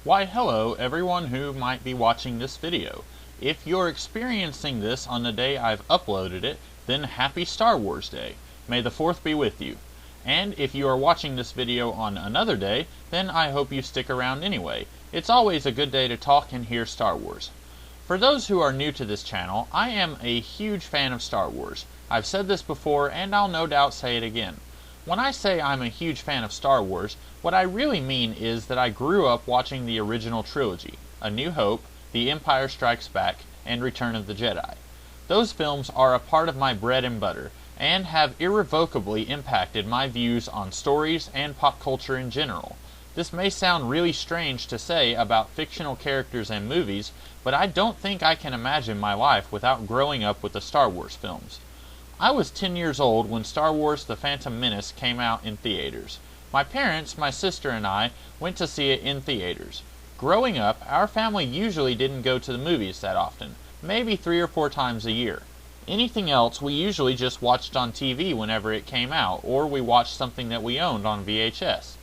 Why hello everyone who might be watching this video. If you're experiencing this on the day I've uploaded it, then happy Star Wars Day. May the 4th be with you. And if you are watching this video on another day, then I hope you stick around anyway. It's always a good day to talk and hear Star Wars. For those who are new to this channel, I am a huge fan of Star Wars. I've said this before and I'll no doubt say it again. When I say I'm a huge fan of Star Wars, what I really mean is that I grew up watching the original trilogy, A New Hope, The Empire Strikes Back, and Return of the Jedi. Those films are a part of my bread and butter, and have irrevocably impacted my views on stories and pop culture in general. This may sound really strange to say about fictional characters and movies, but I don't think I can imagine my life without growing up with the Star Wars films. I was 10 years old when Star Wars The Phantom Menace came out in theaters. My parents, my sister, and I went to see it in theaters. Growing up, our family usually didn't go to the movies that often, maybe 3 or 4 times a year. Anything else we usually just watched on TV whenever it came out, or we watched something that we owned on VHS.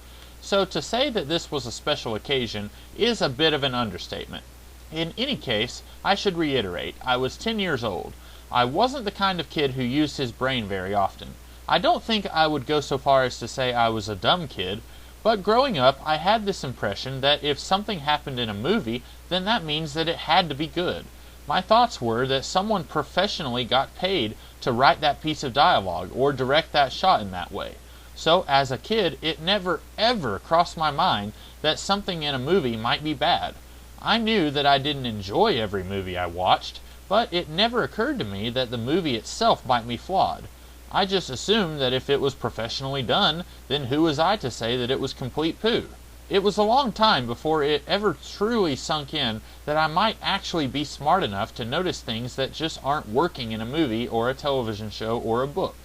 So to say that this was a special occasion is a bit of an understatement. In any case, I should reiterate, I was 10 years old. I wasn't the kind of kid who used his brain very often. I don't think I would go so far as to say I was a dumb kid, but growing up I had this impression that if something happened in a movie, then that means that it had to be good. My thoughts were that someone professionally got paid to write that piece of dialogue or direct that shot in that way. So as a kid, it never ever crossed my mind that something in a movie might be bad. I knew that I didn't enjoy every movie I watched, but it never occurred to me that the movie itself might be flawed. I just assumed that if it was professionally done, then who was I to say that it was complete poo? It was a long time before it ever truly sunk in that I might actually be smart enough to notice things that just aren't working in a movie or a television show or a book.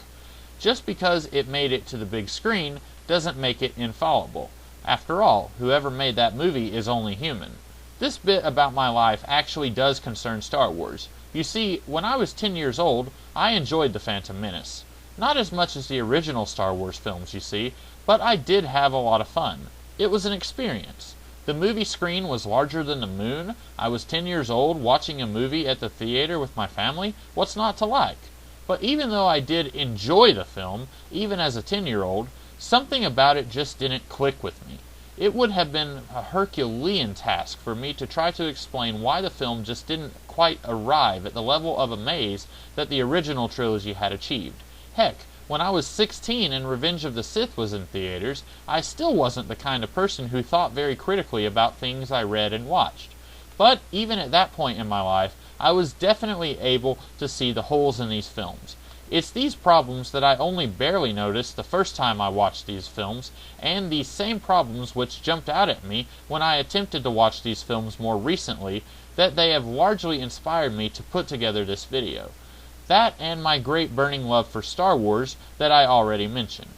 Just because it made it to the big screen doesn't make it infallible. After all, whoever made that movie is only human. This bit about my life actually does concern Star Wars. You see, when I was 10 years old, I enjoyed The Phantom Menace. Not as much as the original Star Wars films, you see, but I did have a lot of fun. It was an experience. The movie screen was larger than the moon. I was 10 years old watching a movie at the theater with my family. What's not to like? But even though I did enjoy the film, even as a 10-year-old, something about it just didn't click with me. It would have been a Herculean task for me to try to explain why the film just didn't quite arrive at the level of amaze that the original trilogy had achieved. Heck, when I was 16 and Revenge of the Sith was in theaters, I still wasn't the kind of person who thought very critically about things I read and watched. But even at that point in my life, I was definitely able to see the holes in these films. It's these problems that I only barely noticed the first time I watched these films, and these same problems which jumped out at me when I attempted to watch these films more recently, that they have largely inspired me to put together this video. That and my great burning love for Star Wars that I already mentioned.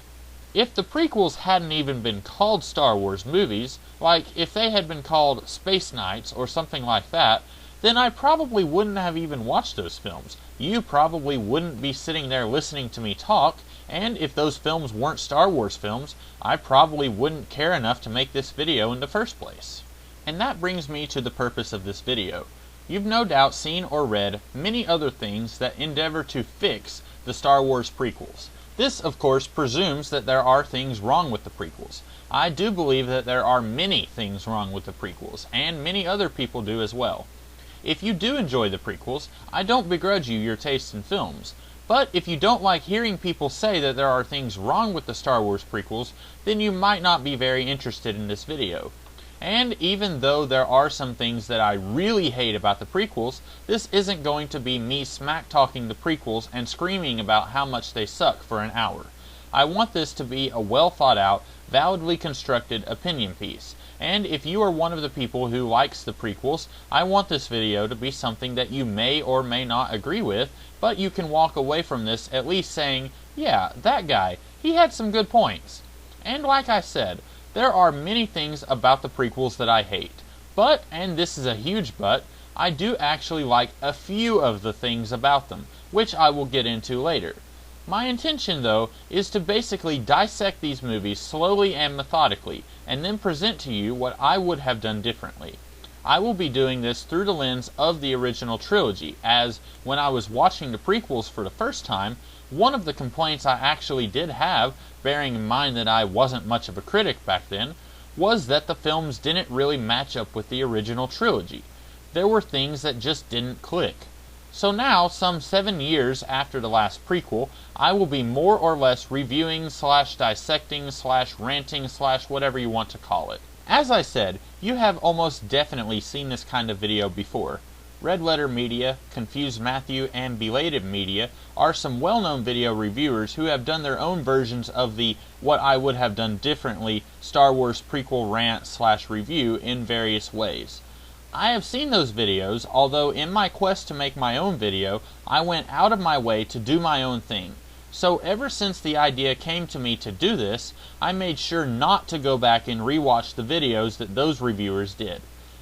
If the prequels hadn't even been called Star Wars movies, like if they had been called Space Knights or something like that, then I probably wouldn't have even watched those films. You probably wouldn't be sitting there listening to me talk, and if those films weren't Star Wars films, I probably wouldn't care enough to make this video in the first place. And that brings me to the purpose of this video. You've no doubt seen or read many other things that endeavor to fix the Star Wars prequels. This, of course, presumes that there are things wrong with the prequels. I do believe that there are many things wrong with the prequels, and many other people do as well. If you do enjoy the prequels, I don't begrudge you your taste in films. But if you don't like hearing people say that there are things wrong with the Star Wars prequels, then you might not be very interested in this video. And even though there are some things that I really hate about the prequels, this isn't going to be me smack-talking the prequels and screaming about how much they suck for an hour. I want this to be a well-thought-out, validly constructed opinion piece. And if you are one of the people who likes the prequels, I want this video to be something that you may or may not agree with, but you can walk away from this at least saying, yeah, that guy, he had some good points. And like I said, there are many things about the prequels that I hate. But, and this is a huge but, I do actually like a few of the things about them, which I will get into later. My intention, though, is to basically dissect these movies slowly and methodically, and then present to you what I would have done differently. I will be doing this through the lens of the original trilogy, as when I was watching the prequels for the first time, one of the complaints I actually did have, bearing in mind that I wasn't much of a critic back then, was that the films didn't really match up with the original trilogy. There were things that just didn't click. So now, some 7 years after the last prequel, I will be more or less reviewing / dissecting / ranting / whatever you want to call it. As I said, you have almost definitely seen this kind of video before. Red Letter Media, Confused Matthew, and Belated Media are some well-known video reviewers who have done their own versions of the what I would have done differently Star Wars prequel rant / review in various ways. I have seen those videos, although in my quest to make my own video, I went out of my way to do my own thing. So ever since the idea came to me to do this, I made sure not to go back and rewatch the videos that those reviewers did.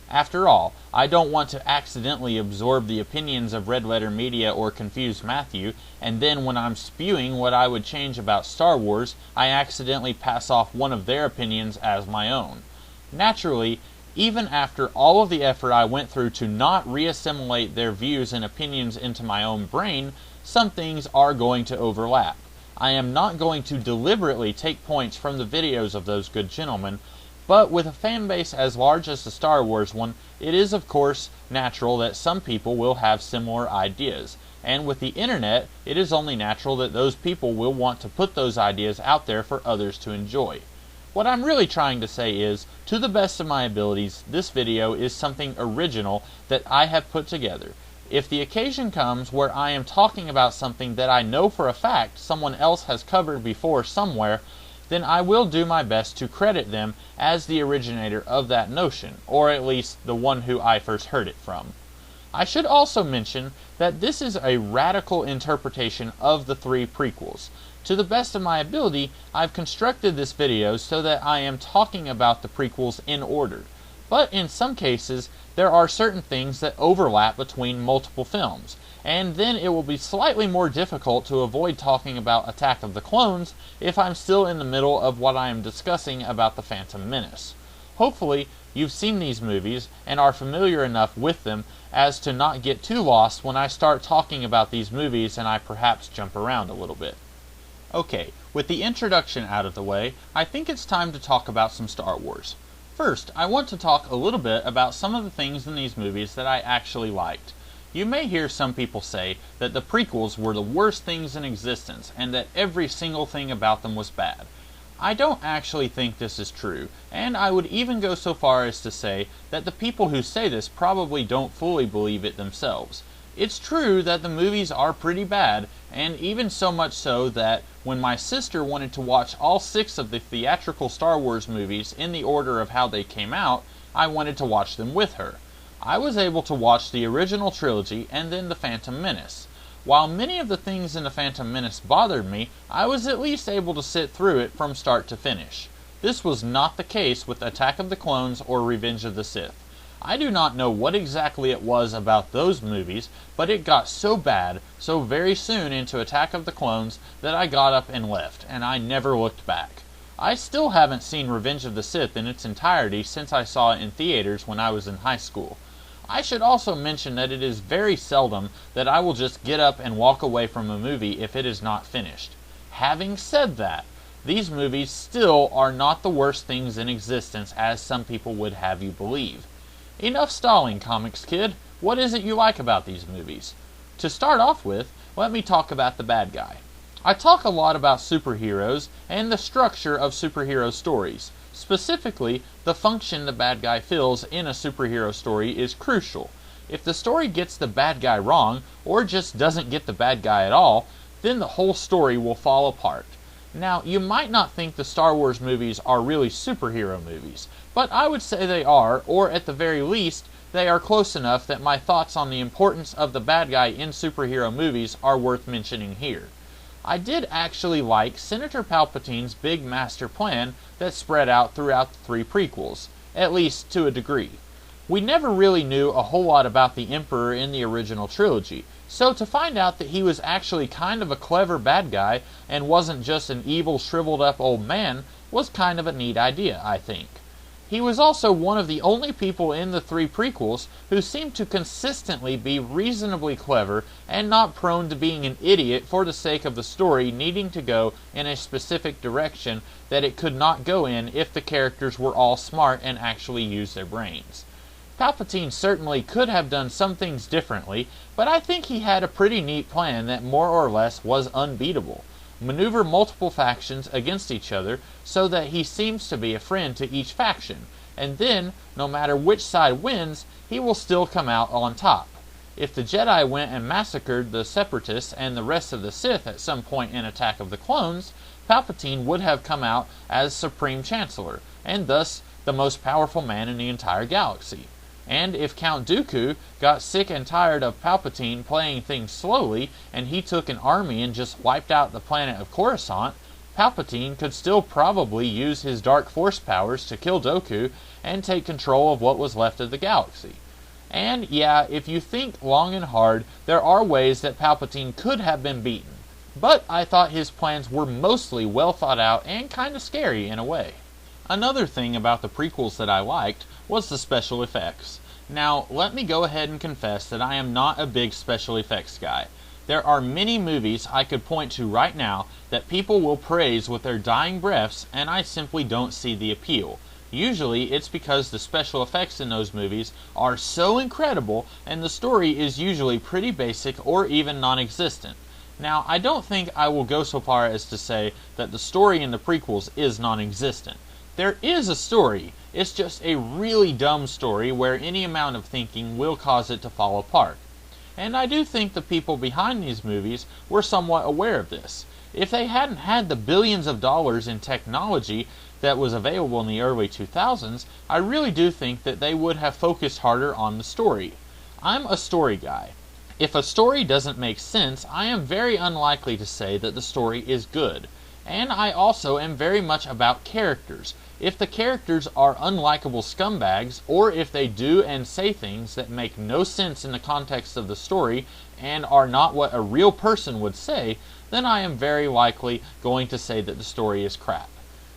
After all, I don't want to accidentally absorb the opinions of Red Letter Media or Confused Matthew, and then when I'm spewing what I would change about Star Wars, I accidentally pass off one of their opinions as my own. Naturally, even after all of the effort I went through to not reassimilate their views and opinions into my own brain, some things are going to overlap. I am not going to deliberately take points from the videos of those good gentlemen, but with a fan base as large as the Star Wars one, it is of course natural that some people will have similar ideas. And with the internet, it is only natural that those people will want to put those ideas out there for others to enjoy. What I'm really trying to say is, to the best of my abilities, this video is something original that I have put together. If the occasion comes where I am talking about something that I know for a fact someone else has covered before somewhere, then I will do my best to credit them as the originator of that notion, or at least the one who I first heard it from. I should also mention that this is a radical interpretation of the 3 prequels. To the best of my ability, I've constructed this video so that I am talking about the prequels in order. But in some cases, there are certain things that overlap between multiple films, and then it will be slightly more difficult to avoid talking about Attack of the Clones if I'm still in the middle of what I am discussing about The Phantom Menace. Hopefully, you've seen these movies and are familiar enough with them as to not get too lost when I start talking about these movies and I perhaps jump around a little bit. Okay, with the introduction out of the way, I think it's time to talk about some Star Wars. First, I want to talk a little bit about some of the things in these movies that I actually liked. You may hear some people say that the prequels were the worst things in existence and that every single thing about them was bad. I don't actually think this is true, and I would even go so far as to say that the people who say this probably don't fully believe it themselves. It's true that the movies are pretty bad, and even so much so that when my sister wanted to watch all 6 of the theatrical Star Wars movies in the order of how they came out, I wanted to watch them with her. I was able to watch the original trilogy and then The Phantom Menace. While many of the things in The Phantom Menace bothered me, I was at least able to sit through it from start to finish. This was not the case with Attack of the Clones or Revenge of the Sith. I do not know what exactly it was about those movies, but it got so bad so very soon into Attack of the Clones that I got up and left, and I never looked back. I still haven't seen Revenge of the Sith in its entirety since I saw it in theaters when I was in high school. I should also mention that it is very seldom that I will just get up and walk away from a movie if it is not finished. Having said that, these movies still are not the worst things in existence as some people would have you believe. Enough stalling, Comics Kid. What is it you like about these movies? To start off with, let me talk about the bad guy. I talk a lot about superheroes and the structure of superhero stories. Specifically, the function the bad guy fills in a superhero story is crucial. If the story gets the bad guy wrong, or just doesn't get the bad guy at all, then the whole story will fall apart. Now, you might not think the Star Wars movies are really superhero movies, but I would say they are, or at the very least, they are close enough that my thoughts on the importance of the bad guy in superhero movies are worth mentioning here. I did actually like Senator Palpatine's big master plan that spread out throughout the 3 prequels, at least to a degree. We never really knew a whole lot about the Emperor in the original trilogy, so to find out that he was actually kind of a clever bad guy and wasn't just an evil, shriveled up old man was kind of a neat idea, I think. He was also one of the only people in the 3 prequels who seemed to consistently be reasonably clever and not prone to being an idiot for the sake of the story needing to go in a specific direction that it could not go in if the characters were all smart and actually used their brains. Palpatine certainly could have done some things differently, but I think he had a pretty neat plan that more or less was unbeatable. Maneuver multiple factions against each other so that he seems to be a friend to each faction, and then, no matter which side wins, he will still come out on top. If the Jedi went and massacred the Separatists and the rest of the Sith at some point in Attack of the Clones, Palpatine would have come out as Supreme Chancellor, and thus the most powerful man in the entire galaxy. And if Count Dooku got sick and tired of Palpatine playing things slowly, and he took an army and just wiped out the planet of Coruscant, Palpatine could still probably use his dark force powers to kill Dooku and take control of what was left of the galaxy. And yeah, if you think long and hard, there are ways that Palpatine could have been beaten. But I thought his plans were mostly well thought out and kind of scary in a way. Another thing about the prequels that I liked was the special effects. Now, let me go ahead and confess that I am not a big special effects guy. There are many movies I could point to right now that people will praise with their dying breaths, and I simply don't see the appeal. Usually, it's because the special effects in those movies are so incredible, and the story is usually pretty basic or even non-existent. Now, I don't think I will go so far as to say that the story in the prequels is non-existent. There is a story, it's just a really dumb story where any amount of thinking will cause it to fall apart. And I do think the people behind these movies were somewhat aware of this. If they hadn't had the billions of dollars in technology that was available in the early 2000s, I really do think that they would have focused harder on the story. I'm a story guy. If a story doesn't make sense, I am very unlikely to say that the story is good. And I also am very much about characters. If the characters are unlikable scumbags, or if they do and say things that make no sense in the context of the story and are not what a real person would say, then I am very likely going to say that the story is crap.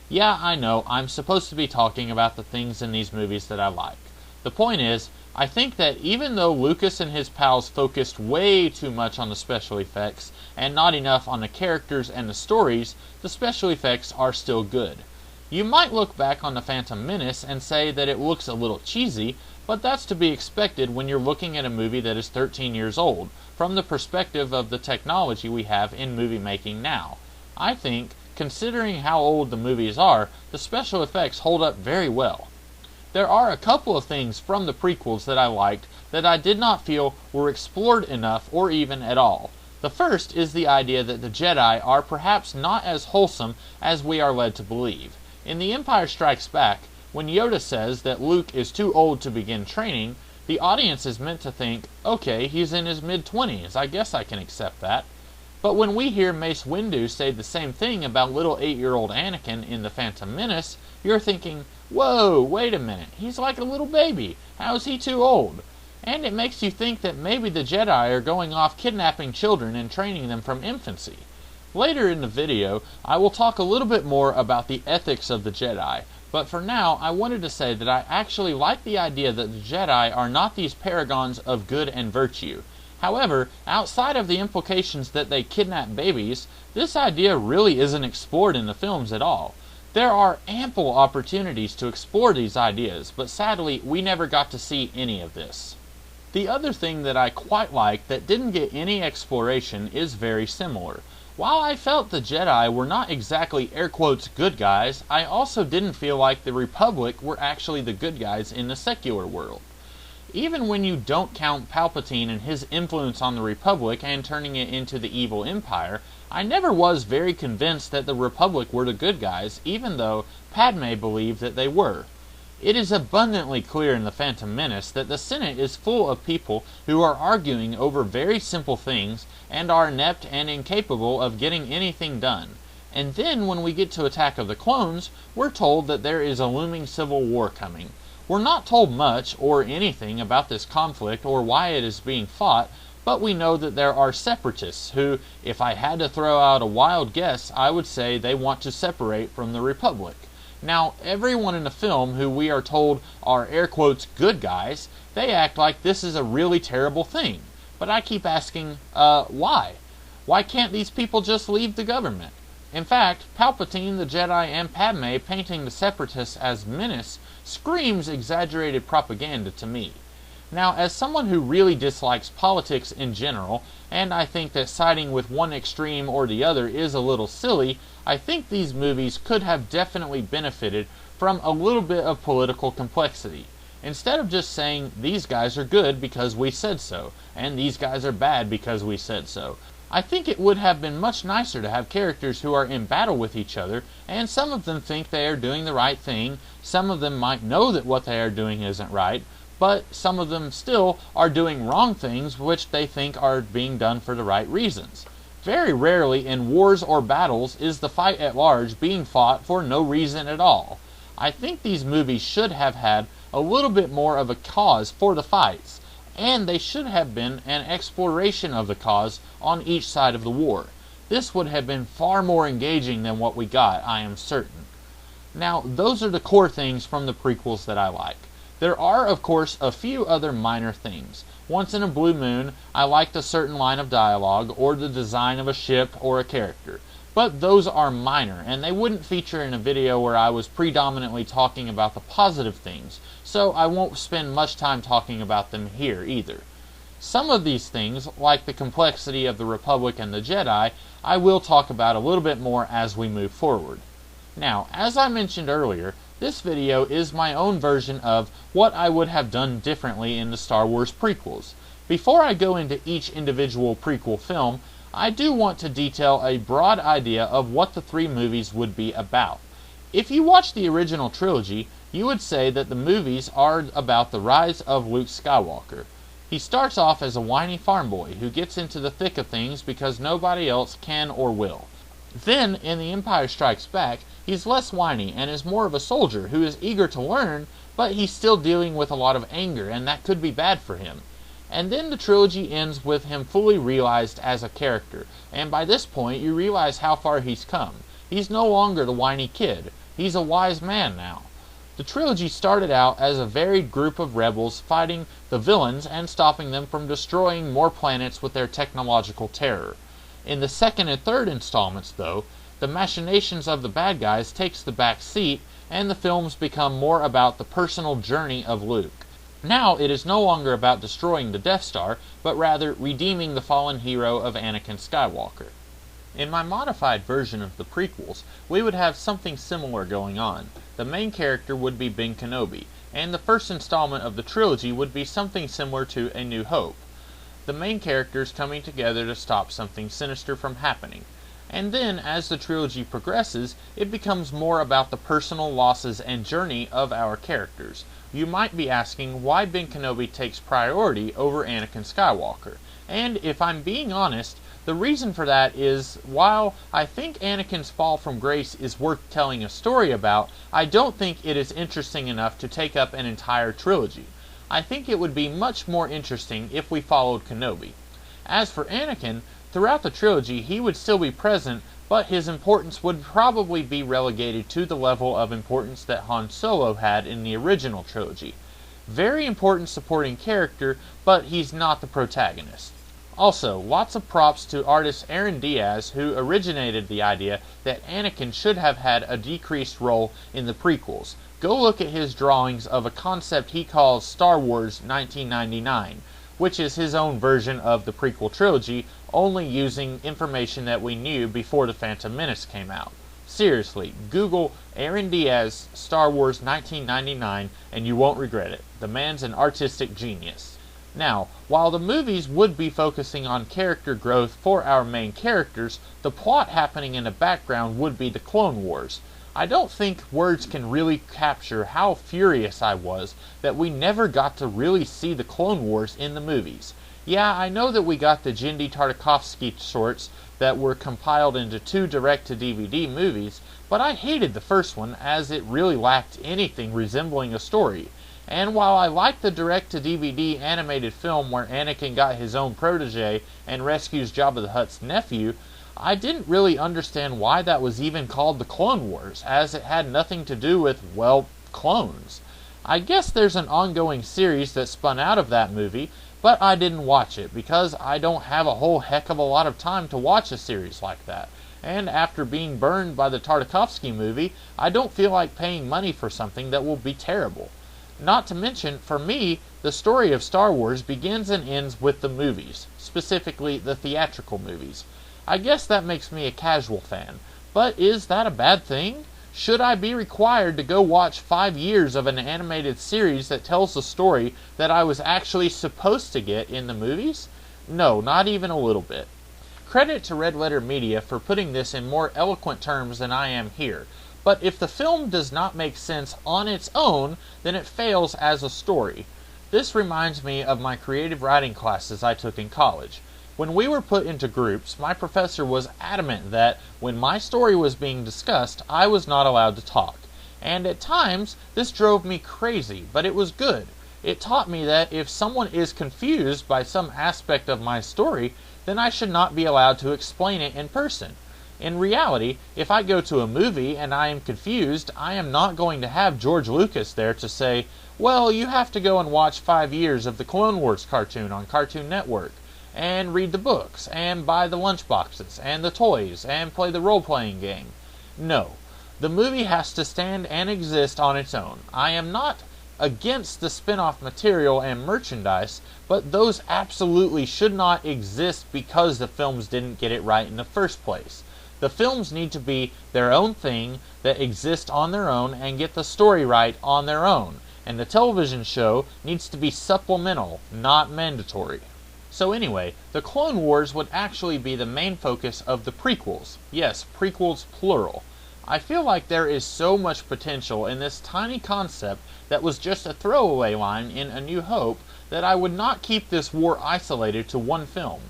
Yeah, I know, I'm supposed to be talking about the things in these movies that I like. The point is, I think that even though Lucas and his pals focused way too much on the special effects and not enough on the characters and the stories, the special effects are still good. You might look back on The Phantom Menace and say that it looks a little cheesy, but that's to be expected when you're looking at a movie that is 13 years old, from the perspective of the technology we have in movie making now. I think, considering how old the movies are, the special effects hold up very well. There are a couple of things from the prequels that I liked that I did not feel were explored enough or even at all. The first is the idea that the Jedi are perhaps not as wholesome as we are led to believe. In The Empire Strikes Back, when Yoda says that Luke is too old to begin training, the audience is meant to think, okay, he's in his mid-20s, I guess I can accept that. But when we hear Mace Windu say the same thing about little 8-year-old Anakin in The Phantom Menace, you're thinking, whoa, wait a minute, he's like a little baby, how is he too old? And it makes you think that maybe the Jedi are going off kidnapping children and training them from infancy. Later in the video, I will talk a little bit more about the ethics of the Jedi, but for now, I wanted to say that I actually like the idea that the Jedi are not these paragons of good and virtue. However, outside of the implications that they kidnap babies, this idea really isn't explored in the films at all. There are ample opportunities to explore these ideas, but sadly, we never got to see any of this. The other thing that I quite like that didn't get any exploration is very similar. While I felt the Jedi were not exactly air quotes good guys, I also didn't feel like the Republic were actually the good guys in the secular world. Even when you don't count Palpatine and his influence on the Republic and turning it into the evil Empire, I never was very convinced that the Republic were the good guys, even though Padme believed that they were. It is abundantly clear in The Phantom Menace that the Senate is full of people who are arguing over very simple things and are inept and incapable of getting anything done. And then when we get to Attack of the Clones, we're told that there is a looming civil war coming. We're not told much or anything about this conflict or why it is being fought, but we know that there are separatists who, if I had to throw out a wild guess, I would say they want to separate from the Republic. Now, everyone in the film who we are told are air quotes good guys, they act like this is a really terrible thing. But I keep asking, why? Why can't these people just leave the government? In fact, Palpatine, the Jedi, and Padme painting the Separatists as menace screams exaggerated propaganda to me. Now, as someone who really dislikes politics in general, and I think that siding with one extreme or the other is a little silly, I think these movies could have definitely benefited from a little bit of political complexity. Instead of just saying, these guys are good because we said so, and these guys are bad because we said so, I think it would have been much nicer to have characters who are in battle with each other, and some of them think they are doing the right thing, some of them might know that what they are doing isn't right, but some of them still are doing wrong things which they think are being done for the right reasons. Very rarely in wars or battles is the fight at large being fought for no reason at all. I think these movies should have had a little bit more of a cause for the fights, and they should have been an exploration of the cause on each side of the war. This would have been far more engaging than what we got, I am certain. Now, those are the core things from the prequels that I like. There are, of course, a few other minor things. Once in a blue moon, I liked a certain line of dialogue, or the design of a ship or a character. But those are minor, and they wouldn't feature in a video where I was predominantly talking about the positive things, so I won't spend much time talking about them here either. Some of these things, like the complexity of the Republic and the Jedi, I will talk about a little bit more as we move forward. Now, as I mentioned earlier, this video is my own version of what I would have done differently in the Star Wars prequels. Before I go into each individual prequel film, I do want to detail a broad idea of what the three movies would be about. If you watch the original trilogy, you would say that the movies are about the rise of Luke Skywalker. He starts off as a whiny farm boy who gets into the thick of things because nobody else can or will. Then, in The Empire Strikes Back, he's less whiny and is more of a soldier who is eager to learn, but he's still dealing with a lot of anger, and that could be bad for him. And then the trilogy ends with him fully realized as a character, and by this point you realize how far he's come. He's no longer the whiny kid. He's a wise man now. The trilogy started out as a varied group of rebels fighting the villains and stopping them from destroying more planets with their technological terror. In the second and third installments, though, the machinations of the bad guys takes the back seat, and the films become more about the personal journey of Luke. Now it is no longer about destroying the Death Star, but rather redeeming the fallen hero of Anakin Skywalker. In my modified version of the prequels, we would have something similar going on. The main character would be Ben Kenobi, and the first installment of the trilogy would be something similar to A New Hope. The main characters coming together to stop something sinister from happening. And then, as the trilogy progresses, it becomes more about the personal losses and journey of our characters. You might be asking why Ben Kenobi takes priority over Anakin Skywalker. And if I'm being honest, the reason for that is, while I think Anakin's fall from grace is worth telling a story about, I don't think it is interesting enough to take up an entire trilogy. I think it would be much more interesting if we followed Kenobi. As for Anakin, throughout the trilogy he would still be present, but his importance would probably be relegated to the level of importance that Han Solo had in the original trilogy. Very important supporting character, but he's not the protagonist. Also, lots of props to artist Aaron Diaz, who originated the idea that Anakin should have had a decreased role in the prequels. Go look at his drawings of a concept he calls Star Wars 1999, which is his own version of the prequel trilogy, only using information that we knew before The Phantom Menace came out. Seriously, Google Aaron Diaz Star Wars 1999 and you won't regret it. The man's an artistic genius. Now, while the movies would be focusing on character growth for our main characters, the plot happening in the background would be the Clone Wars. I don't think words can really capture how furious I was that we never got to really see the Clone Wars in the movies. Yeah, I know that we got the Genndy Tartakovsky shorts that were compiled into 2 direct-to-DVD movies, but I hated the first one as it really lacked anything resembling a story. And while I like the direct-to-DVD animated film where Anakin got his own protege and rescues Jabba the Hutt's nephew, I didn't really understand why that was even called the Clone Wars, as it had nothing to do with, well, clones. I guess there's an ongoing series that spun out of that movie, but I didn't watch it because I don't have a whole heck of a lot of time to watch a series like that. And after being burned by the Tartakovsky movie, I don't feel like paying money for something that will be terrible. Not to mention, for me, the story of Star Wars begins and ends with the movies, specifically the theatrical movies. I guess that makes me a casual fan, but is that a bad thing? Should I be required to go watch 5 years of an animated series that tells the story that I was actually supposed to get in the movies? No, not even a little bit. Credit to Red Letter Media for putting this in more eloquent terms than I am here, but if the film does not make sense on its own, then it fails as a story. This reminds me of my creative writing classes I took in college. When we were put into groups, my professor was adamant that when my story was being discussed, I was not allowed to talk. And at times, this drove me crazy, but it was good. It taught me that if someone is confused by some aspect of my story, then I should not be allowed to explain it in person. In reality, if I go to a movie and I am confused, I am not going to have George Lucas there to say, well, you have to go and watch 5 years of the Clone Wars cartoon on Cartoon Network, and read the books, and buy the lunchboxes, and the toys, and play the role-playing game. No. The movie has to stand and exist on its own. I am not against the spin-off material and merchandise, but those absolutely should not exist because the films didn't get it right in the first place. The films need to be their own thing that exist on their own and get the story right on their own, and the television show needs to be supplemental, not mandatory. So anyway, the Clone Wars would actually be the main focus of the prequels. Yes, prequels plural. I feel like there is so much potential in this tiny concept that was just a throwaway line in A New Hope that I would not keep this war isolated to one film.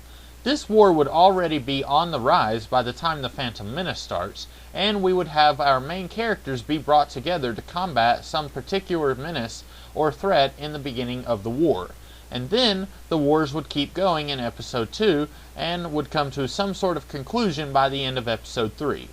This war would already be on the rise by the time The Phantom Menace starts, and we would have our main characters be brought together to combat some particular menace or threat in the beginning of the war. And then the wars would keep going in Episode 2 and would come to some sort of conclusion by the end of Episode 3.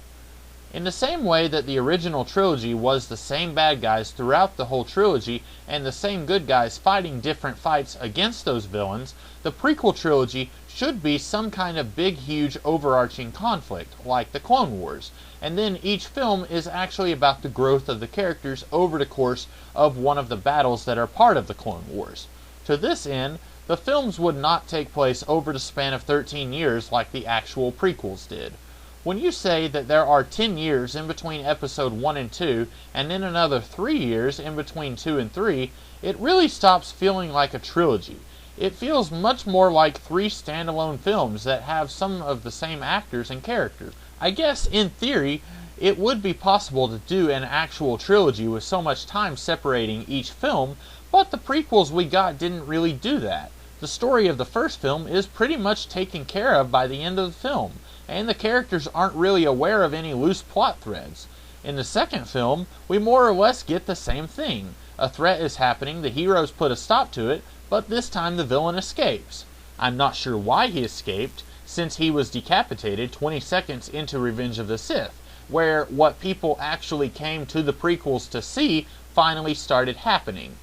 In the same way that the original trilogy was the same bad guys throughout the whole trilogy and the same good guys fighting different fights against those villains, the prequel trilogy should be some kind of big, huge, overarching conflict, like the Clone Wars, and then each film is actually about the growth of the characters over the course of one of the battles that are part of the Clone Wars. To this end, the films would not take place over the span of 13 years like the actual prequels did. When you say that there are 10 years in between Episode 1 and 2, and then another 3 years in between 2 and 3, it really stops feeling like a trilogy. It feels much more like 3 standalone films that have some of the same actors and characters. I guess, in theory, it would be possible to do an actual trilogy with so much time separating each film, but the prequels we got didn't really do that. The story of the first film is pretty much taken care of by the end of the film, and the characters aren't really aware of any loose plot threads. In the second film, we more or less get the same thing. A threat is happening, the heroes put a stop to it, but this time the villain escapes. I'm not sure why he escaped, since he was decapitated 20 seconds into Revenge of the Sith, where what people actually came to the prequels to see finally started happening.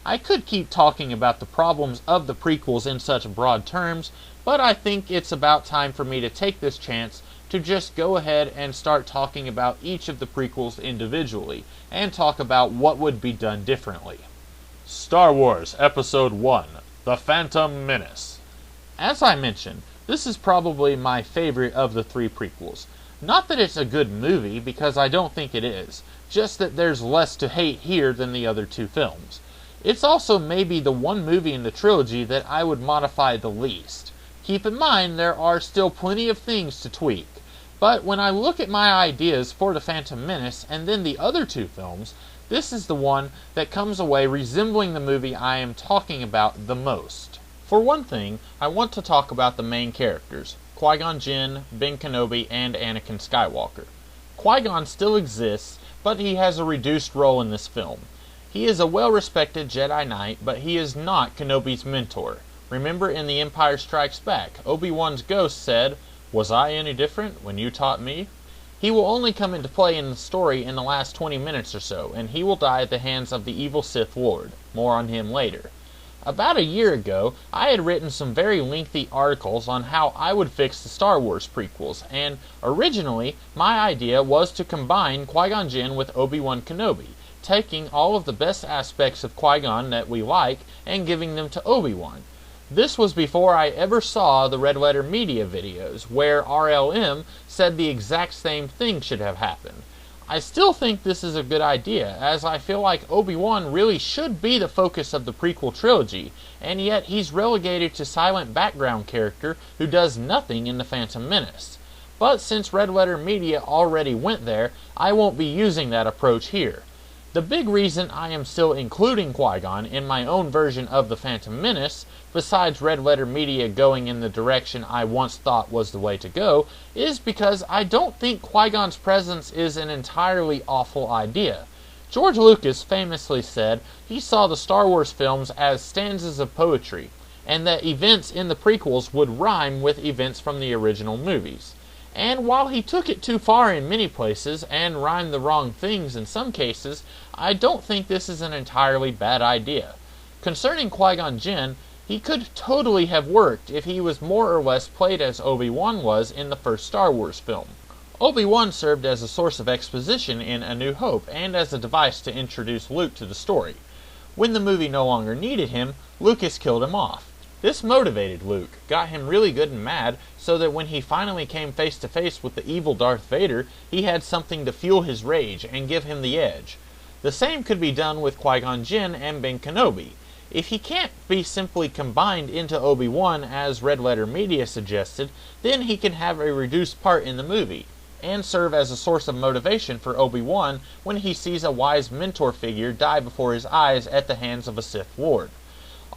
I could keep talking about the problems of the prequels in such broad terms, but I think it's about time for me to take this chance to just go ahead and start talking about each of the prequels individually, and talk about what would be done differently. Star Wars Episode 1: The Phantom Menace. As I mentioned, this is probably my favorite of the 3 prequels. Not that it's a good movie, because I don't think it is, just that there's less to hate here than the other 2 films. It's also maybe the one movie in the trilogy that I would modify the least. Keep in mind there are still plenty of things to tweak, but when I look at my ideas for The Phantom Menace and then the other 2 films, this is the one that comes away resembling the movie I am talking about the most. For one thing, I want to talk about the main characters, Qui-Gon Jinn, Ben Kenobi, and Anakin Skywalker. Qui-Gon still exists, but he has a reduced role in this film. He is a well-respected Jedi Knight, but he is not Kenobi's mentor. Remember in The Empire Strikes Back, Obi-Wan's ghost said, "Was I any different when you taught me?" He will only come into play in the story in the last 20 minutes or so, and he will die at the hands of the evil Sith Lord. More on him later. About a year ago, I had written some very lengthy articles on how I would fix the Star Wars prequels, and originally, my idea was to combine Qui-Gon Jinn with Obi-Wan Kenobi, taking all of the best aspects of Qui-Gon that we like and giving them to Obi-Wan. This was before I ever saw the Red Letter Media videos, where RLM said the exact same thing should have happened. I still think this is a good idea, as I feel like Obi-Wan really should be the focus of the prequel trilogy, and yet he's relegated to silent background character who does nothing in The Phantom Menace. But since Red Letter Media already went there, I won't be using that approach here. The big reason I am still including Qui-Gon in my own version of The Phantom Menace, besides Red Letter Media going in the direction I once thought was the way to go, is because I don't think Qui-Gon's presence is an entirely awful idea. George Lucas famously said he saw the Star Wars films as stanzas of poetry, and that events in the prequels would rhyme with events from the original movies. And while he took it too far in many places, and rhymed the wrong things in some cases, I don't think this is an entirely bad idea. Concerning Qui-Gon Jinn, he could totally have worked if he was more or less played as Obi-Wan was in the first Star Wars film. Obi-Wan served as a source of exposition in A New Hope, and as a device to introduce Luke to the story. When the movie no longer needed him, Lucas killed him off. This motivated Luke, got him really good and mad, so that when he finally came face to face with the evil Darth Vader, he had something to fuel his rage and give him the edge. The same could be done with Qui-Gon Jinn and Ben Kenobi. If he can't be simply combined into Obi-Wan as Red Letter Media suggested, then he can have a reduced part in the movie, and serve as a source of motivation for Obi-Wan when he sees a wise mentor figure die before his eyes at the hands of a Sith Lord.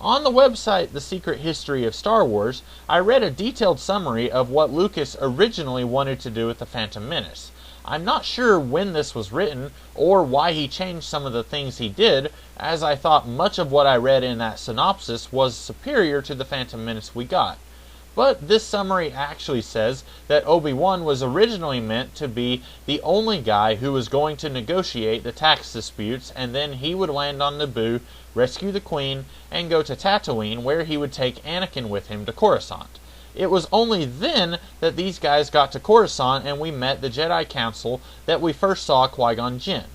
On the website The Secret History of Star Wars, I read a detailed summary of what Lucas originally wanted to do with The Phantom Menace. I'm not sure when this was written, or why he changed some of the things he did, as I thought much of what I read in that synopsis was superior to the Phantom Menace we got. But this summary actually says that Obi-Wan was originally meant to be the only guy who was going to negotiate the tax disputes, and then he would land on Naboo, rescue the Queen, and go to Tatooine, where he would take Anakin with him to Coruscant. It was only then that these guys got to Coruscant and we met the Jedi Council that we first saw Qui-Gon Jinn.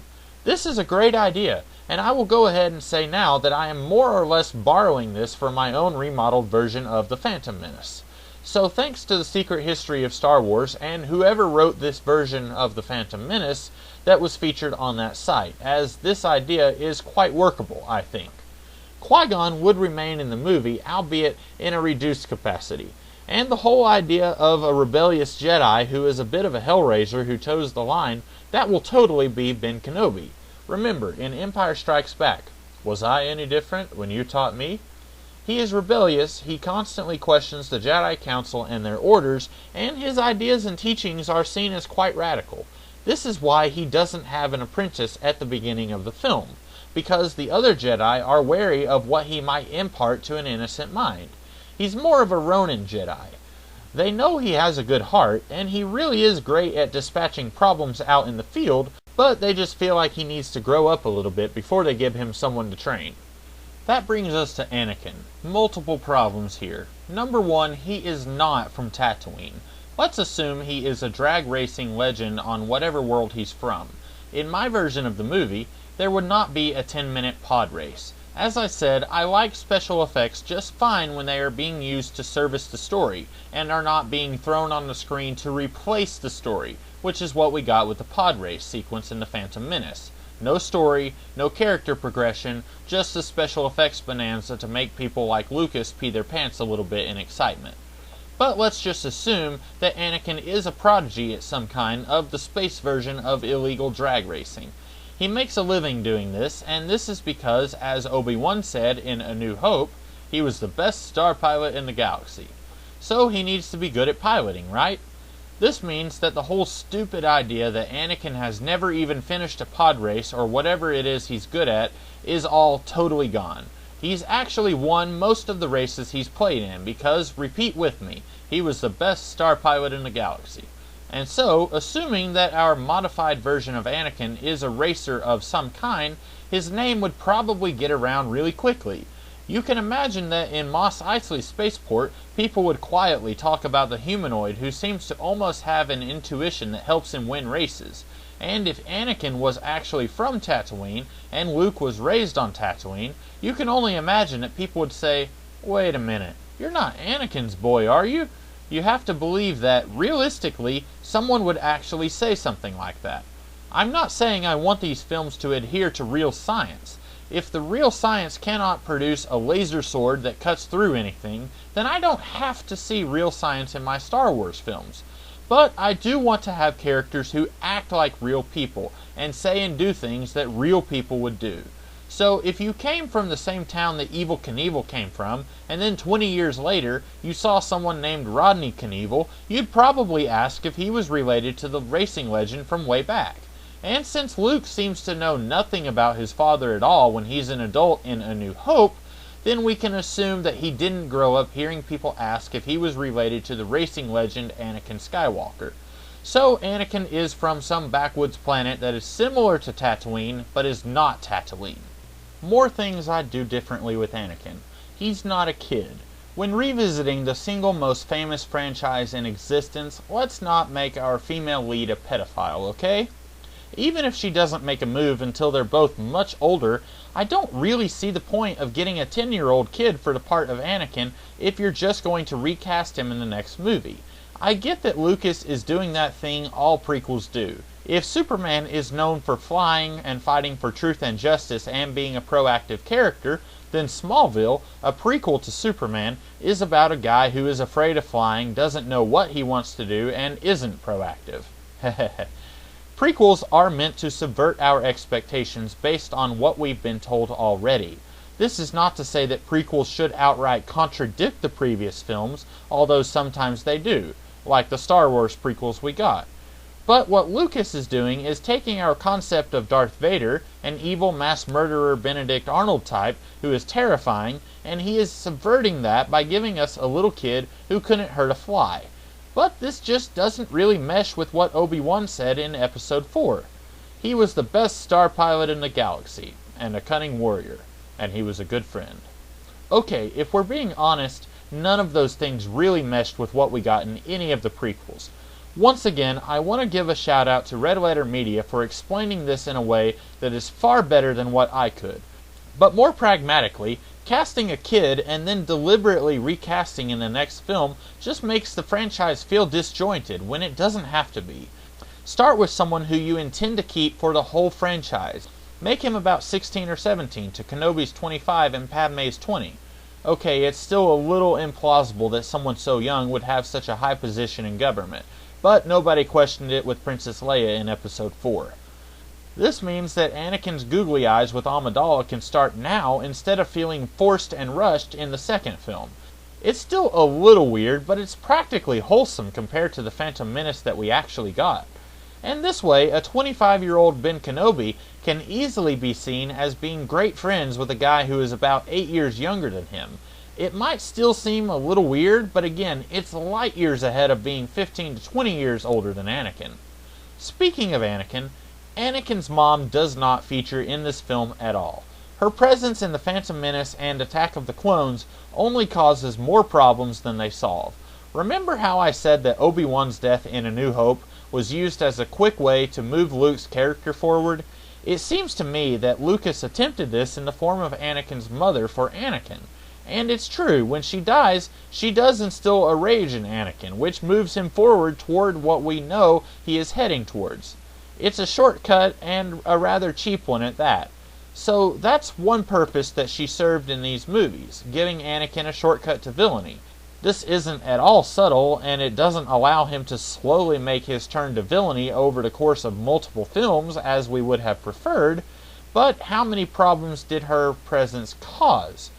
This is a great idea, and I will go ahead and say now that I am more or less borrowing this for my own remodeled version of The Phantom Menace. So thanks to The Secret History of Star Wars and whoever wrote this version of The Phantom Menace that was featured on that site, as this idea is quite workable, I think. Qui-Gon would remain in the movie, albeit in a reduced capacity, and the whole idea of a rebellious Jedi who is a bit of a hellraiser who toes the line, that will totally be Ben Kenobi. Remember, in Empire Strikes Back, was I any different when you taught me? He is rebellious, he constantly questions the Jedi Council and their orders, and his ideas and teachings are seen as quite radical. This is why he doesn't have an apprentice at the beginning of the film, because the other Jedi are wary of what he might impart to an innocent mind. He's more of a Ronin Jedi. They know he has a good heart, and he really is great at dispatching problems out in the field, but they just feel like he needs to grow up a little bit before they give him someone to train. That brings us to Anakin. Multiple problems here. Number one, he is not from Tatooine. Let's assume he is a drag racing legend on whatever world he's from. In my version of the movie, there would not be a 10-minute pod race. As I said, I like special effects just fine when they are being used to service the story, and are not being thrown on the screen to replace the story, which is what we got with the pod race sequence in The Phantom Menace. No story, no character progression, just a special effects bonanza to make people like Lucas pee their pants a little bit in excitement. But let's just assume that Anakin is a prodigy at some kind of the space version of illegal drag racing. He makes a living doing this, and this is because, as Obi-Wan said in A New Hope, he was the best star pilot in the galaxy. So he needs to be good at piloting, right? This means that the whole stupid idea that Anakin has never even finished a pod race or whatever it is he's good at is all totally gone. He's actually won most of the races he's played in because, repeat with me, he was the best star pilot in the galaxy. And so, assuming that our modified version of Anakin is a racer of some kind, his name would probably get around really quickly. You can imagine that in Mos Eisley Spaceport, people would quietly talk about the humanoid who seems to almost have an intuition that helps him win races. And if Anakin was actually from Tatooine, and Luke was raised on Tatooine, you can only imagine that people would say, "Wait a minute, you're not Anakin's boy, are you?" You have to believe that, realistically, someone would actually say something like that. I'm not saying I want these films to adhere to real science. If the real science cannot produce a laser sword that cuts through anything, then I don't have to see real science in my Star Wars films. But I do want to have characters who act like real people and say and do things that real people would do. So if you came from the same town that Evel Knievel came from, and then 20 years later you saw someone named Rodney Knievel, you'd probably ask if he was related to the racing legend from way back. And since Luke seems to know nothing about his father at all when he's an adult in A New Hope, then we can assume that he didn't grow up hearing people ask if he was related to the racing legend Anakin Skywalker. So Anakin is from some backwoods planet that is similar to Tatooine, but is not Tatooine. More things I'd do differently with Anakin. He's not a kid. When revisiting the single most famous franchise in existence, let's not make our female lead a pedophile, okay? Even if she doesn't make a move until they're both much older, I don't really see the point of getting a 10-year-old kid for the part of Anakin if you're just going to recast him in the next movie. I get that Lucas is doing that thing all prequels do. If Superman is known for flying and fighting for truth and justice and being a proactive character, then Smallville, a prequel to Superman, is about a guy who is afraid of flying, doesn't know what he wants to do, and isn't proactive. Prequels are meant to subvert our expectations based on what we've been told already. This is not to say that prequels should outright contradict the previous films, although sometimes they do, like the Star Wars prequels we got. But what Lucas is doing is taking our concept of Darth Vader, an evil mass murderer Benedict Arnold type who is terrifying, and he is subverting that by giving us a little kid who couldn't hurt a fly. But this just doesn't really mesh with what Obi-Wan said in Episode 4. He was the best star pilot in the galaxy, and a cunning warrior, and he was a good friend. Okay, if we're being honest, none of those things really meshed with what we got in any of the prequels. Once again, I want to give a shout out to Red Letter Media for explaining this in a way that is far better than what I could. But more pragmatically, casting a kid and then deliberately recasting in the next film just makes the franchise feel disjointed when it doesn't have to be. Start with someone who you intend to keep for the whole franchise. Make him about 16 or 17 to Kenobi's 25 and Padme's 20. Okay, it's still a little implausible that someone so young would have such a high position in government, but nobody questioned it with Princess Leia in Episode 4. This means that Anakin's googly eyes with Amidala can start now instead of feeling forced and rushed in the second film. It's still a little weird, but it's practically wholesome compared to the Phantom Menace that we actually got. And this way, a 25-year-old Ben Kenobi can easily be seen as being great friends with a guy who is about 8 years younger than him. It might still seem a little weird, but again, it's light years ahead of being 15 to 20 years older than Anakin. Speaking of Anakin, Anakin's mom does not feature in this film at all. Her presence in The Phantom Menace and Attack of the Clones only causes more problems than they solve. Remember how I said that Obi-Wan's death in A New Hope was used as a quick way to move Luke's character forward? It seems to me that Lucas attempted this in the form of Anakin's mother for Anakin. And it's true, when she dies, she does instill a rage in Anakin, which moves him forward toward what we know he is heading towards. It's a shortcut, and a rather cheap one at that. So that's one purpose that she served in these movies, giving Anakin a shortcut to villainy. This isn't at all subtle, and it doesn't allow him to slowly make his turn to villainy over the course of multiple films as we would have preferred, but how many problems did her presence cause?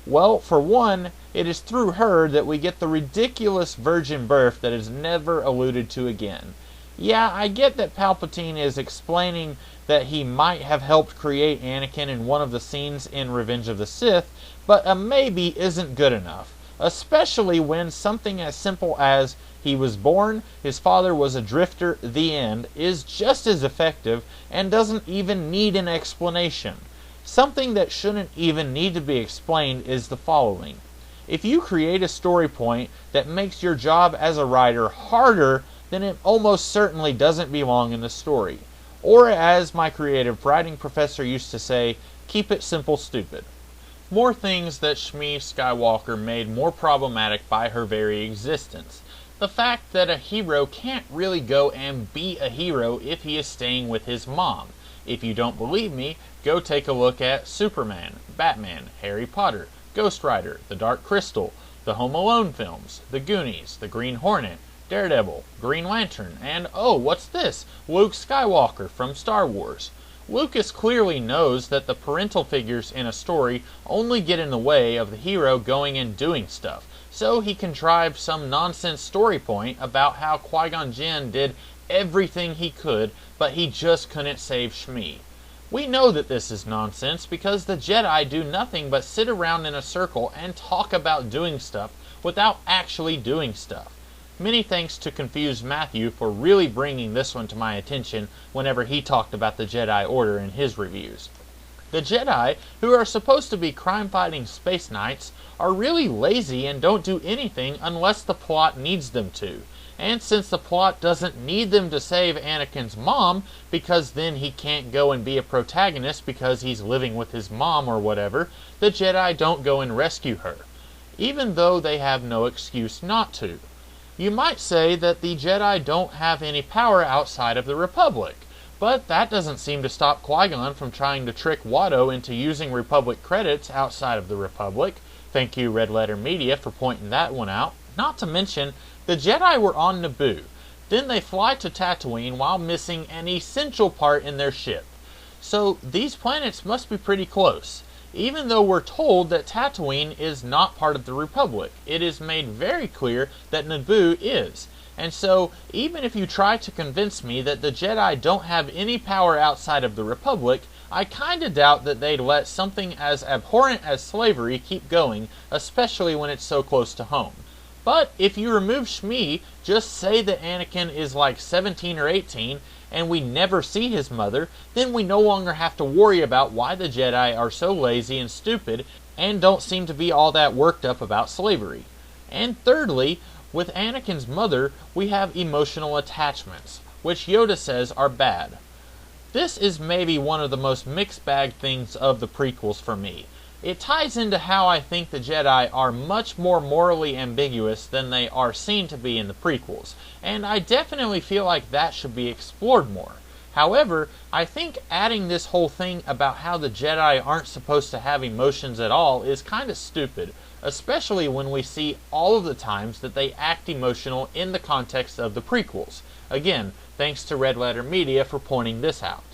Well, for one, It is through her that we get the ridiculous virgin birth that is never alluded to again. Yeah, I get that Palpatine is explaining that he might have helped create Anakin in one of the scenes in Revenge of the Sith, but a maybe isn't good enough. Especially when something as simple as he was born, his father was a drifter, the end, is just as effective and doesn't even need an explanation. Something that shouldn't even need to be explained is the following. If you create a story point that makes your job as a writer harder, then it almost certainly doesn't belong in the story. Or as my creative writing professor used to say, keep it simple, stupid. More things that Shmi Skywalker made more problematic by her very existence. The fact that a hero can't really go and be a hero if he is staying with his mom. If you don't believe me, go take a look at Superman, Batman, Harry Potter, Ghost Rider, The Dark Crystal, the Home Alone films, The Goonies, The Green Hornet, Daredevil, Green Lantern, and oh, what's this? Luke Skywalker from Star Wars. Lucas clearly knows that the parental figures in a story only get in the way of the hero going and doing stuff, so he contrived some nonsense story point about how Qui-Gon Jinn did everything he could, but he just couldn't save Shmi. We know that this is nonsense because the Jedi do nothing but sit around in a circle and talk about doing stuff without actually doing stuff. Many thanks to Confused Matthew for really bringing this one to my attention whenever he talked about the Jedi Order in his reviews. The Jedi, who are supposed to be crime-fighting space knights, are really lazy and don't do anything unless the plot needs them to. And since the plot doesn't need them to save Anakin's mom, because then he can't go and be a protagonist because he's living with his mom or whatever, the Jedi don't go and rescue her, even though they have no excuse not to. You might say that the Jedi don't have any power outside of the Republic, but that doesn't seem to stop Qui-Gon from trying to trick Watto into using Republic credits outside of the Republic. Thank you, Red Letter Media, for pointing that one out. Not to mention, the Jedi were on Naboo. Then they fly to Tatooine while missing an essential part in their ship. So these planets must be pretty close. Even though we're told that Tatooine is not part of the Republic, it is made very clear that Naboo is. And so, even if you try to convince me that the Jedi don't have any power outside of the Republic, I kinda doubt that they'd let something as abhorrent as slavery keep going, especially when it's so close to home. But if you remove Shmi, just say that Anakin is like 17 or 18, and we never see his mother, then we no longer have to worry about why the Jedi are so lazy and stupid and don't seem to be all that worked up about slavery. And thirdly, with Anakin's mother, we have emotional attachments, which Yoda says are bad. This is maybe one of the most mixed bag things of the prequels for me. It ties into how I think the Jedi are much more morally ambiguous than they are seen to be in the prequels, and I definitely feel like that should be explored more. However, I think adding this whole thing about how the Jedi aren't supposed to have emotions at all is kinda stupid, especially when we see all of the times that they act emotional in the context of the prequels. Again, thanks to Red Letter Media for pointing this out.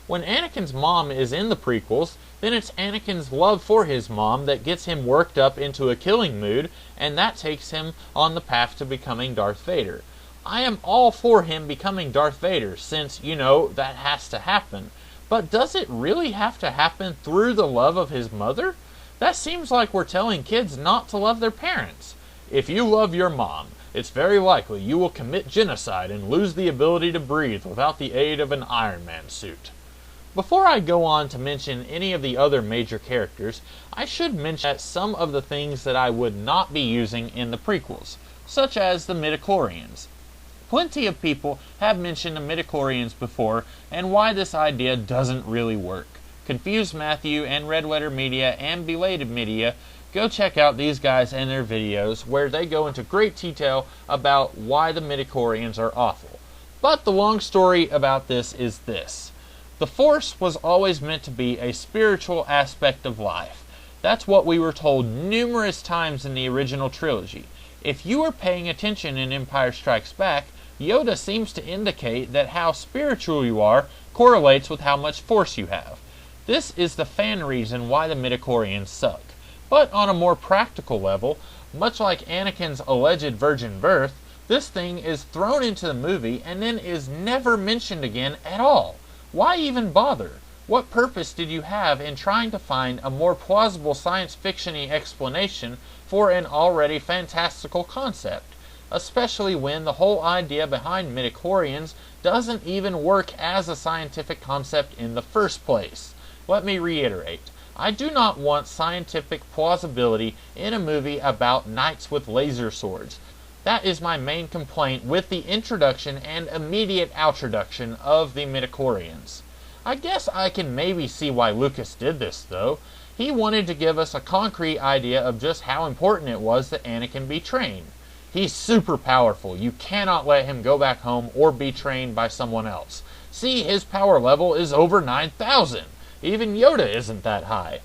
When Anakin's mom is in the prequels, then it's Anakin's love for his mom that gets him worked up into a killing mood, and that takes him on the path to becoming Darth Vader. I am all for him becoming Darth Vader, since, you know, that has to happen. But does it really have to happen through the love of his mother? That seems like we're telling kids not to love their parents. If you love your mom, it's very likely you will commit genocide and lose the ability to breathe without the aid of an Iron Man suit. Before I go on to mention any of the other major characters, I should mention that some of the things that I would not be using in the prequels, such as the Midichlorians. Plenty of people have mentioned the Midichlorians before and why this idea doesn't really work. Confused Matthew and Red Letter Media and Belated Media, go check out these guys and their videos where they go into great detail about why the Midichlorians are awful. But the long story about this is this. The Force was always meant to be a spiritual aspect of life. That's what we were told numerous times in the original trilogy. If you are paying attention in Empire Strikes Back, Yoda seems to indicate that how spiritual you are correlates with how much Force you have. This is the fan reason why the Midichlorians suck. But on a more practical level, much like Anakin's alleged virgin birth, this thing is thrown into the movie and then is never mentioned again at all. Why even bother? What purpose did you have in trying to find a more plausible science fiction-y explanation for an already fantastical concept? Especially when the whole idea behind midichlorians doesn't even work as a scientific concept in the first place. Let me reiterate. I do not want scientific plausibility in a movie about knights with laser swords. That is my main complaint with the introduction and immediate outroduction of the midichlorians. I guess I can maybe see why Lucas did this, though. He wanted to give us a concrete idea of just how important it was that Anakin be trained. He's super powerful. You cannot let him go back home or be trained by someone else. See, his power level is over 9,000. Even Yoda isn't that high.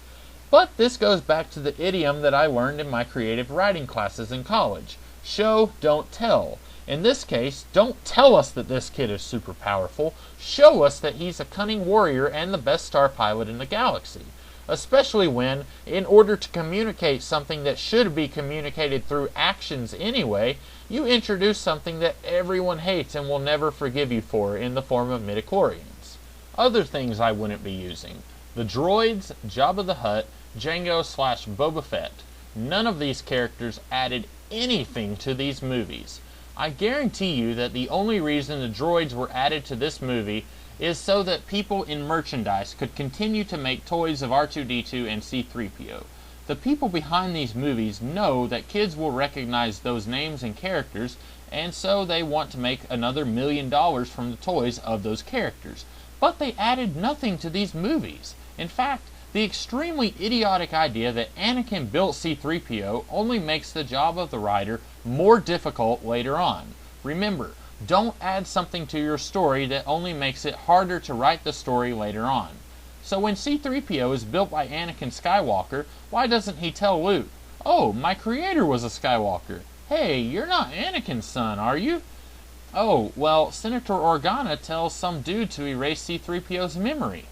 But this goes back to the idiom that I learned in my creative writing classes in college. Show, don't tell. In this case, don't tell us that this kid is super powerful. Show us that he's a cunning warrior and the best star pilot in the galaxy. Especially when, in order to communicate something that should be communicated through actions anyway, you introduce something that everyone hates and will never forgive you for in the form of midichlorians. Other things I wouldn't be using. The droids, Jabba the Hutt, Jango/Boba Fett. None of these characters added anything to these movies. I guarantee you that the only reason the droids were added to this movie is so that people in merchandise could continue to make toys of R2-D2 and C-3PO. The people behind these movies know that kids will recognize those names and characters, and so they want to make another $1 million from the toys of those characters. But they added nothing to these movies. In fact, the extremely idiotic idea that Anakin built C-3PO only makes the job of the writer more difficult later on. Remember, don't add something to your story that only makes it harder to write the story later on. So when C-3PO is built by Anakin Skywalker, why doesn't he tell Luke, "Oh, my creator was a Skywalker. Hey, you're not Anakin's son, are you?" Oh, well, Senator Organa tells some dude to erase C-3PO's memory.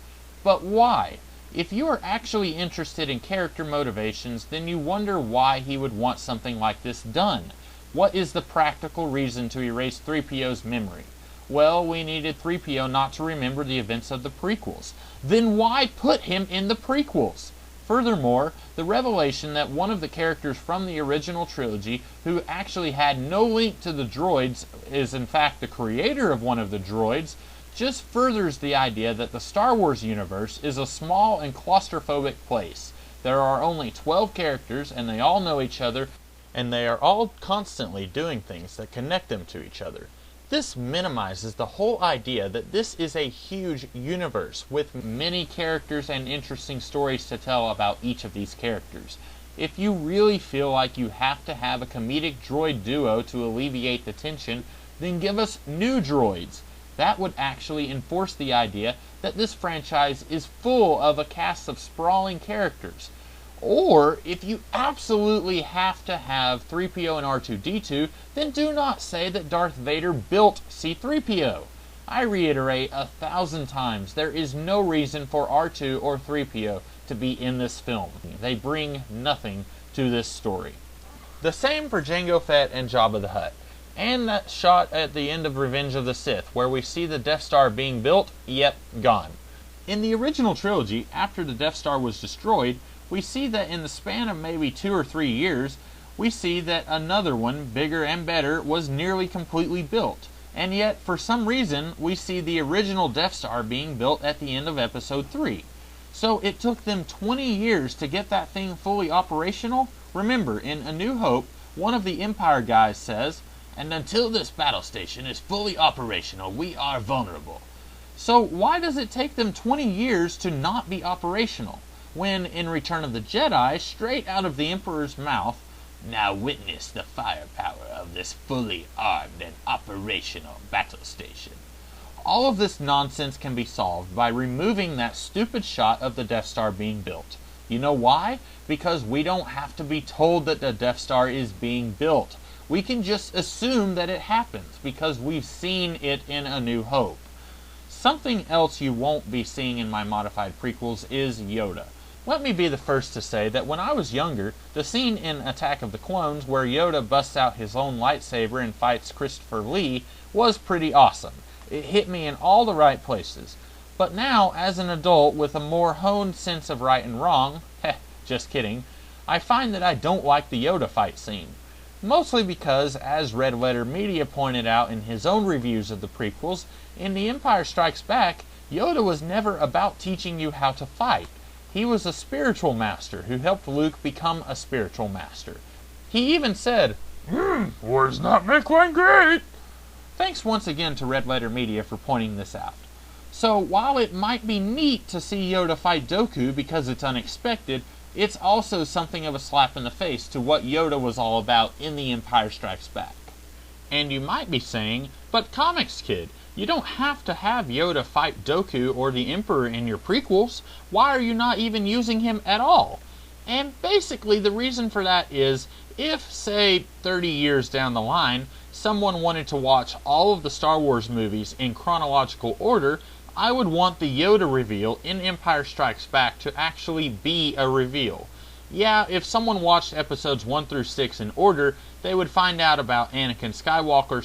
But why? If you are actually interested in character motivations, then you wonder why he would want something like this done. What is the practical reason to erase 3PO's memory? Well, we needed 3PO not to remember the events of the prequels. Then why put him in the prequels? Furthermore, the revelation that one of the characters from the original trilogy, who actually had no link to the droids, is in fact the creator of one of the droids, just furthers the idea that the Star Wars universe is a small and claustrophobic place. There are only 12 characters, and they all know each other, and they are all constantly doing things that connect them to each other. This minimizes the whole idea that this is a huge universe with many characters and interesting stories to tell about each of these characters. If you really feel like you have to have a comedic droid duo to alleviate the tension, then give us new droids. That would actually enforce the idea that this franchise is full of a cast of sprawling characters. Or, if you absolutely have to have 3PO and R2-D2, then do not say that Darth Vader built C-3PO. I reiterate 1,000 times, there is no reason for R2 or 3PO to be in this film. They bring nothing to this story. The same for Jango Fett and Jabba the Hutt. And that shot at the end of Revenge of the Sith, where we see the Death Star being built, yep, gone. In the original trilogy, after the Death Star was destroyed, we see that in the span of maybe 2 or 3 years, we see that another one, bigger and better, was nearly completely built. And yet, for some reason, we see the original Death Star being built at the end of Episode 3. So it took them 20 years to get that thing fully operational? Remember, in A New Hope, one of the Empire guys says, "And until this battle station is fully operational, we are vulnerable." So why does it take them 20 years to not be operational? When, in Return of the Jedi, straight out of the Emperor's mouth, "Now witness the firepower of this fully armed and operational battle station." All of this nonsense can be solved by removing that stupid shot of the Death Star being built. You know why? Because we don't have to be told that the Death Star is being built. We can just assume that it happens, because we've seen it in A New Hope. Something else you won't be seeing in my modified prequels is Yoda. Let me be the first to say that when I was younger, the scene in Attack of the Clones where Yoda busts out his own lightsaber and fights Christopher Lee was pretty awesome. It hit me in all the right places. But now, as an adult with a more honed sense of right and wrong, just kidding, I find that I don't like the Yoda fight scene. Mostly because, as Red Letter Media pointed out in his own reviews of the prequels, in The Empire Strikes Back, Yoda was never about teaching you how to fight. He was a spiritual master who helped Luke become a spiritual master. He even said, "Wars not make one great." Thanks once again to Red Letter Media for pointing this out. So while it might be neat to see Yoda fight Dooku because it's unexpected, it's also something of a slap in the face to what Yoda was all about in The Empire Strikes Back. And you might be saying, but Comics Kid, you don't have to have Yoda fight Dooku or the Emperor in your prequels. Why are you not even using him at all? And basically the reason for that is, if, say, 30 years down the line, someone wanted to watch all of the Star Wars movies in chronological order, I would want the Yoda reveal in Empire Strikes Back to actually be a reveal. Yeah, if someone watched episodes 1 through 6 in order, they would find out about Anakin Skywalker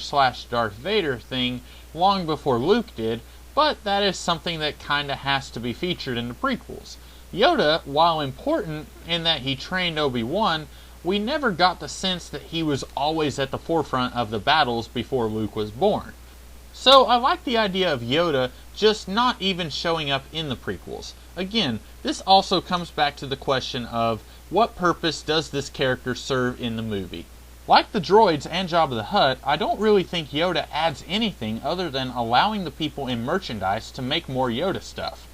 / Darth Vader thing long before Luke did, but that is something that kinda has to be featured in the prequels. Yoda, while important in that he trained Obi-Wan, we never got the sense that he was always at the forefront of the battles before Luke was born. So I like the idea of Yoda just not even showing up in the prequels. Again, this also comes back to the question of what purpose does this character serve in the movie? Like the droids and Jabba the Hutt, I don't really think Yoda adds anything other than allowing the people in merchandise to make more Yoda stuff.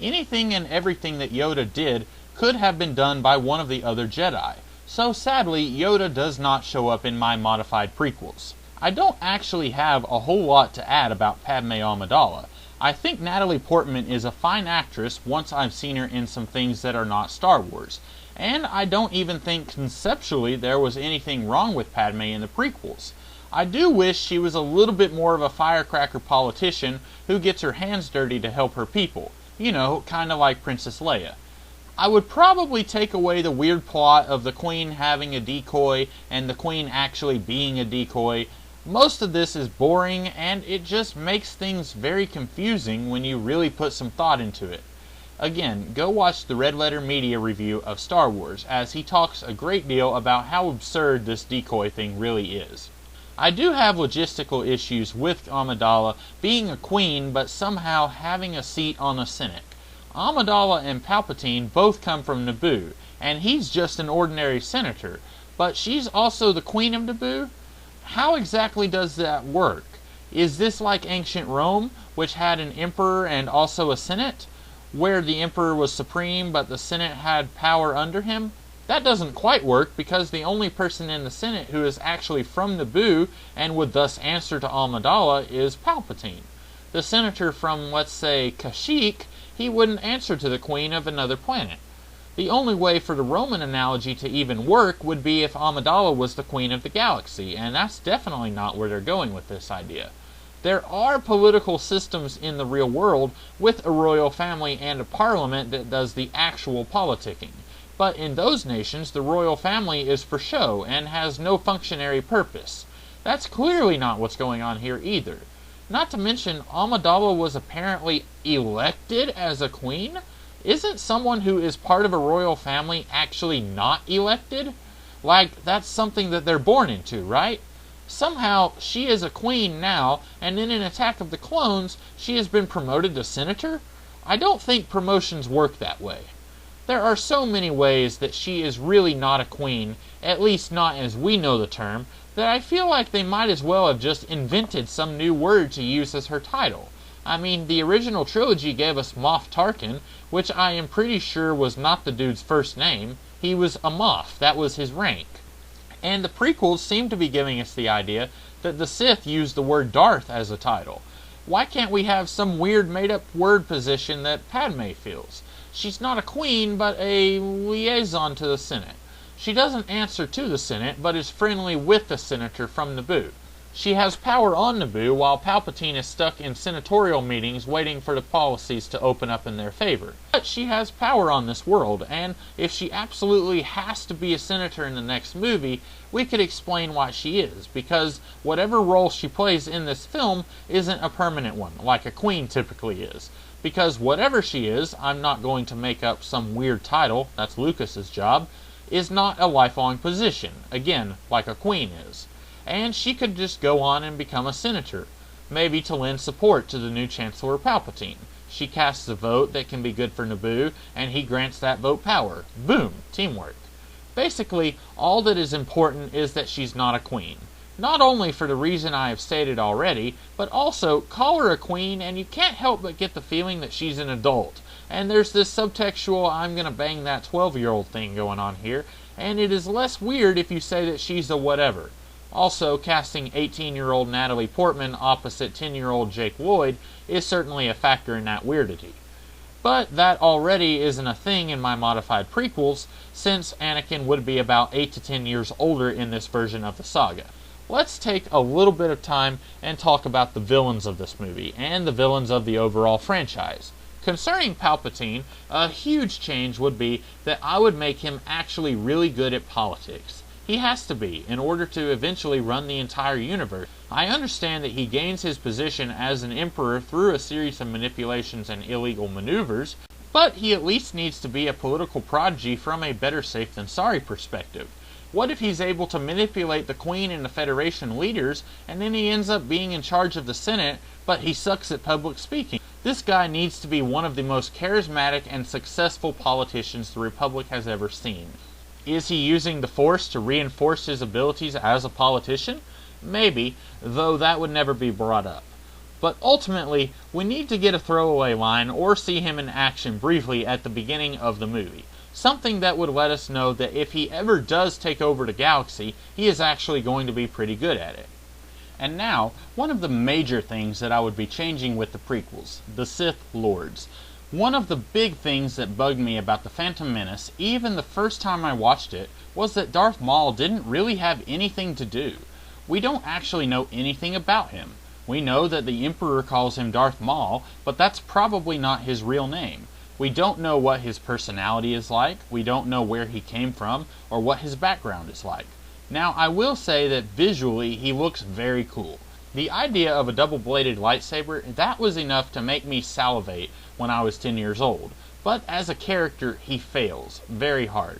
Anything and everything that Yoda did could have been done by one of the other Jedi. So sadly, Yoda does not show up in my modified prequels. I don't actually have a whole lot to add about Padme Amidala. I think Natalie Portman is a fine actress once I've seen her in some things that are not Star Wars. And I don't even think conceptually there was anything wrong with Padme in the prequels. I do wish she was a little bit more of a firecracker politician who gets her hands dirty to help her people. You know, kinda like Princess Leia. I would probably take away the weird plot of the Queen having a decoy and the Queen actually being a decoy. Most of this is boring and it just makes things very confusing when you really put some thought into it. Again, go watch the Red Letter Media review of Star Wars, as he talks a great deal about how absurd this decoy thing really is. I do have logistical issues with Amidala being a queen but somehow having a seat on the Senate. Amidala and Palpatine both come from Naboo, and he's just an ordinary senator, but she's also the queen of Naboo? How exactly does that work? Is this like ancient Rome, which had an emperor and also a senate, where the emperor was supreme but the senate had power under him? That doesn't quite work because the only person in the senate who is actually from Naboo and would thus answer to Amidala is Palpatine. The senator from, let's say, Kashyyyk, he wouldn't answer to the queen of another planet. The only way for the Roman analogy to even work would be if Amidala was the queen of the galaxy, and that's definitely not where they're going with this idea. There are political systems in the real world with a royal family and a parliament that does the actual politicking. But in those nations, the royal family is for show and has no functionary purpose. That's clearly not what's going on here either. Not to mention, Amidala was apparently elected as a queen? Isn't someone who is part of a royal family actually not elected? Like, that's something that they're born into, right? Somehow, she is a queen now, and in an Attack of the Clones, she has been promoted to senator? I don't think promotions work that way. There are so many ways that she is really not a queen, at least not as we know the term, that I feel like they might as well have just invented some new word to use as her title. I mean, the original trilogy gave us Moff Tarkin, which I am pretty sure was not the dude's first name. He was a Moff, that was his rank. And the prequels seem to be giving us the idea that the Sith used the word Darth as a title. Why can't we have some weird made-up word position that Padme fills? She's not a queen, but a liaison to the Senate. She doesn't answer to the Senate, but is friendly with the senator from Naboo. She has power on Naboo while Palpatine is stuck in senatorial meetings waiting for the policies to open up in their favor. But she has power on this world, and if she absolutely has to be a senator in the next movie, we could explain why she is, because whatever role she plays in this film isn't a permanent one, like a queen typically is. Because whatever she is, I'm not going to make up some weird title, that's Lucas's job, is not a lifelong position, again, like a queen is. And she could just go on and become a senator, maybe to lend support to the new Chancellor Palpatine. She casts a vote that can be good for Naboo, and he grants that vote power. Boom! Teamwork. Basically, all that is important is that she's not a queen. Not only for the reason I have stated already, but also call her a queen and you can't help but get the feeling that she's an adult. And there's this subtextual I'm gonna bang that 12-year-old thing going on here, and it is less weird if you say that she's a whatever. Also, casting 18-year-old Natalie Portman opposite 10-year-old Jake Lloyd is certainly a factor in that weirdity. But that already isn't a thing in my modified prequels, since Anakin would be about 8 to 10 years older in this version of the saga. Let's take a little bit of time and talk about the villains of this movie, and the villains of the overall franchise. Concerning Palpatine, a huge change would be that I would make him actually really good at politics. He has to be, in order to eventually run the entire universe. I understand that he gains his position as an emperor through a series of manipulations and illegal maneuvers, but he at least needs to be a political prodigy from a better safe than sorry perspective. What if he's able to manipulate the Queen and the Federation leaders, and then he ends up being in charge of the Senate, but he sucks at public speaking? This guy needs to be one of the most charismatic and successful politicians the Republic has ever seen. Is he using the Force to reinforce his abilities as a politician? Maybe, though that would never be brought up. But ultimately, we need to get a throwaway line or see him in action briefly at the beginning of the movie. Something that would let us know that if he ever does take over the galaxy, he is actually going to be pretty good at it. And now, one of the major things that I would be changing with the prequels, the Sith Lords. One of the big things that bugged me about The Phantom Menace, even the first time I watched it, was that Darth Maul didn't really have anything to do. We don't actually know anything about him. We know that the Emperor calls him Darth Maul, but that's probably not his real name. We don't know what his personality is like, we don't know where he came from, or what his background is like. Now, I will say that visually he looks very cool. The idea of a double-bladed lightsaber, that was enough to make me salivate when I was 10 years old. But as a character, he fails very hard.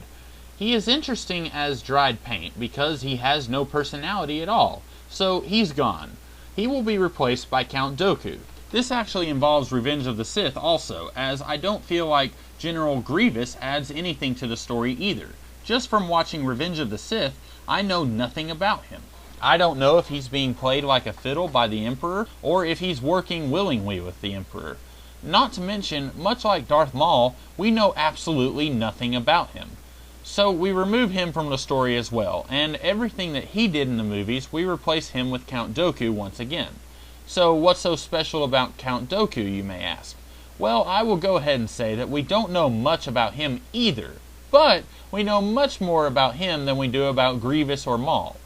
He is interesting as dried paint because he has no personality at all. So he's gone. He will be replaced by Count Dooku. This actually involves Revenge of the Sith also, as I don't feel like General Grievous adds anything to the story either. Just from watching Revenge of the Sith, I know nothing about him. I don't know if he's being played like a fiddle by the Emperor, or if he's working willingly with the Emperor. Not to mention, much like Darth Maul, we know absolutely nothing about him. So we remove him from the story as well, and everything that he did in the movies, we replace him with Count Dooku once again. So what's so special about Count Dooku, you may ask? Well, I will go ahead and say that we don't know much about him either, but we know much more about him than we do about Grievous or Maul.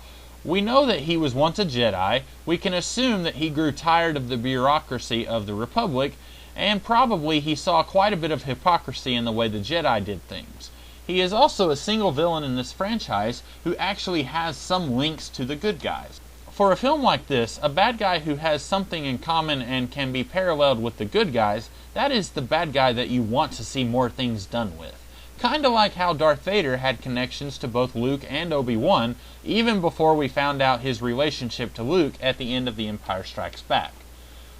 We know that he was once a Jedi, we can assume that he grew tired of the bureaucracy of the Republic, and probably he saw quite a bit of hypocrisy in the way the Jedi did things. He is also a single villain in this franchise who actually has some links to the good guys. For a film like this, a bad guy who has something in common and can be paralleled with the good guys, that is the bad guy that you want to see more things done with. Kinda like how Darth Vader had connections to both Luke and Obi-Wan, even before we found out his relationship to Luke at the end of The Empire Strikes Back.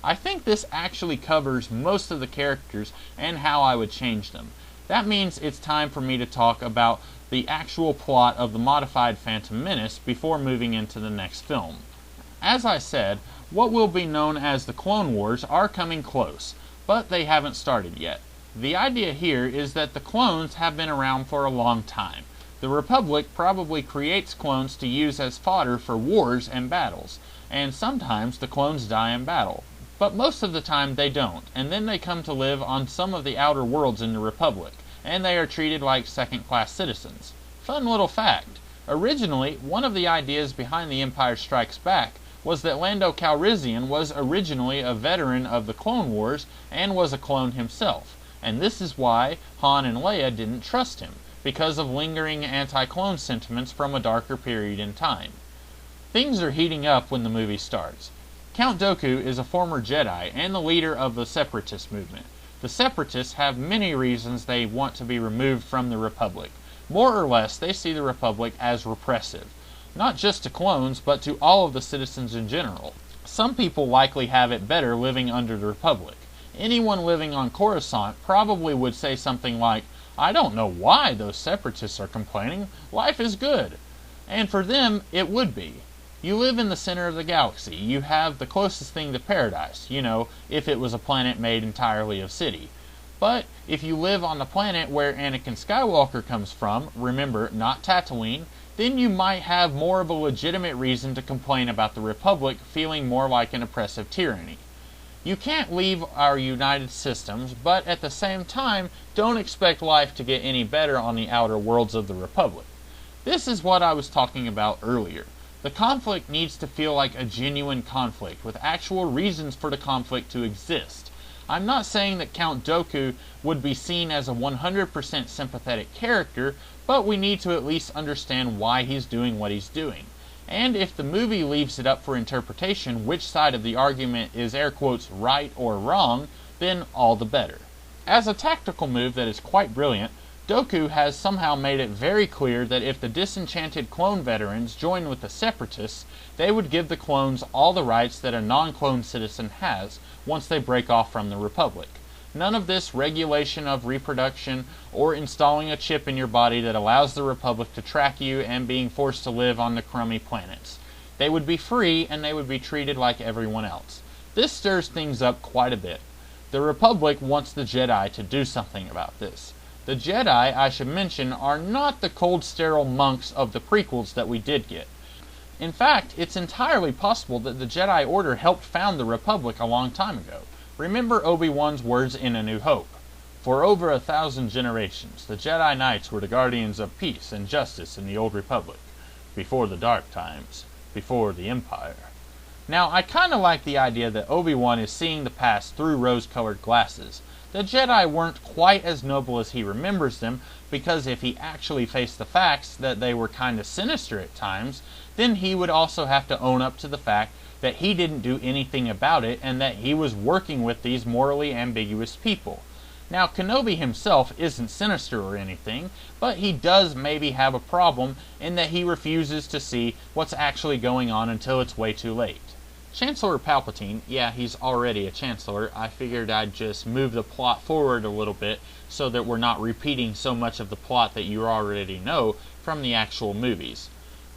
I think this actually covers most of the characters and how I would change them. That means it's time for me to talk about the actual plot of the modified Phantom Menace before moving into the next film. As I said, what will be known as the Clone Wars are coming close, but they haven't started yet. The idea here is that the clones have been around for a long time. The Republic probably creates clones to use as fodder for wars and battles, and sometimes the clones die in battle. But most of the time they don't, and then they come to live on some of the outer worlds in the Republic, and they are treated like second-class citizens. Fun little fact. Originally, one of the ideas behind The Empire Strikes Back was that Lando Calrissian was originally a veteran of the Clone Wars and was a clone himself, and this is why Han and Leia didn't trust him, because of lingering anti-clone sentiments from a darker period in time. Things are heating up when the movie starts. Count Dooku is a former Jedi and the leader of the Separatist movement. The Separatists have many reasons they want to be removed from the Republic. More or less, they see the Republic as repressive, not just to clones, but to all of the citizens in general. Some people likely have it better living under the Republic. Anyone living on Coruscant probably would say something like, "I don't know why those Separatists are complaining. Life is good." And for them, it would be. You live in the center of the galaxy. You have the closest thing to paradise, if it was a planet made entirely of city. But if you live on the planet where Anakin Skywalker comes from, remember, not Tatooine, then you might have more of a legitimate reason to complain about the Republic feeling more like an oppressive tyranny. You can't leave our united systems, but at the same time, don't expect life to get any better on the outer worlds of the Republic. This is what I was talking about earlier. The conflict needs to feel like a genuine conflict, with actual reasons for the conflict to exist. I'm not saying that Count Dooku would be seen as a 100% sympathetic character, but we need to at least understand why he's doing what he's doing. And if the movie leaves it up for interpretation which side of the argument is air quotes right or wrong, then all the better. As a tactical move that is quite brilliant, Dooku has somehow made it very clear that if the disenchanted clone veterans join with the Separatists, they would give the clones all the rights that a non-clone citizen has once they break off from the Republic. None of this regulation of reproduction or installing a chip in your body that allows the Republic to track you and being forced to live on the crummy planets. They would be free and they would be treated like everyone else. This stirs things up quite a bit. The Republic wants the Jedi to do something about this. The Jedi, I should mention, are not the cold, sterile monks of the prequels that we did get. In fact, it's entirely possible that the Jedi Order helped found the Republic a long time ago. Remember Obi-Wan's words in A New Hope. For over 1,000 generations, the Jedi Knights were the guardians of peace and justice in the Old Republic. Before the dark times. Before the Empire. Now, I kinda like the idea that Obi-Wan is seeing the past through rose-colored glasses. The Jedi weren't quite as noble as he remembers them, because if he actually faced the facts that they were kinda sinister at times, then he would also have to own up to the fact that he didn't do anything about it and that he was working with these morally ambiguous people. Now, Kenobi himself isn't sinister or anything, but he does maybe have a problem in that he refuses to see what's actually going on until it's way too late. Chancellor Palpatine, yeah, he's already a Chancellor. I figured I'd just move the plot forward a little bit so that we're not repeating so much of the plot that you already know from the actual movies.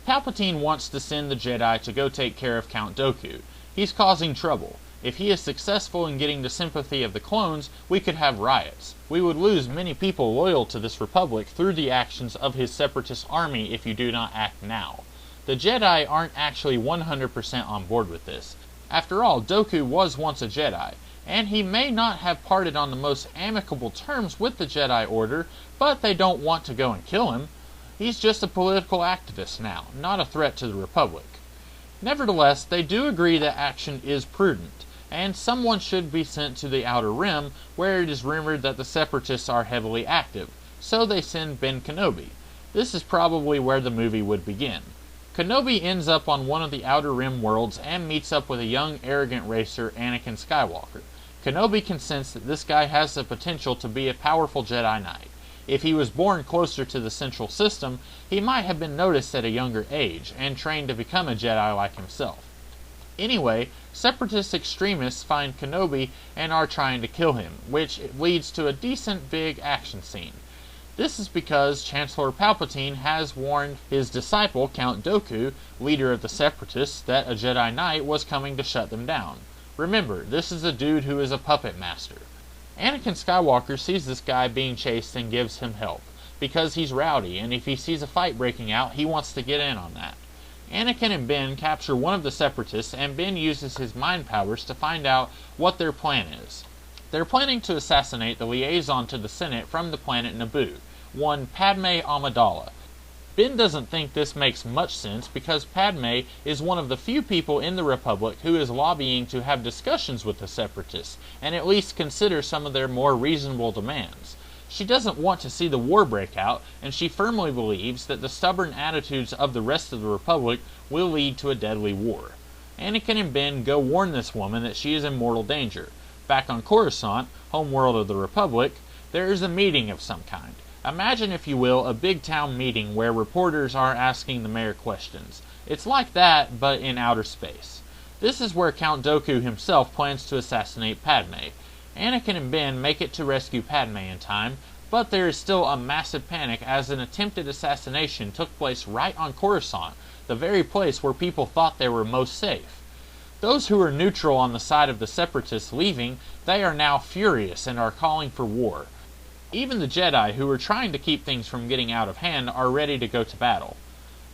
Palpatine wants to send the Jedi to go take care of Count Dooku. He's causing trouble. If he is successful in getting the sympathy of the clones, we could have riots. We would lose many people loyal to this Republic through the actions of his separatist army if you do not act now. The Jedi aren't actually 100% on board with this. After all, Dooku was once a Jedi, and he may not have parted on the most amicable terms with the Jedi Order, but they don't want to go and kill him. He's just a political activist now, not a threat to the Republic. Nevertheless, they do agree that action is prudent, and someone should be sent to the Outer Rim, where it is rumored that the Separatists are heavily active, so they send Ben Kenobi. This is probably where the movie would begin. Kenobi ends up on one of the Outer Rim worlds and meets up with a young, arrogant racer, Anakin Skywalker. Kenobi can sense that this guy has the potential to be a powerful Jedi Knight. If he was born closer to the central system, he might have been noticed at a younger age and trained to become a Jedi like himself. Anyway, Separatist extremists find Kenobi and are trying to kill him, which leads to a decent big action scene. This is because Chancellor Palpatine has warned his disciple, Count Dooku, leader of the Separatists, that a Jedi Knight was coming to shut them down. Remember, this is a dude who is a puppet master. Anakin Skywalker sees this guy being chased and gives him help, because he's rowdy, and if he sees a fight breaking out, he wants to get in on that. Anakin and Ben capture one of the Separatists, and Ben uses his mind powers to find out what their plan is. They're planning to assassinate the liaison to the Senate from the planet Naboo, one Padme Amidala. Ben doesn't think this makes much sense because Padme is one of the few people in the Republic who is lobbying to have discussions with the Separatists and at least consider some of their more reasonable demands. She doesn't want to see the war break out, and she firmly believes that the stubborn attitudes of the rest of the Republic will lead to a deadly war. Anakin and Ben go warn this woman that she is in mortal danger. Back on Coruscant, homeworld of the Republic, there is a meeting of some kind. Imagine, if you will, a big town meeting where reporters are asking the mayor questions. It's like that, but in outer space. This is where Count Dooku himself plans to assassinate Padme. Anakin and Ben make it to rescue Padme in time, but there is still a massive panic as an attempted assassination took place right on Coruscant, the very place where people thought they were most safe. Those who are neutral on the side of the Separatists leaving, they are now furious and are calling for war. Even the Jedi, who are trying to keep things from getting out of hand, are ready to go to battle.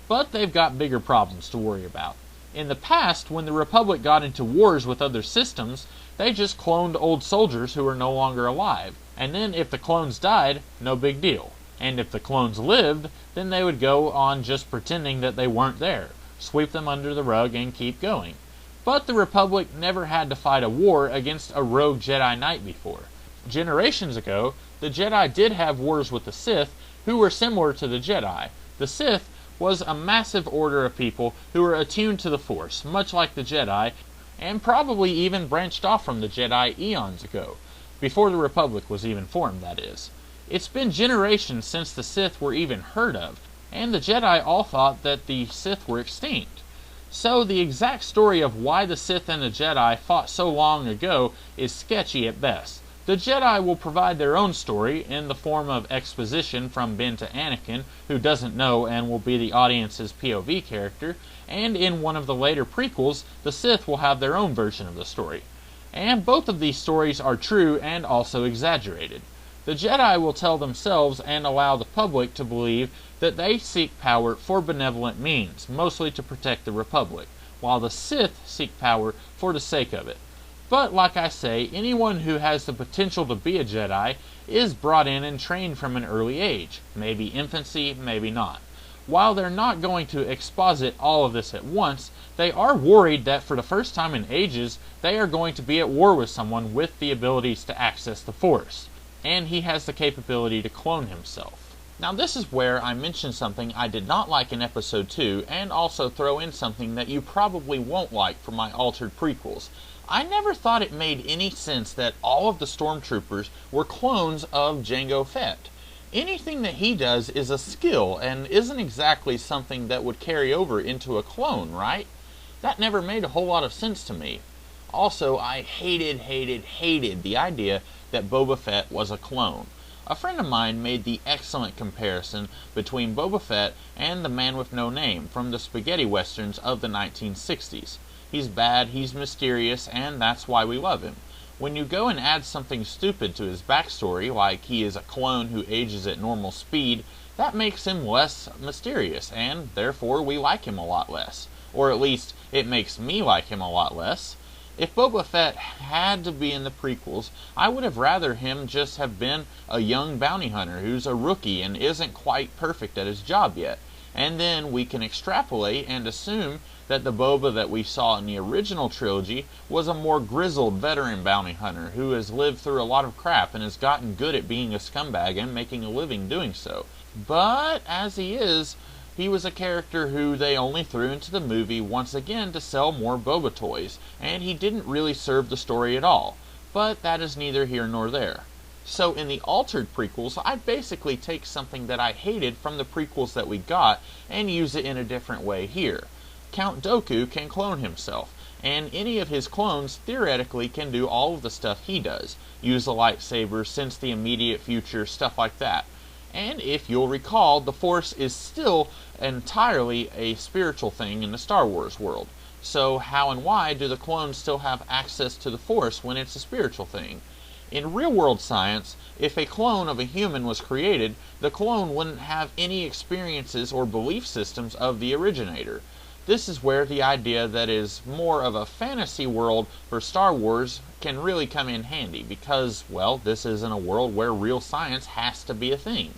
But they've got bigger problems to worry about. In the past, when the Republic got into wars with other systems, they just cloned old soldiers who are no longer alive, and then if the clones died, no big deal. And if the clones lived, then they would go on just pretending that they weren't there, sweep them under the rug and keep going. But the Republic never had to fight a war against a rogue Jedi Knight before. Generations ago, the Jedi did have wars with the Sith, who were similar to the Jedi. The Sith was a massive order of people who were attuned to the Force, much like the Jedi, and probably even branched off from the Jedi eons ago, before the Republic was even formed, that is. It's been generations since the Sith were even heard of, and the Jedi all thought that the Sith were extinct. So the exact story of why the Sith and the Jedi fought so long ago is sketchy at best. The Jedi will provide their own story in the form of exposition from Ben to Anakin, who doesn't know and will be the audience's POV character, and in one of the later prequels, the Sith will have their own version of the story. And both of these stories are true and also exaggerated. The Jedi will tell themselves and allow the public to believe that they seek power for benevolent means, mostly to protect the Republic, while the Sith seek power for the sake of it. But, like I say, anyone who has the potential to be a Jedi is brought in and trained from an early age. Maybe infancy, maybe not. While they're not going to exposit all of this at once, they are worried that for the first time in ages, they are going to be at war with someone with the abilities to access the Force. And he has the capability to clone himself. Now this is where I mention something I did not like in episode 2, and also throw in something that you probably won't like for my altered prequels. I never thought it made any sense that all of the stormtroopers were clones of Jango Fett. Anything that he does is a skill and isn't exactly something that would carry over into a clone, right? That never made a whole lot of sense to me. Also, I hated the idea that Boba Fett was a clone. A friend of mine made the excellent comparison between Boba Fett and the Man with No Name from the spaghetti westerns of the 1960s. He's bad, he's mysterious, and that's why we love him. When you go and add something stupid to his backstory, like he is a clone who ages at normal speed, that makes him less mysterious, and therefore we like him a lot less. Or at least, it makes me like him a lot less. If Boba Fett had to be in the prequels, I would have rather him just have been a young bounty hunter who's a rookie and isn't quite perfect at his job yet. And then we can extrapolate and assume that the Boba that we saw in the original trilogy was a more grizzled veteran bounty hunter who has lived through a lot of crap and has gotten good at being a scumbag and making a living doing so. But as he is, he was a character who they only threw into the movie once again to sell more Boba toys, and he didn't really serve the story at all. But that is neither here nor there. So in the altered prequels, I basically take something that I hated from the prequels that we got and use it in a different way here. Count Dooku can clone himself, and any of his clones theoretically can do all of the stuff he does, use a lightsaber, sense the immediate future, stuff like that. And if you'll recall, the Force is still entirely a spiritual thing in the Star Wars world. So how and why do the clones still have access to the Force when it's a spiritual thing? In real-world science, if a clone of a human was created, the clone wouldn't have any experiences or belief systems of the originator. This is where the idea that is more of a fantasy world for Star Wars can really come in handy because, well, this isn't a world where real science has to be a thing.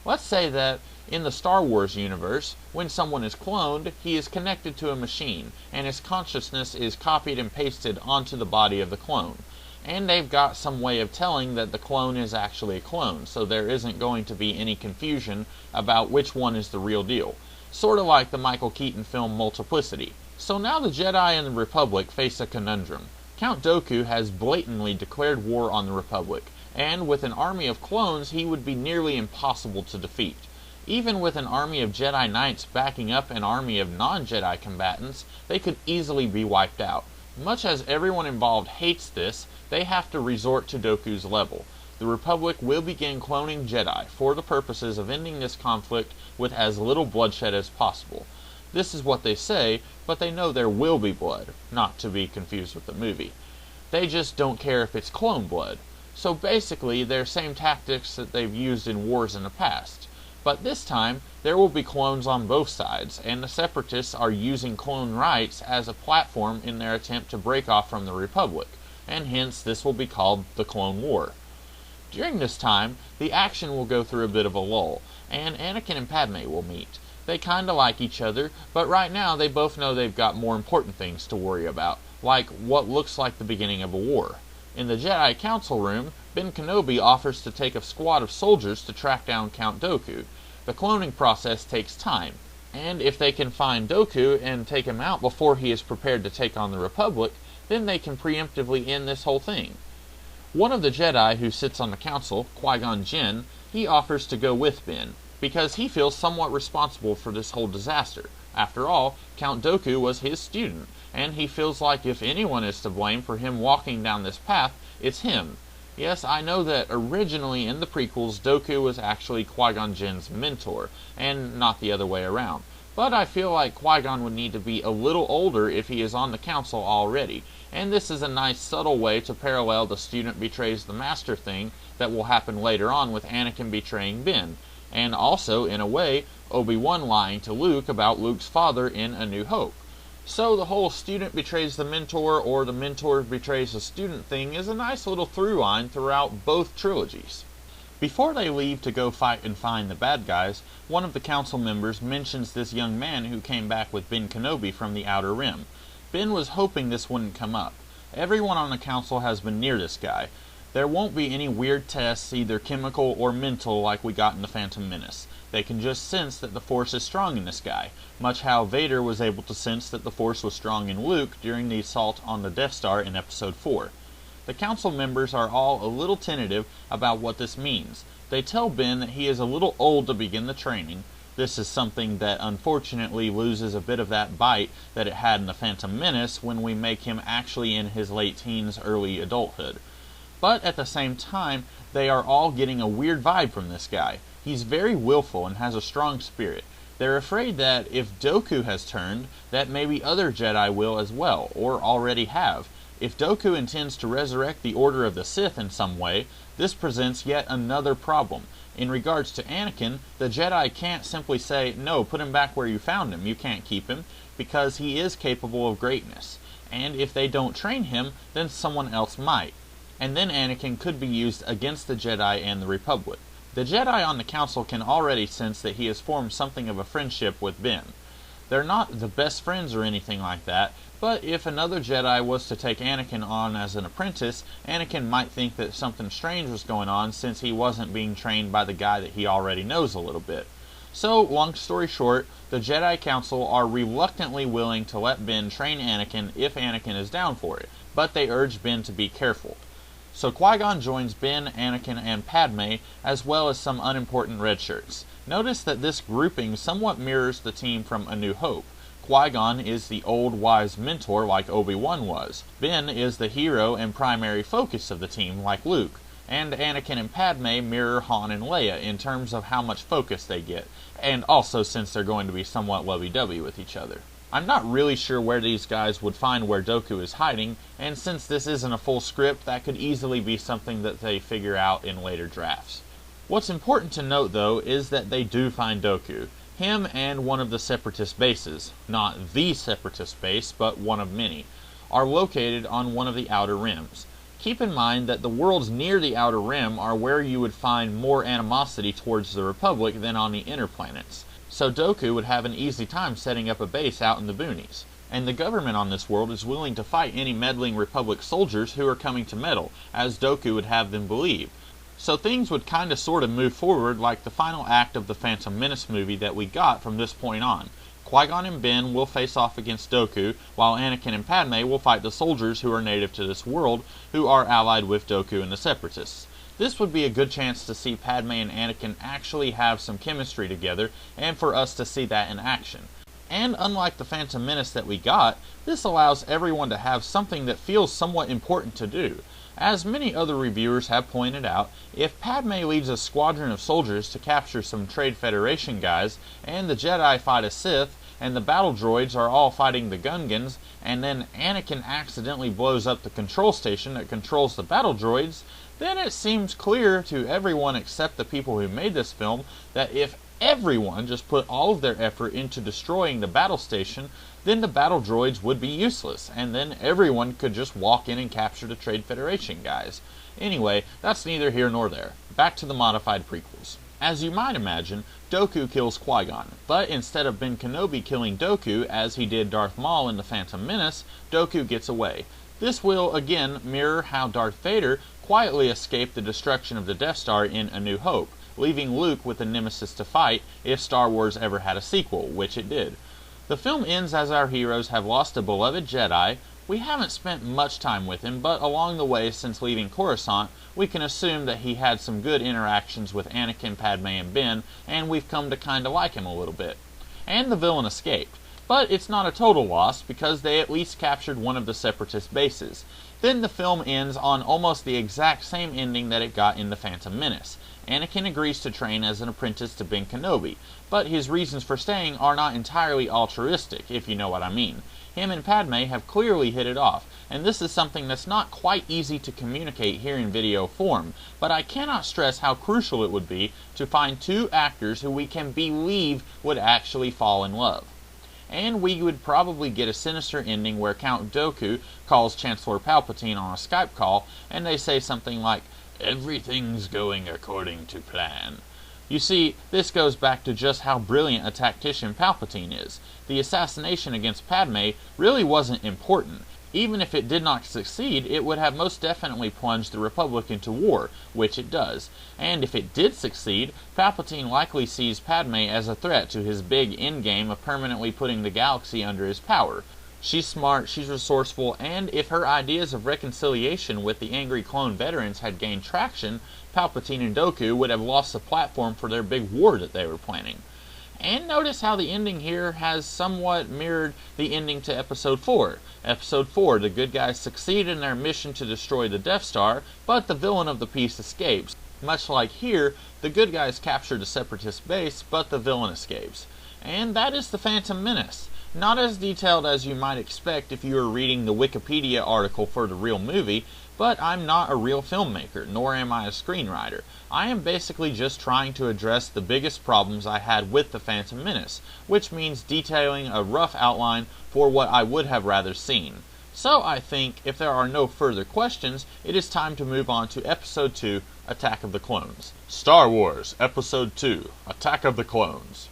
Let's say that in the Star Wars universe, when someone is cloned, he is connected to a machine, and his consciousness is copied and pasted onto the body of the clone. And they've got some way of telling that the clone is actually a clone, so there isn't going to be any confusion about which one is the real deal. Sort of like the Michael Keaton film Multiplicity. So now the Jedi and the Republic face a conundrum. Count Dooku has blatantly declared war on the Republic, and with an army of clones he would be nearly impossible to defeat. Even with an army of Jedi Knights backing up an army of non-Jedi combatants, they could easily be wiped out. Much as everyone involved hates this, they have to resort to Dooku's level. The Republic will begin cloning Jedi for the purposes of ending this conflict with as little bloodshed as possible. This is what they say, but they know there will be blood, not to be confused with the movie. They just don't care if it's clone blood. So basically, they're same tactics that they've used in wars in the past. But this time, there will be clones on both sides, and the Separatists are using clone rights as a platform in their attempt to break off from the Republic, and hence this will be called the Clone War. During this time, the action will go through a bit of a lull, and Anakin and Padme will meet. They kinda like each other, but right now they both know they've got more important things to worry about, like what looks like the beginning of a war. In the Jedi Council room, Ben Kenobi offers to take a squad of soldiers to track down Count Dooku. The cloning process takes time, and if they can find Dooku and take him out before he is prepared to take on the Republic, then they can preemptively end this whole thing. One of the Jedi who sits on the council, Qui-Gon Jinn, he offers to go with Ben, because he feels somewhat responsible for this whole disaster. After all, Count Dooku was his student, and he feels like if anyone is to blame for him walking down this path, it's him. Yes, I know that originally in the prequels, Dooku was actually Qui-Gon Jinn's mentor, and not the other way around. But I feel like Qui-Gon would need to be a little older if he is on the council already, and this is a nice subtle way to parallel the student betrays the master thing that will happen later on with Anakin betraying Ben, and also, in a way, Obi-Wan lying to Luke about Luke's father in A New Hope. So the whole student betrays the mentor or the mentor betrays the student thing is a nice little through line throughout both trilogies. Before they leave to go fight and find the bad guys, one of the council members mentions this young man who came back with Ben Kenobi from the Outer Rim. Ben was hoping this wouldn't come up. Everyone on the council has been near this guy. There won't be any weird tests, either chemical or mental, like we got in The Phantom Menace. They can just sense that the Force is strong in this guy, much how Vader was able to sense that the Force was strong in Luke during the assault on the Death Star in Episode 4. The council members are all a little tentative about what this means. They tell Ben that he is a little old to begin the training. This is something that unfortunately loses a bit of that bite that it had in The Phantom Menace when we make him actually in his late teens, early adulthood. But at the same time, they are all getting a weird vibe from this guy. He's very willful and has a strong spirit. They're afraid that if Dooku has turned, that maybe other Jedi will as well, or already have. If Dooku intends to resurrect the Order of the Sith in some way, this presents yet another problem. In regards to Anakin, the Jedi can't simply say, no, put him back where you found him, you can't keep him, because he is capable of greatness. And if they don't train him, then someone else might. And then Anakin could be used against the Jedi and the Republic. The Jedi on the council can already sense that he has formed something of a friendship with Ben. They're not the best friends or anything like that, but if another Jedi was to take Anakin on as an apprentice, Anakin might think that something strange was going on since he wasn't being trained by the guy that he already knows a little bit. So, long story short, the Jedi Council are reluctantly willing to let Ben train Anakin if Anakin is down for it, but they urge Ben to be careful. So Qui-Gon joins Ben, Anakin, and Padme, as well as some unimportant red shirts. Notice that this grouping somewhat mirrors the team from A New Hope. Qui-Gon is the old wise mentor like Obi-Wan was. Ben is the hero and primary focus of the team like Luke. And Anakin and Padme mirror Han and Leia in terms of how much focus they get, and also since they're going to be somewhat lovey-dovey with each other. I'm not really sure where these guys would find where Dooku is hiding, and since this isn't a full script, that could easily be something that they figure out in later drafts. What's important to note, though, is that they do find Dooku. Him and one of the Separatist bases, not the Separatist base, but one of many, are located on one of the Outer Rims. Keep in mind that the worlds near the Outer Rim are where you would find more animosity towards the Republic than on the inner planets, so Dooku would have an easy time setting up a base out in the boonies. And the government on this world is willing to fight any meddling Republic soldiers who are coming to meddle, as Dooku would have them believe. So things would kinda sorta move forward like the final act of the Phantom Menace movie that we got from this point on. Qui-Gon and Ben will face off against Dooku, while Anakin and Padme will fight the soldiers who are native to this world, who are allied with Dooku and the Separatists. This would be a good chance to see Padme and Anakin actually have some chemistry together, and for us to see that in action. And unlike the Phantom Menace that we got, this allows everyone to have something that feels somewhat important to do. As many other reviewers have pointed out, if Padme leads a squadron of soldiers to capture some Trade Federation guys, and the Jedi fight a Sith, and the battle droids are all fighting the Gungans, and then Anakin accidentally blows up the control station that controls the battle droids, then it seems clear to everyone except the people who made this film that if everyone just put all of their effort into destroying the battle station, then the battle droids would be useless, and then everyone could just walk in and capture the Trade Federation guys. Anyway, that's neither here nor there. Back to the modified prequels. As you might imagine, Dooku kills Qui-Gon, but instead of Ben Kenobi killing Dooku as he did Darth Maul in The Phantom Menace, Dooku gets away. This will, again, mirror how Darth Vader quietly escaped the destruction of the Death Star in A New Hope, leaving Luke with a nemesis to fight if Star Wars ever had a sequel, which it did. The film ends as our heroes have lost a beloved Jedi. We haven't spent much time with him, but along the way since leaving Coruscant, we can assume that he had some good interactions with Anakin, Padme, and Ben, and we've come to kinda like him a little bit. And the villain escaped. But it's not a total loss, because they at least captured one of the Separatist bases. Then the film ends on almost the exact same ending that it got in The Phantom Menace. Anakin agrees to train as an apprentice to Ben Kenobi, but his reasons for staying are not entirely altruistic, if you know what I mean. Him and Padme have clearly hit it off, and this is something that's not quite easy to communicate here in video form, but I cannot stress how crucial it would be to find two actors who we can believe would actually fall in love. And we would probably get a sinister ending where Count Dooku calls Chancellor Palpatine on a Skype call, and they say something like, "Everything's going according to plan." You see, this goes back to just how brilliant a tactician Palpatine is. The assassination against Padme really wasn't important. Even if it did not succeed, it would have most definitely plunged the Republic into war, which it does. And if it did succeed, Palpatine likely sees Padme as a threat to his big endgame of permanently putting the galaxy under his power. She's smart, she's resourceful, and if her ideas of reconciliation with the angry clone veterans had gained traction, Palpatine and Dooku would have lost the platform for their big war that they were planning. And notice how the ending here has somewhat mirrored the ending to Episode 4. Episode 4, the good guys succeed in their mission to destroy the Death Star, but the villain of the piece escapes. Much like here, the good guys capture the Separatist base, but the villain escapes. And that is The Phantom Menace. Not as detailed as you might expect if you were reading the Wikipedia article for the real movie, but I'm not a real filmmaker, nor am I a screenwriter. I am basically just trying to address the biggest problems I had with The Phantom Menace, which means detailing a rough outline for what I would have rather seen. So I think, if there are no further questions, it is time to move on to Episode 2, Attack of the Clones. Star Wars, Episode 2, Attack of the Clones.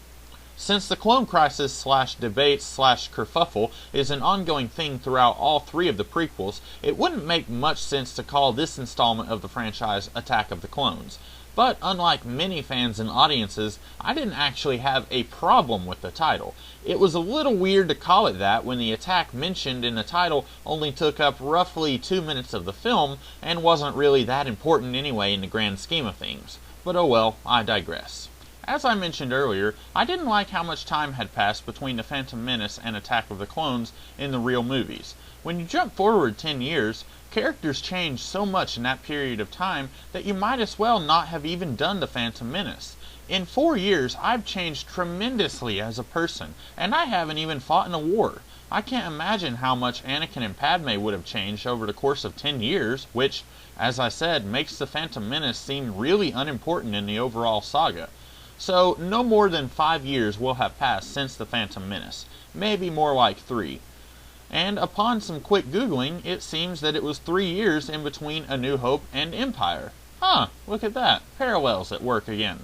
Since the clone crisis / debate / kerfuffle is an ongoing thing throughout all three of the prequels, it wouldn't make much sense to call this installment of the franchise Attack of the Clones. But unlike many fans and audiences, I didn't actually have a problem with the title. It was a little weird to call it that when the attack mentioned in the title only took up roughly 2 minutes of the film and wasn't really that important anyway in the grand scheme of things. But oh well, I digress. As I mentioned earlier, I didn't like how much time had passed between The Phantom Menace and Attack of the Clones in the real movies. When you jump forward 10 years, characters change so much in that period of time that you might as well not have even done The Phantom Menace. In 4 years, I've changed tremendously as a person, and I haven't even fought in a war. I can't imagine how much Anakin and Padme would have changed over the course of 10 years, which, as I said, makes The Phantom Menace seem really unimportant in the overall saga. So, no more than 5 years will have passed since The Phantom Menace. Maybe more like 3. and upon some quick Googling, it seems that it was 3 years in between A New Hope and Empire. Huh, look at that. Parallels at work again.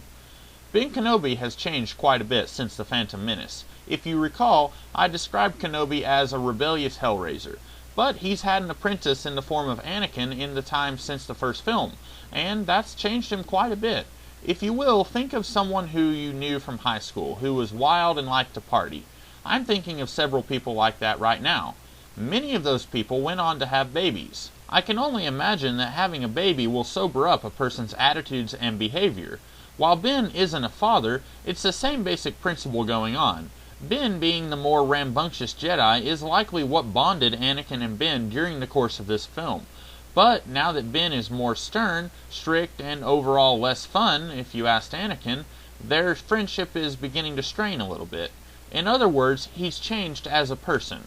Ben Kenobi has changed quite a bit since The Phantom Menace. If you recall, I described Kenobi as a rebellious hellraiser, but he's had an apprentice in the form of Anakin in the time since the first film, and that's changed him quite a bit. If you will, think of someone who you knew from high school, who was wild and liked to party. I'm thinking of several people like that right now. Many of those people went on to have babies. I can only imagine that having a baby will sober up a person's attitudes and behavior. While Ben isn't a father, it's the same basic principle going on. Ben, being the more rambunctious Jedi, is likely what bonded Anakin and Ben during the course of this film. But now that Ben is more stern, strict, and overall less fun, if you asked Anakin, their friendship is beginning to strain a little bit. In other words, he's changed as a person.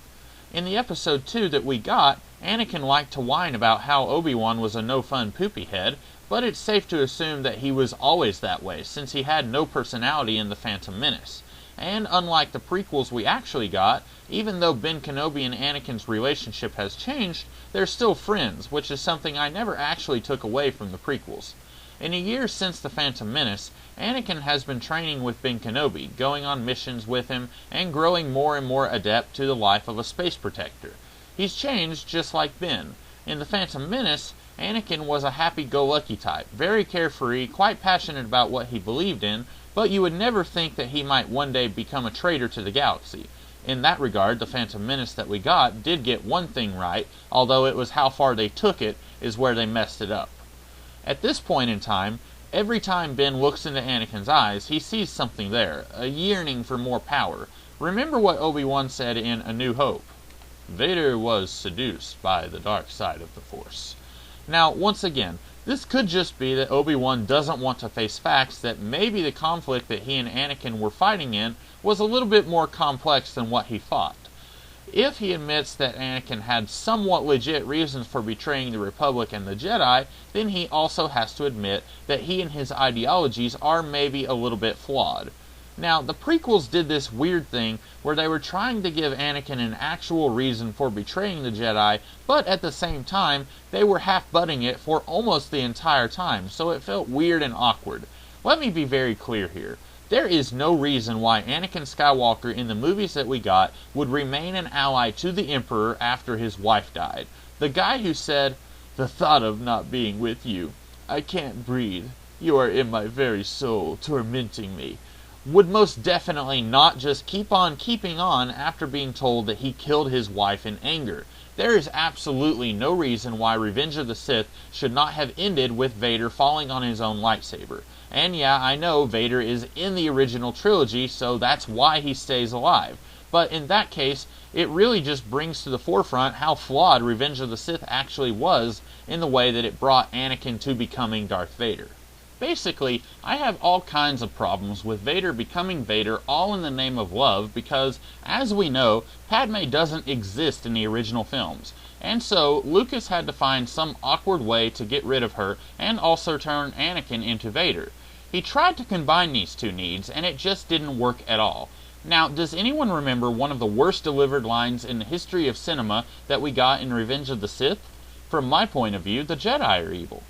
In the episode 2 that we got, Anakin liked to whine about how Obi-Wan was a no-fun poopy head, but it's safe to assume that he was always that way, since he had no personality in The Phantom Menace. And unlike the prequels we actually got, even though Ben Kenobi and Anakin's relationship has changed, they're still friends, which is something I never actually took away from the prequels. In the years since The Phantom Menace, Anakin has been training with Ben Kenobi, going on missions with him, and growing more and more adept to the life of a space protector. He's changed just like Ben. In The Phantom Menace, Anakin was a happy-go-lucky type, very carefree, quite passionate about what he believed in, but you would never think that he might one day become a traitor to the galaxy. In that regard, The Phantom Menace that we got did get one thing right, although it was how far they took it is where they messed it up. At this point in time, every time Ben looks into Anakin's eyes, he sees something there, a yearning for more power. Remember what Obi-Wan said in A New Hope. Vader was seduced by the dark side of the Force. Now, once again, this could just be that Obi-Wan doesn't want to face facts that maybe the conflict that he and Anakin were fighting in was a little bit more complex than what he thought. If he admits that Anakin had somewhat legit reasons for betraying the Republic and the Jedi, then he also has to admit that he and his ideologies are maybe a little bit flawed. Now, the prequels did this weird thing where they were trying to give Anakin an actual reason for betraying the Jedi, but at the same time, they were half-butting it for almost the entire time, so it felt weird and awkward. Let me be very clear here. There is no reason why Anakin Skywalker in the movies that we got would remain an ally to the Emperor after his wife died. The guy who said, "The thought of not being with you, I can't breathe, you are in my very soul, tormenting me," would most definitely not just keep on keeping on after being told that he killed his wife in anger. There is absolutely no reason why Revenge of the Sith should not have ended with Vader falling on his own lightsaber. And yeah, I know Vader is in the original trilogy, so that's why he stays alive. But in that case, it really just brings to the forefront how flawed Revenge of the Sith actually was in the way that it brought Anakin to becoming Darth Vader. Basically, I have all kinds of problems with Vader becoming Vader all in the name of love because, as we know, Padme doesn't exist in the original films. And so, Lucas had to find some awkward way to get rid of her and also turn Anakin into Vader. He tried to combine these two needs, and it just didn't work at all. Now, does anyone remember one of the worst delivered lines in the history of cinema that we got in Revenge of the Sith? From my point of view, the Jedi are evil.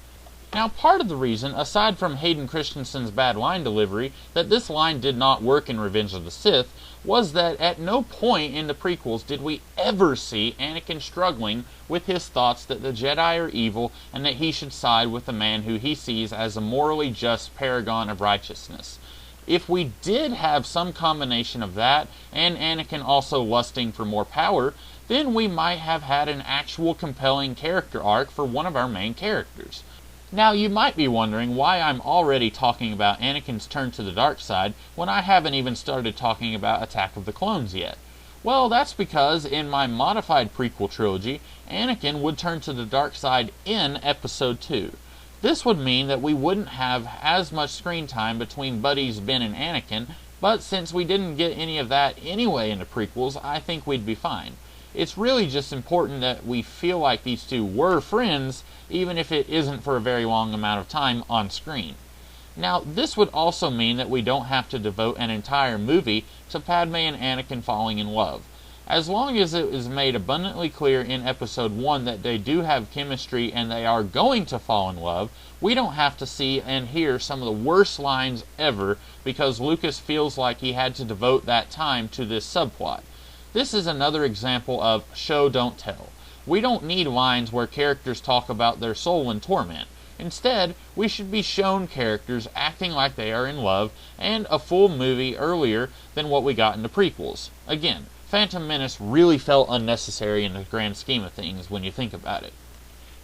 Now, part of the reason, aside from Hayden Christensen's bad line delivery, that this line did not work in Revenge of the Sith, was that at no point in the prequels did we ever see Anakin struggling with his thoughts that the Jedi are evil and that he should side with the man who he sees as a morally just paragon of righteousness. If we did have some combination of that, and Anakin also lusting for more power, then we might have had an actual compelling character arc for one of our main characters. Now, you might be wondering why I'm already talking about Anakin's turn to the dark side when I haven't even started talking about Attack of the Clones yet. Well, that's because in my modified prequel trilogy, Anakin would turn to the dark side in Episode 2. This would mean that we wouldn't have as much screen time between buddies Ben and Anakin, but since we didn't get any of that anyway in the prequels, I think we'd be fine. It's really just important that we feel like these two were friends, even if it isn't for a very long amount of time on screen. Now, this would also mean that we don't have to devote an entire movie to Padme and Anakin falling in love. As long as it is made abundantly clear in episode 1 that they do have chemistry and they are going to fall in love, we don't have to see and hear some of the worst lines ever because Lucas feels like he had to devote that time to this subplot. This is another example of show don't tell. We don't need lines where characters talk about their soul in torment. Instead, we should be shown characters acting like they are in love and a full movie earlier than what we got in the prequels. Again, Phantom Menace really felt unnecessary in the grand scheme of things when you think about it.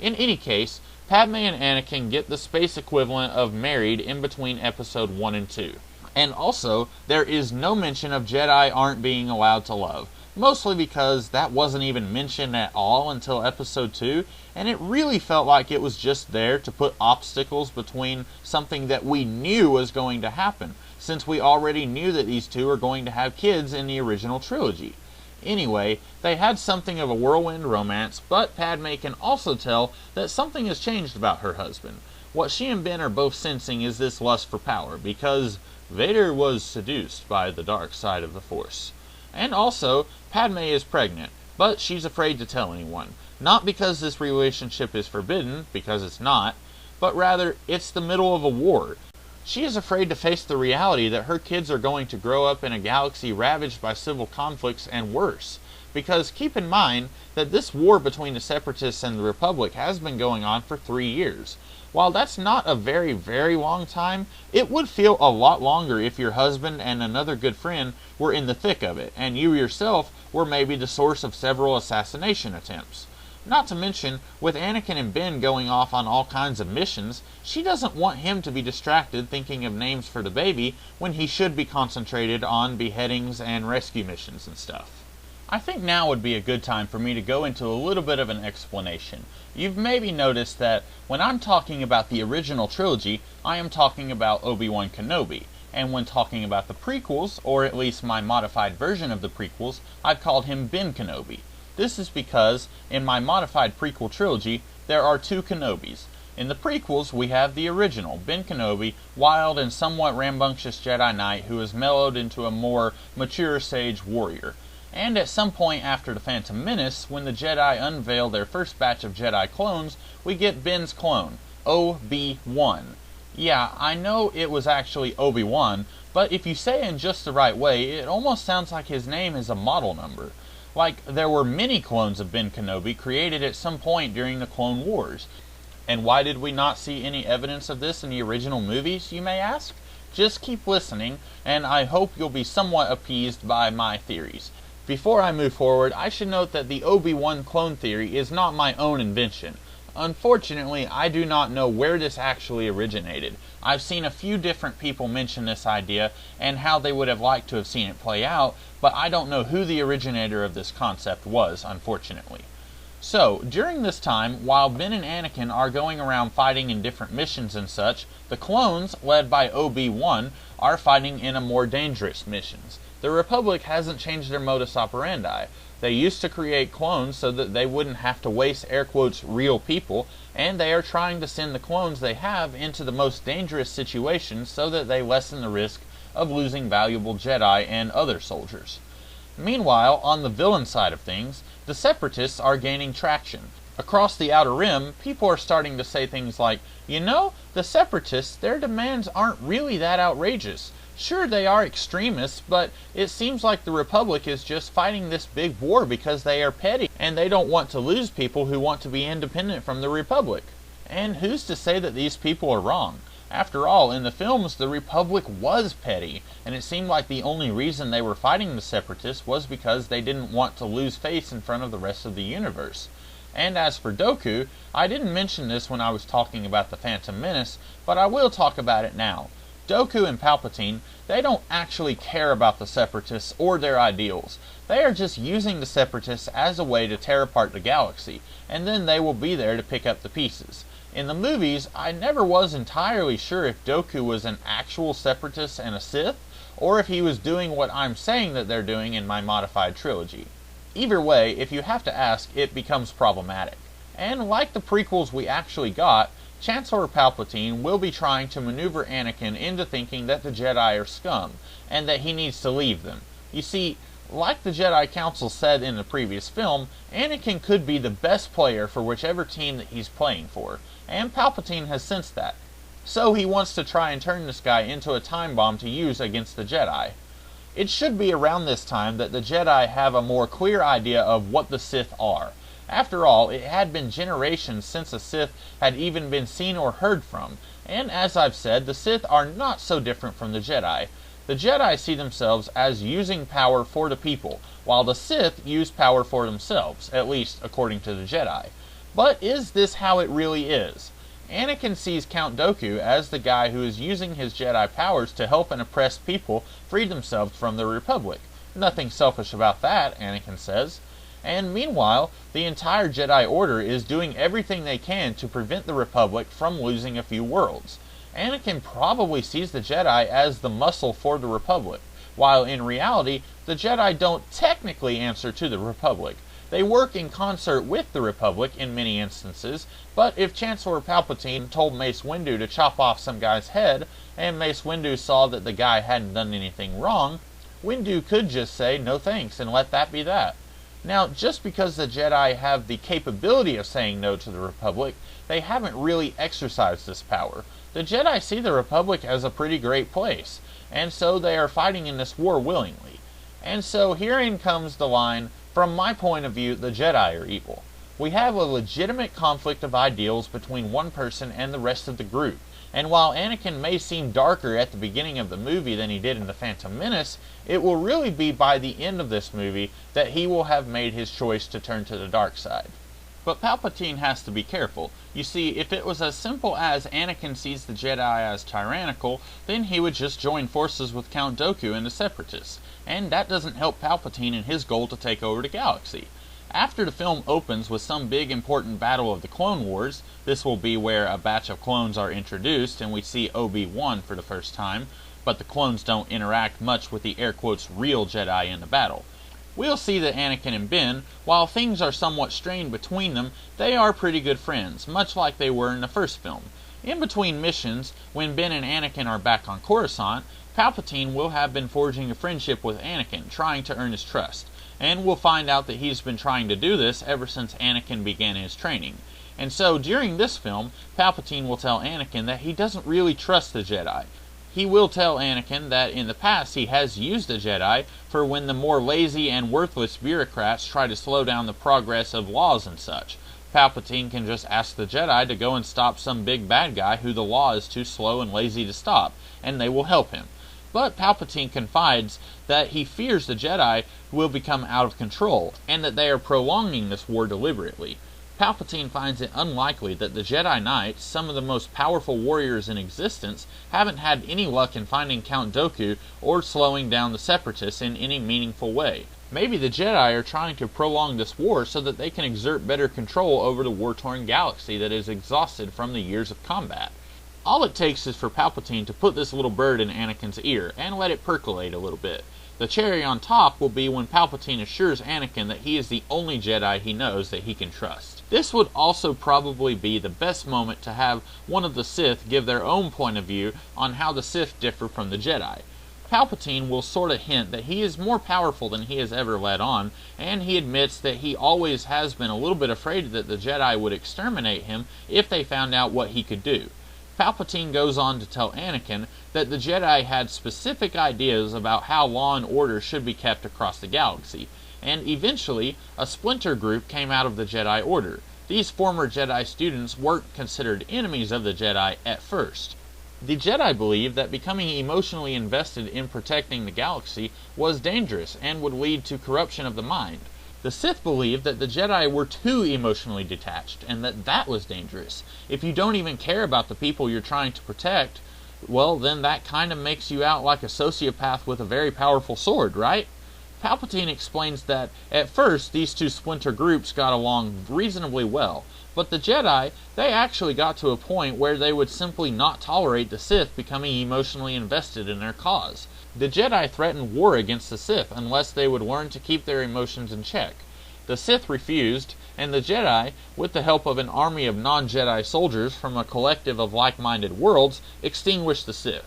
In any case, Padme and Anakin get the space equivalent of married in between episode 1 and 2. And also, there is no mention of Jedi aren't being allowed to love. Mostly because that wasn't even mentioned at all until episode 2, and it really felt like it was just there to put obstacles between something that we knew was going to happen, since we already knew that these two are going to have kids in the original trilogy. Anyway, they had something of a whirlwind romance, but Padme can also tell that something has changed about her husband. What she and Ben are both sensing is this lust for power, because Vader was seduced by the dark side of the Force. And also, Padme is pregnant, but she's afraid to tell anyone. Not because this relationship is forbidden, because it's not, but rather it's the middle of a war. She is afraid to face the reality that her kids are going to grow up in a galaxy ravaged by civil conflicts and worse. Because keep in mind that this war between the Separatists and the Republic has been going on for 3 years. While that's not a very, very long time, it would feel a lot longer if your husband and another good friend were in the thick of it, and you yourself were maybe the source of several assassination attempts. Not to mention, with Anakin and Ben going off on all kinds of missions, she doesn't want him to be distracted thinking of names for the baby when he should be concentrated on beheadings and rescue missions and stuff. I think now would be a good time for me to go into a little bit of an explanation. You've maybe noticed that when I'm talking about the original trilogy, I am talking about Obi-Wan Kenobi, and when talking about the prequels, or at least my modified version of the prequels, I've called him Ben Kenobi. This is because, in my modified prequel trilogy, there are 2 Kenobis. In the prequels, we have the original, Ben Kenobi, wild and somewhat rambunctious Jedi Knight who is mellowed into a more mature sage warrior. And at some point after the Phantom Menace, when the Jedi unveil their first batch of Jedi clones, we get Ben's clone, Obi-Wan. Yeah, I know it was actually Obi-Wan, but if you say it in just the right way, it almost sounds like his name is a model number. Like, there were many clones of Ben Kenobi created at some point during the Clone Wars. And why did we not see any evidence of this in the original movies, you may ask? Just keep listening, and I hope you'll be somewhat appeased by my theories. Before I move forward, I should note that the Obi-Wan clone theory is not my own invention. Unfortunately, I do not know where this actually originated. I've seen a few different people mention this idea and how they would have liked to have seen it play out, but I don't know who the originator of this concept was, unfortunately. So, during this time, while Ben and Anakin are going around fighting in different missions and such, the clones, led by Obi-Wan, are fighting in a more dangerous missions. The Republic hasn't changed their modus operandi. They used to create clones so that they wouldn't have to waste air quotes real people, and they are trying to send the clones they have into the most dangerous situations so that they lessen the risk of losing valuable Jedi and other soldiers. Meanwhile, on the villain side of things, the Separatists are gaining traction. Across the Outer Rim, people are starting to say things like, you know, the Separatists, their demands aren't really that outrageous. Sure, they are extremists, but it seems like the Republic is just fighting this big war because they are petty, and they don't want to lose people who want to be independent from the Republic. And who's to say that these people are wrong? After all, in the films, the Republic was petty, and it seemed like the only reason they were fighting the Separatists was because they didn't want to lose face in front of the rest of the universe. And as for Dooku, I didn't mention this when I was talking about the Phantom Menace, but I will talk about it now. Dooku and Palpatine, they don't actually care about the Separatists or their ideals. They are just using the Separatists as a way to tear apart the galaxy, and then they will be there to pick up the pieces. In the movies, I never was entirely sure if Dooku was an actual Separatist and a Sith, or if he was doing what I'm saying that they're doing in my modified trilogy. Either way, if you have to ask, it becomes problematic. And like the prequels we actually got, Chancellor Palpatine will be trying to maneuver Anakin into thinking that the Jedi are scum, and that he needs to leave them. You see, Like the Jedi Council said in the previous film, Anakin could be the best player for whichever team that he's playing for, and Palpatine has sensed that. So he wants to try and turn this guy into a time bomb to use against the Jedi. It should be around this time that the Jedi have a more clear idea of what the Sith are. After all, it had been generations since a Sith had even been seen or heard from, and as I've said, the Sith are not so different from the Jedi. The Jedi see themselves as using power for the people, while the Sith use power for themselves, at least according to the Jedi. But is this how it really is? Anakin sees Count Dooku as the guy who is using his Jedi powers to help an oppressed people free themselves from the Republic. Nothing selfish about that, Anakin says. And meanwhile, the entire Jedi Order is doing everything they can to prevent the Republic from losing a few worlds. Anakin probably sees the Jedi as the muscle for the Republic, while in reality, the Jedi don't technically answer to the Republic. They work in concert with the Republic in many instances, but if Chancellor Palpatine told Mace Windu to chop off some guy's head, and Mace Windu saw that the guy hadn't done anything wrong, Windu could just say no thanks and let that be that. Now, just because the Jedi have the capability of saying no to the Republic, they haven't really exercised this power. The Jedi see the Republic as a pretty great place, and so they are fighting in this war willingly. And so herein comes the line, from my point of view, the Jedi are evil. We have a legitimate conflict of ideals between one person and the rest of the group, and while Anakin may seem darker at the beginning of the movie than he did in The Phantom Menace, it will really be by the end of this movie that he will have made his choice to turn to the dark side. But Palpatine has to be careful. You see, if it was as simple as Anakin sees the Jedi as tyrannical, then he would just join forces with Count Dooku and the Separatists, and that doesn't help Palpatine in his goal to take over the galaxy. After the film opens with some big important battle of the Clone Wars, this will be where a batch of clones are introduced and we see Obi-Wan for the first time, but the clones don't interact much with the air quotes real Jedi in the battle. We'll see that Anakin and Ben, while things are somewhat strained between them, they are pretty good friends, much like they were in the first film. In between missions, when Ben and Anakin are back on Coruscant, Palpatine will have been forging a friendship with Anakin, trying to earn his trust. And we'll find out that he's been trying to do this ever since Anakin began his training. And so, during this film, Palpatine will tell Anakin that he doesn't really trust the Jedi. He will tell Anakin that in the past he has used the Jedi for when the more lazy and worthless bureaucrats try to slow down the progress of laws and such. Palpatine can just ask the Jedi to go and stop some big bad guy who the law is too slow and lazy to stop, and they will help him. But Palpatine confides that he fears the Jedi will become out of control, and that they are prolonging this war deliberately. Palpatine finds it unlikely that the Jedi Knights, some of the most powerful warriors in existence, haven't had any luck in finding Count Dooku or slowing down the Separatists in any meaningful way. Maybe the Jedi are trying to prolong this war so that they can exert better control over the war-torn galaxy that is exhausted from the years of combat. All it takes is for Palpatine to put this little bird in Anakin's ear and let it percolate a little bit. The cherry on top will be when Palpatine assures Anakin that he is the only Jedi he knows that he can trust. This would also probably be the best moment to have one of the Sith give their own point of view on how the Sith differ from the Jedi. Palpatine will sort of hint that he is more powerful than he has ever let on, and he admits that he always has been a little bit afraid that the Jedi would exterminate him if they found out what he could do. Palpatine goes on to tell Anakin that the Jedi had specific ideas about how law and order should be kept across the galaxy, and eventually a splinter group came out of the Jedi Order. These former Jedi students weren't considered enemies of the Jedi at first. The Jedi believed that becoming emotionally invested in protecting the galaxy was dangerous and would lead to corruption of the mind. The Sith believed that the Jedi were too emotionally detached, and that was dangerous. If you don't even care about the people you're trying to protect, well, then that kind of makes you out like a sociopath with a very powerful sword, right? Palpatine explains that, at first, these two splinter groups got along reasonably well, but the Jedi, they actually got to a point where they would simply not tolerate the Sith becoming emotionally invested in their cause. The Jedi threatened war against the Sith unless they would learn to keep their emotions in check. The Sith refused, and the Jedi, with the help of an army of non-Jedi soldiers from a collective of like-minded worlds, extinguished the Sith.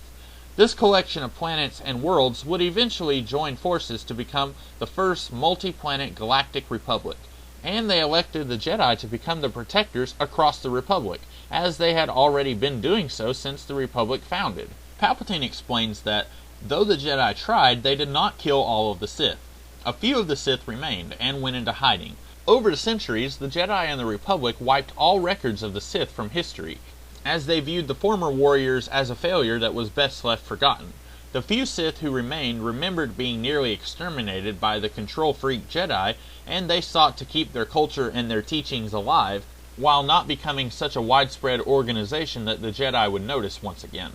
This collection of planets and worlds would eventually join forces to become the first multi-planet galactic republic, and they elected the Jedi to become the protectors across the Republic, as they had already been doing so since the Republic founded. Palpatine explains that, though the Jedi tried, they did not kill all of the Sith. A few of the Sith remained, and went into hiding. Over the centuries, the Jedi and the Republic wiped all records of the Sith from history, as they viewed the former warriors as a failure that was best left forgotten. The few Sith who remained remembered being nearly exterminated by the control-freak Jedi, and they sought to keep their culture and their teachings alive, while not becoming such a widespread organization that the Jedi would notice once again.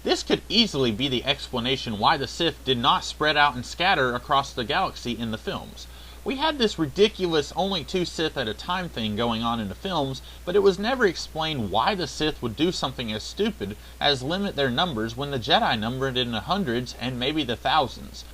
This could easily be the explanation why the Sith did not spread out and scatter across the galaxy in the films. We had this ridiculous only 2 Sith at a time thing going on in the films, but it was never explained why the Sith would do something as stupid as limit their numbers when the Jedi numbered in the hundreds and maybe the thousands.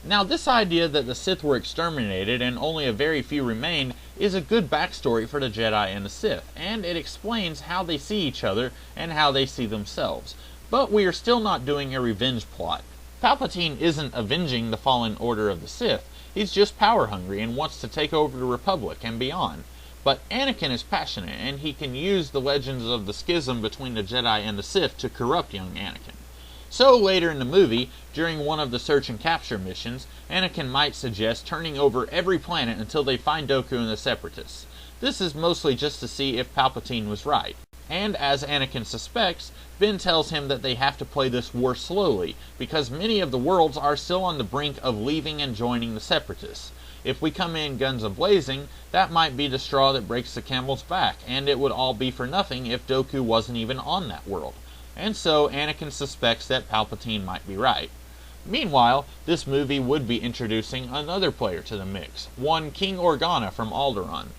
Now, this idea that the Sith were exterminated and only a very few remained is a good backstory for the Jedi and the Sith, and it explains how they see each other and how they see themselves. But we are still not doing a revenge plot. Palpatine isn't avenging the fallen order of the Sith. He's just power-hungry and wants to take over the Republic and beyond. But Anakin is passionate, and he can use the legends of the schism between the Jedi and the Sith to corrupt young Anakin. So later in the movie, during one of the search and capture missions, Anakin might suggest turning over every planet until they find Dooku and the Separatists. This is mostly just to see if Palpatine was right. And as Anakin suspects, Ben tells him that they have to play this war slowly, because many of the worlds are still on the brink of leaving and joining the Separatists. If we come in guns a-blazing, that might be the straw that breaks the camel's back, and it would all be for nothing if Dooku wasn't even on that world. And so Anakin suspects that Palpatine might be right. Meanwhile, this movie would be introducing another player to the mix, one King Organa from Alderaan.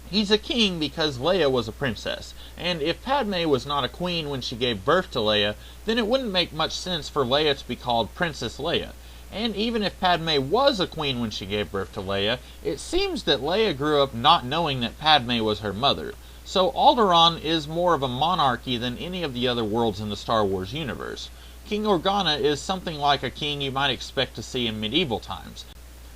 He's a king because Leia was a princess, and if Padme was not a queen when she gave birth to Leia, then it wouldn't make much sense for Leia to be called Princess Leia. And even if Padme was a queen when she gave birth to Leia, it seems that Leia grew up not knowing that Padme was her mother. So Alderaan is more of a monarchy than any of the other worlds in the Star Wars universe. King Organa is something like a king you might expect to see in medieval times.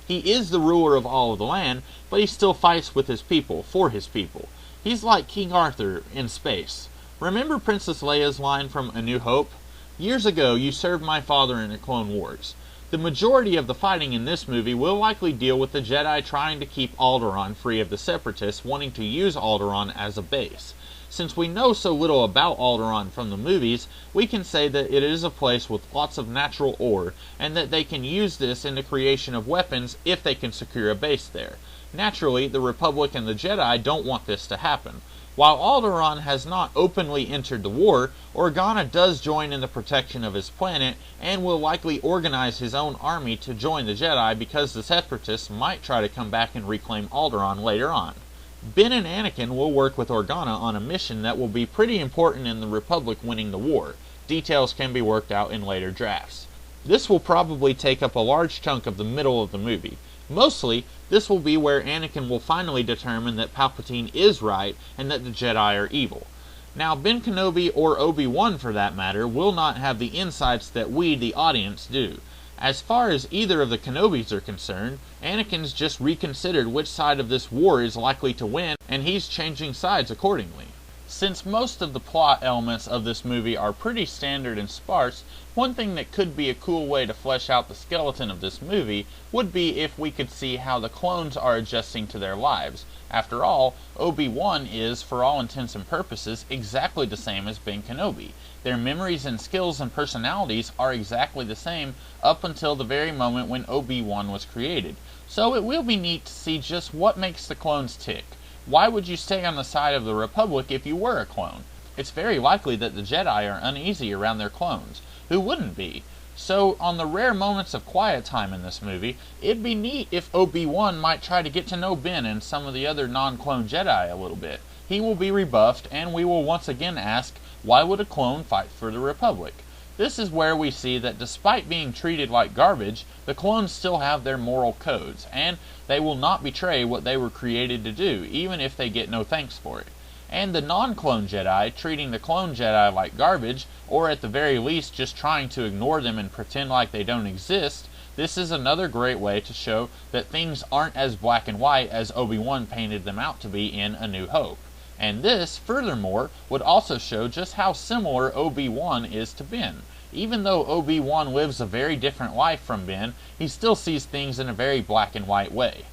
He is the ruler of all of the land, but he still fights with his people, for his people. He's like King Arthur in space. Remember Princess Leia's line from A New Hope? "Years ago, you served my father in the Clone Wars." The majority of the fighting in this movie will likely deal with the Jedi trying to keep Alderaan free of the Separatists wanting to use Alderaan as a base. Since we know so little about Alderaan from the movies, we can say that it is a place with lots of natural ore, and that they can use this in the creation of weapons if they can secure a base there. Naturally, the Republic and the Jedi don't want this to happen. While Alderaan has not openly entered the war, Organa does join in the protection of his planet, and will likely organize his own army to join the Jedi because the Separatists might try to come back and reclaim Alderaan later on. Ben and Anakin will work with Organa on a mission that will be pretty important in the Republic winning the war. Details can be worked out in later drafts. This will probably take up a large chunk of the middle of the movie. Mostly, this will be where Anakin will finally determine that Palpatine is right and that the Jedi are evil. Now, Ben Kenobi, or Obi-Wan for that matter, will not have the insights that we, the audience, do. As far as either of the Kenobis are concerned, Anakin's just reconsidered which side of this war is likely to win, and he's changing sides accordingly. Since most of the plot elements of this movie are pretty standard and sparse, one thing that could be a cool way to flesh out the skeleton of this movie would be if we could see how the clones are adjusting to their lives. After all, Obi-Wan is, for all intents and purposes, exactly the same as Ben Kenobi. Their memories and skills and personalities are exactly the same up until the very moment when Obi-Wan was created. So it will be neat to see just what makes the clones tick. Why would you stay on the side of the Republic if you were a clone? It's very likely that the Jedi are uneasy around their clones. Who wouldn't be? So, on the rare moments of quiet time in this movie, it'd be neat if Obi-Wan might try to get to know Ben and some of the other non-clone Jedi a little bit. He will be rebuffed, and we will once again ask, why would a clone fight for the Republic? This is where we see that despite being treated like garbage, the clones still have their moral codes, and they will not betray what they were created to do, even if they get no thanks for it. and the non-clone Jedi treating the clone Jedi like garbage, or at the very least just trying to ignore them and pretend like they don't exist, this is another great way to show that things aren't as black and white as Obi-Wan painted them out to be in A New Hope. And this, furthermore, would also show just how similar Obi-Wan is to Ben. Even though Obi-Wan lives a very different life from Ben, he still sees things in a very black and white way.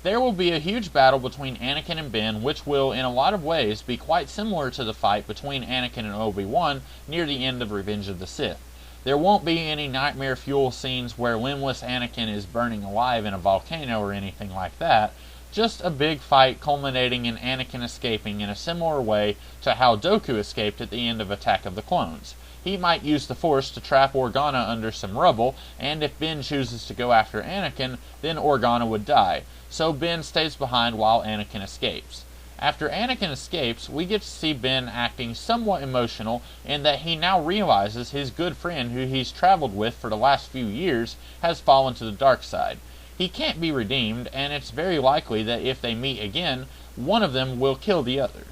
There will be a huge battle between Anakin and Ben, which will, in a lot of ways, be quite similar to the fight between Anakin and Obi-Wan near the end of Revenge of the Sith. There won't be any nightmare fuel scenes where limbless Anakin is burning alive in a volcano or anything like that, just a big fight culminating in Anakin escaping in a similar way to how Dooku escaped at the end of Attack of the Clones. He might use the Force to trap Organa under some rubble, and if Ben chooses to go after Anakin, then Organa would die, so Ben stays behind while Anakin escapes. After Anakin escapes, we get to see Ben acting somewhat emotional in that he now realizes his good friend who he's traveled with for the last few years has fallen to the dark side. He can't be redeemed, and it's very likely that if they meet again, one of them will kill the other.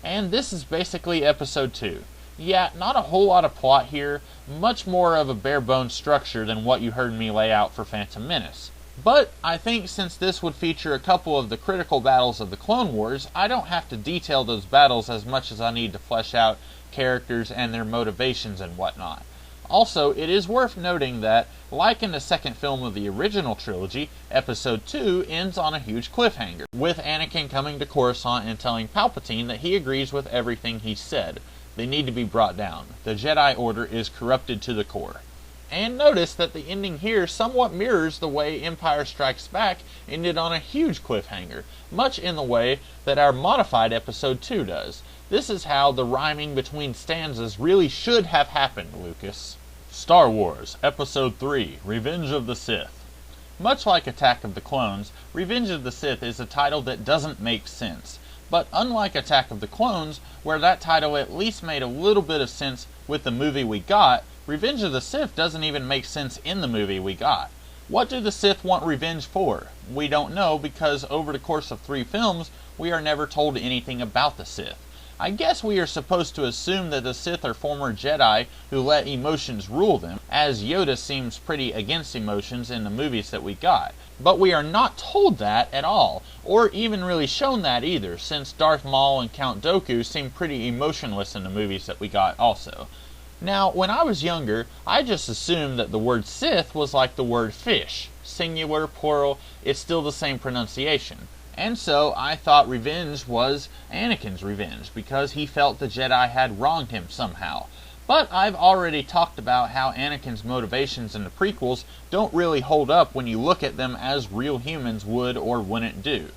And this is basically Episode 2. Yeah, not a whole lot of plot here, much more of a bare-bones structure than what you heard me lay out for Phantom Menace. But I think since this would feature a couple of the critical battles of the Clone Wars, I don't have to detail those battles as much as I need to flesh out characters and their motivations and whatnot. Also, it is worth noting that, like in the second film of the original trilogy, Episode 2 ends on a huge cliffhanger, with Anakin coming to Coruscant and telling Palpatine that he agrees with everything he said. They need to be brought down. The Jedi Order is corrupted to the core. And notice that the ending here somewhat mirrors the way Empire Strikes Back ended on a huge cliffhanger, much in the way that our modified Episode 2 does. This is how the rhyming between stanzas really should have happened, Lucas. Star Wars, Episode 3, Revenge of the Sith. Much like Attack of the Clones, Revenge of the Sith is a title that doesn't make sense. But unlike Attack of the Clones, where that title at least made a little bit of sense with the movie we got, Revenge of the Sith doesn't even make sense in the movie we got. What do the Sith want revenge for? We don't know because over the course of 3 films, we are never told anything about the Sith. I guess we are supposed to assume that the Sith are former Jedi who let emotions rule them, as Yoda seems pretty against emotions in the movies that we got. But we are not told that at all, or even really shown that either, since Darth Maul and Count Dooku seem pretty emotionless in the movies that we got also. Now, when I was younger, I just assumed that the word Sith was like the word fish. Singular, plural, it's still the same pronunciation. And so I thought revenge was Anakin's revenge, because he felt the Jedi had wronged him somehow. But I've already talked about how Anakin's motivations in the prequels don't really hold up when you look at them as real humans would or wouldn't do.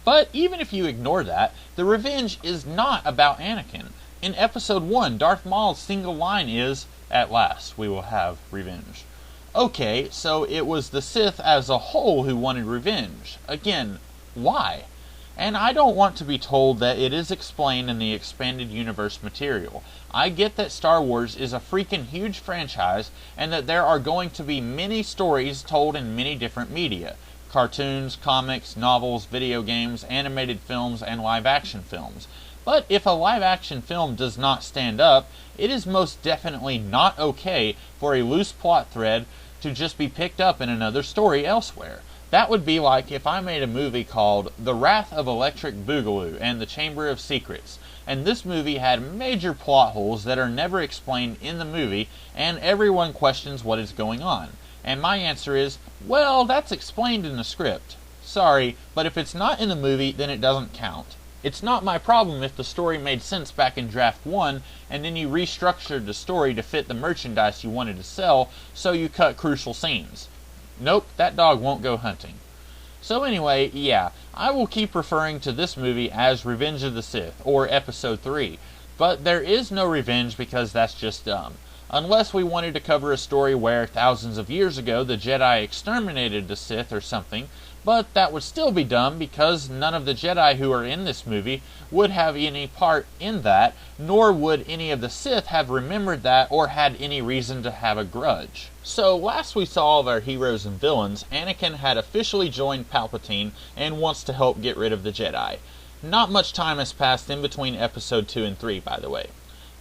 But even if you ignore that, the revenge is not about Anakin. In Episode 1, Darth Maul's single line is, "At last, we will have revenge." Okay, so it was the Sith as a whole who wanted revenge. Again, why? And I don't want to be told that it is explained in the expanded universe material. I get that Star Wars is a freaking huge franchise and that there are going to be many stories told in many different media. Cartoons, comics, novels, video games, animated films, and live-action films. But if a live-action film does not stand up, it is most definitely not okay for a loose plot thread to just be picked up in another story elsewhere. That would be like if I made a movie called The Wrath of Electric Boogaloo and the Chamber of Secrets, and this movie had major plot holes that are never explained in the movie, and everyone questions what is going on. And my answer is, well, that's explained in the script. Sorry, but if it's not in the movie, then it doesn't count. It's not my problem if the story made sense back in Draft 1, and then you restructured the story to fit the merchandise you wanted to sell, so you cut crucial scenes. Nope, that dog won't go hunting. So anyway, yeah, I will keep referring to this movie as Revenge of the Sith, or Episode 3, but there is no revenge because that's just dumb. Unless we wanted to cover a story where thousands of years ago the Jedi exterminated the Sith or something, but that would still be dumb because none of the Jedi who are in this movie would have any part in that, nor would any of the Sith have remembered that or had any reason to have a grudge. So last we saw of our heroes and villains, Anakin had officially joined Palpatine and wants to help get rid of the Jedi. Not much time has passed in between episode 2 and 3, by the way.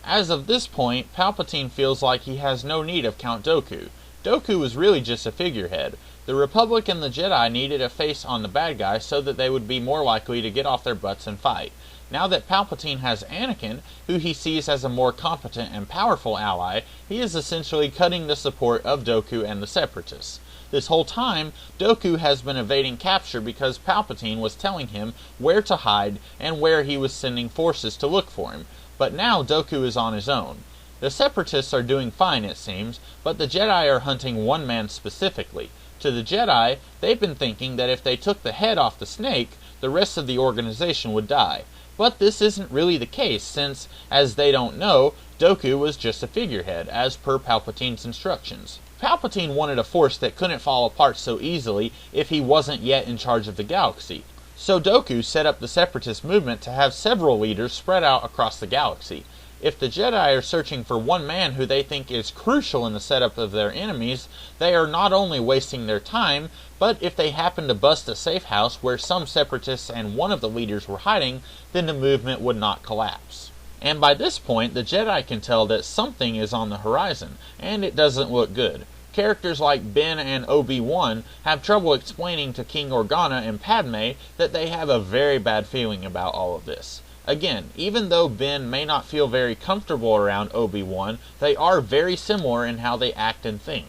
As of this point, Palpatine feels like he has no need of Count Dooku. Dooku was really just a figurehead. The Republic and the Jedi needed a face on the bad guys so that they would be more likely to get off their butts and fight. Now that Palpatine has Anakin, who he sees as a more competent and powerful ally, he is essentially cutting the support of Dooku and the Separatists. This whole time, Dooku has been evading capture because Palpatine was telling him where to hide and where he was sending forces to look for him. But now Dooku is on his own. The Separatists are doing fine, it seems, but the Jedi are hunting one man specifically. To the Jedi, they've been thinking that if they took the head off the snake, the rest of the organization would die. But this isn't really the case, since, as they don't know, Dooku was just a figurehead, as per Palpatine's instructions. Palpatine wanted a force that couldn't fall apart so easily if he wasn't yet in charge of the galaxy. So Dooku set up the Separatist movement to have several leaders spread out across the galaxy. If the Jedi are searching for one man who they think is crucial in the setup of their enemies, they are not only wasting their time, but if they happen to bust a safe house where some Separatists and one of the leaders were hiding, then the movement would not collapse. And by this point, the Jedi can tell that something is on the horizon, and it doesn't look good. Characters like Ben and Obi-Wan have trouble explaining to King Organa and Padme that they have a very bad feeling about all of this. Again, even though Ben may not feel very comfortable around Obi-Wan, they are very similar in how they act and think.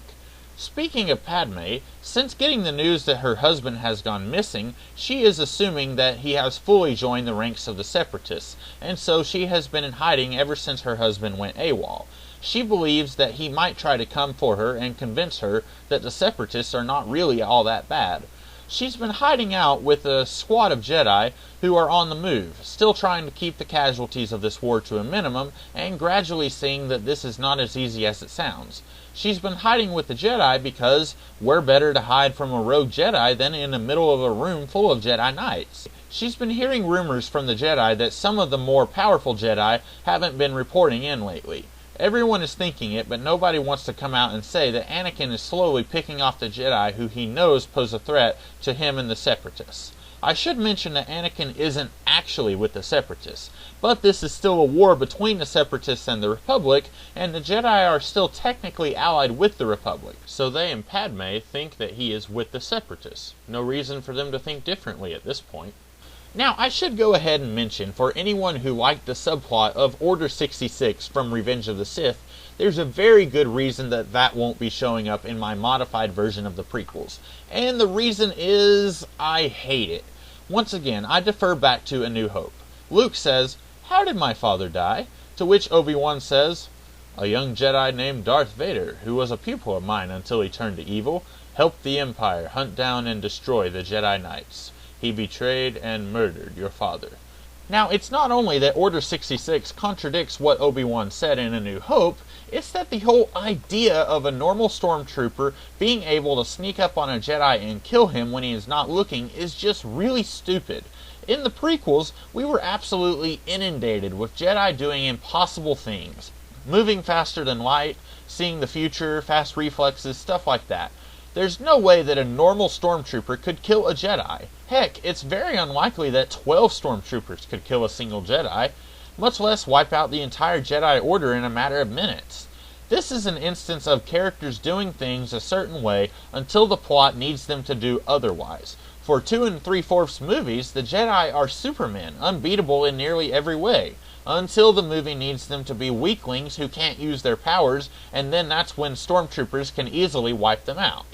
Speaking of Padme, since getting the news that her husband has gone missing, she is assuming that he has fully joined the ranks of the Separatists, and so she has been in hiding ever since her husband went AWOL. She believes that he might try to come for her and convince her that the Separatists are not really all that bad. She's been hiding out with a squad of Jedi who are on the move, still trying to keep the casualties of this war to a minimum, and gradually seeing that this is not as easy as it sounds. She's been hiding with the Jedi because where better to hide from a rogue Jedi than in the middle of a room full of Jedi Knights? She's been hearing rumors from the Jedi that some of the more powerful Jedi haven't been reporting in lately. Everyone is thinking it, but nobody wants to come out and say that Anakin is slowly picking off the Jedi who he knows pose a threat to him and the Separatists. I should mention that Anakin isn't actually with the Separatists, but this is still a war between the Separatists and the Republic, and the Jedi are still technically allied with the Republic, so they and Padme think that he is with the Separatists. No reason for them to think differently at this point. Now, I should go ahead and mention, for anyone who liked the subplot of Order 66 from Revenge of the Sith, there's a very good reason that that won't be showing up in my modified version of the prequels. And the reason is, I hate it. Once again, I defer back to A New Hope. Luke says, "How did my father die?" To which Obi-Wan says, "A young Jedi named Darth Vader, who was a pupil of mine until he turned to evil, helped the Empire hunt down and destroy the Jedi Knights. He betrayed and murdered your father." Now, it's not only that Order 66 contradicts what Obi-Wan said in A New Hope, it's that the whole idea of a normal stormtrooper being able to sneak up on a Jedi and kill him when he is not looking is just really stupid. In the prequels, we were absolutely inundated with Jedi doing impossible things. Moving faster than light, seeing the future, fast reflexes, stuff like that. There's no way that a normal stormtrooper could kill a Jedi. Heck, it's very unlikely that 12 stormtroopers could kill a single Jedi, much less wipe out the entire Jedi Order in a matter of minutes. This is an instance of characters doing things a certain way until the plot needs them to do otherwise. For 2 3/4 movies, the Jedi are supermen, unbeatable in nearly every way, until the movie needs them to be weaklings who can't use their powers, and then that's when stormtroopers can easily wipe them out.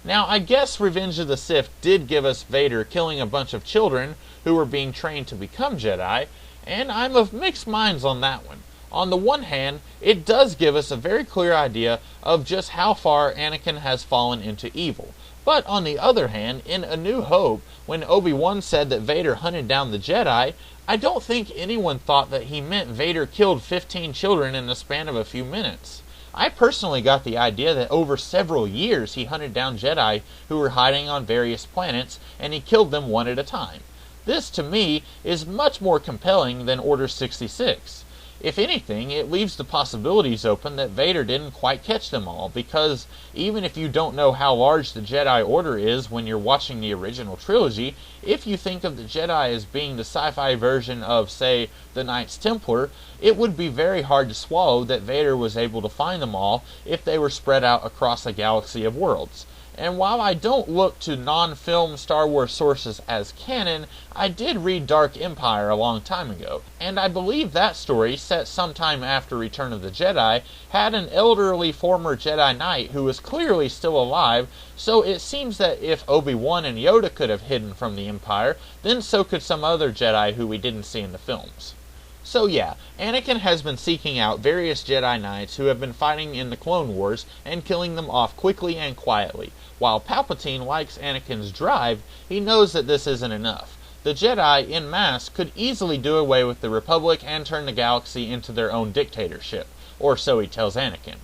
Now, I guess Revenge of the Sith did give us Vader killing a bunch of children who were being trained to become Jedi, and I'm of mixed minds on that one. On the one hand, it does give us a very clear idea of just how far Anakin has fallen into evil. But on the other hand, in A New Hope, when Obi-Wan said that Vader hunted down the Jedi, I don't think anyone thought that he meant Vader killed 15 children in the span of a few minutes. I personally got the idea that over several years he hunted down Jedi who were hiding on various planets, and he killed them one at a time. This, to me, is much more compelling than Order 66. If anything, it leaves the possibilities open that Vader didn't quite catch them all, because even if you don't know how large the Jedi Order is when you're watching the original trilogy, if you think of the Jedi as being the sci-fi version of, say, the Knights Templar, it would be very hard to swallow that Vader was able to find them all if they were spread out across a galaxy of worlds. And while I don't look to non-film Star Wars sources as canon, I did read Dark Empire a long time ago, and I believe that story, set sometime after Return of the Jedi, had an elderly former Jedi Knight who was clearly still alive, so it seems that if Obi-Wan and Yoda could have hidden from the Empire, then so could some other Jedi who we didn't see in the films. So yeah, Anakin has been seeking out various Jedi Knights who have been fighting in the Clone Wars and killing them off quickly and quietly. While Palpatine likes Anakin's drive, he knows that this isn't enough. The Jedi, en masse, could easily do away with the Republic and turn the galaxy into their own dictatorship, or so he tells Anakin.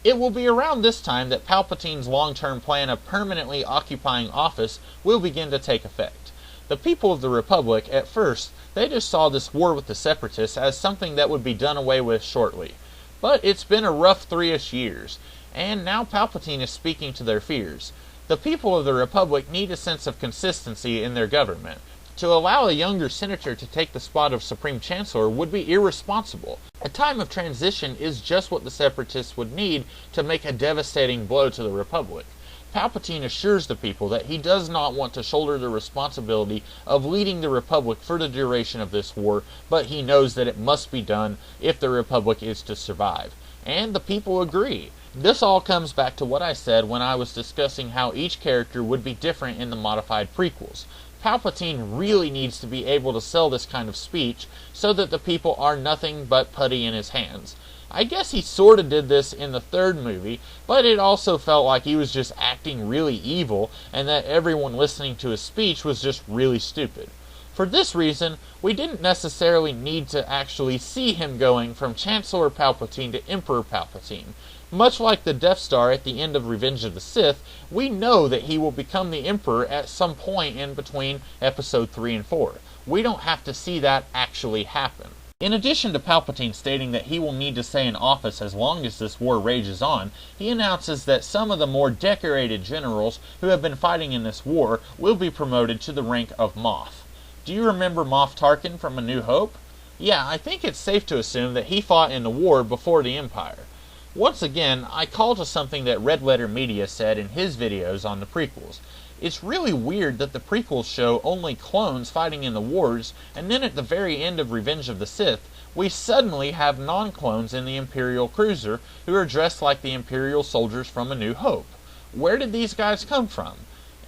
It will be around this time that Palpatine's long-term plan of permanently occupying office will begin to take effect. The people of the Republic, at first, they just saw this war with the Separatists as something that would be done away with shortly. But it's been a rough 3-ish years, and now Palpatine is speaking to their fears. The people of the Republic need a sense of consistency in their government. To allow a younger senator to take the spot of Supreme Chancellor would be irresponsible. A time of transition is just what the Separatists would need to make a devastating blow to the Republic. Palpatine assures the people that he does not want to shoulder the responsibility of leading the Republic for the duration of this war, but he knows that it must be done if the Republic is to survive. And the people agree. This all comes back to what I said when I was discussing how each character would be different in the modified prequels. Palpatine really needs to be able to sell this kind of speech so that the people are nothing but putty in his hands. I guess he sort of did this in the third movie, but it also felt like he was just acting really evil and that everyone listening to his speech was just really stupid. For this reason, we didn't necessarily need to actually see him going from Chancellor Palpatine to Emperor Palpatine. Much like the Death Star at the end of Revenge of the Sith, we know that he will become the Emperor at some point in between Episode 3 and 4. We don't have to see that actually happen. In addition to Palpatine stating that he will need to stay in office as long as this war rages on, he announces that some of the more decorated generals who have been fighting in this war will be promoted to the rank of Moff. Do you remember Moff Tarkin from A New Hope? Yeah, I think it's safe to assume that he fought in the war before the Empire. Once again, I call to something that Red Letter Media said in his videos on the prequels. It's really weird that the prequels show only clones fighting in the wars, and then at the very end of Revenge of the Sith, we suddenly have non-clones in the Imperial cruiser who are dressed like the Imperial soldiers from A New Hope. Where did these guys come from?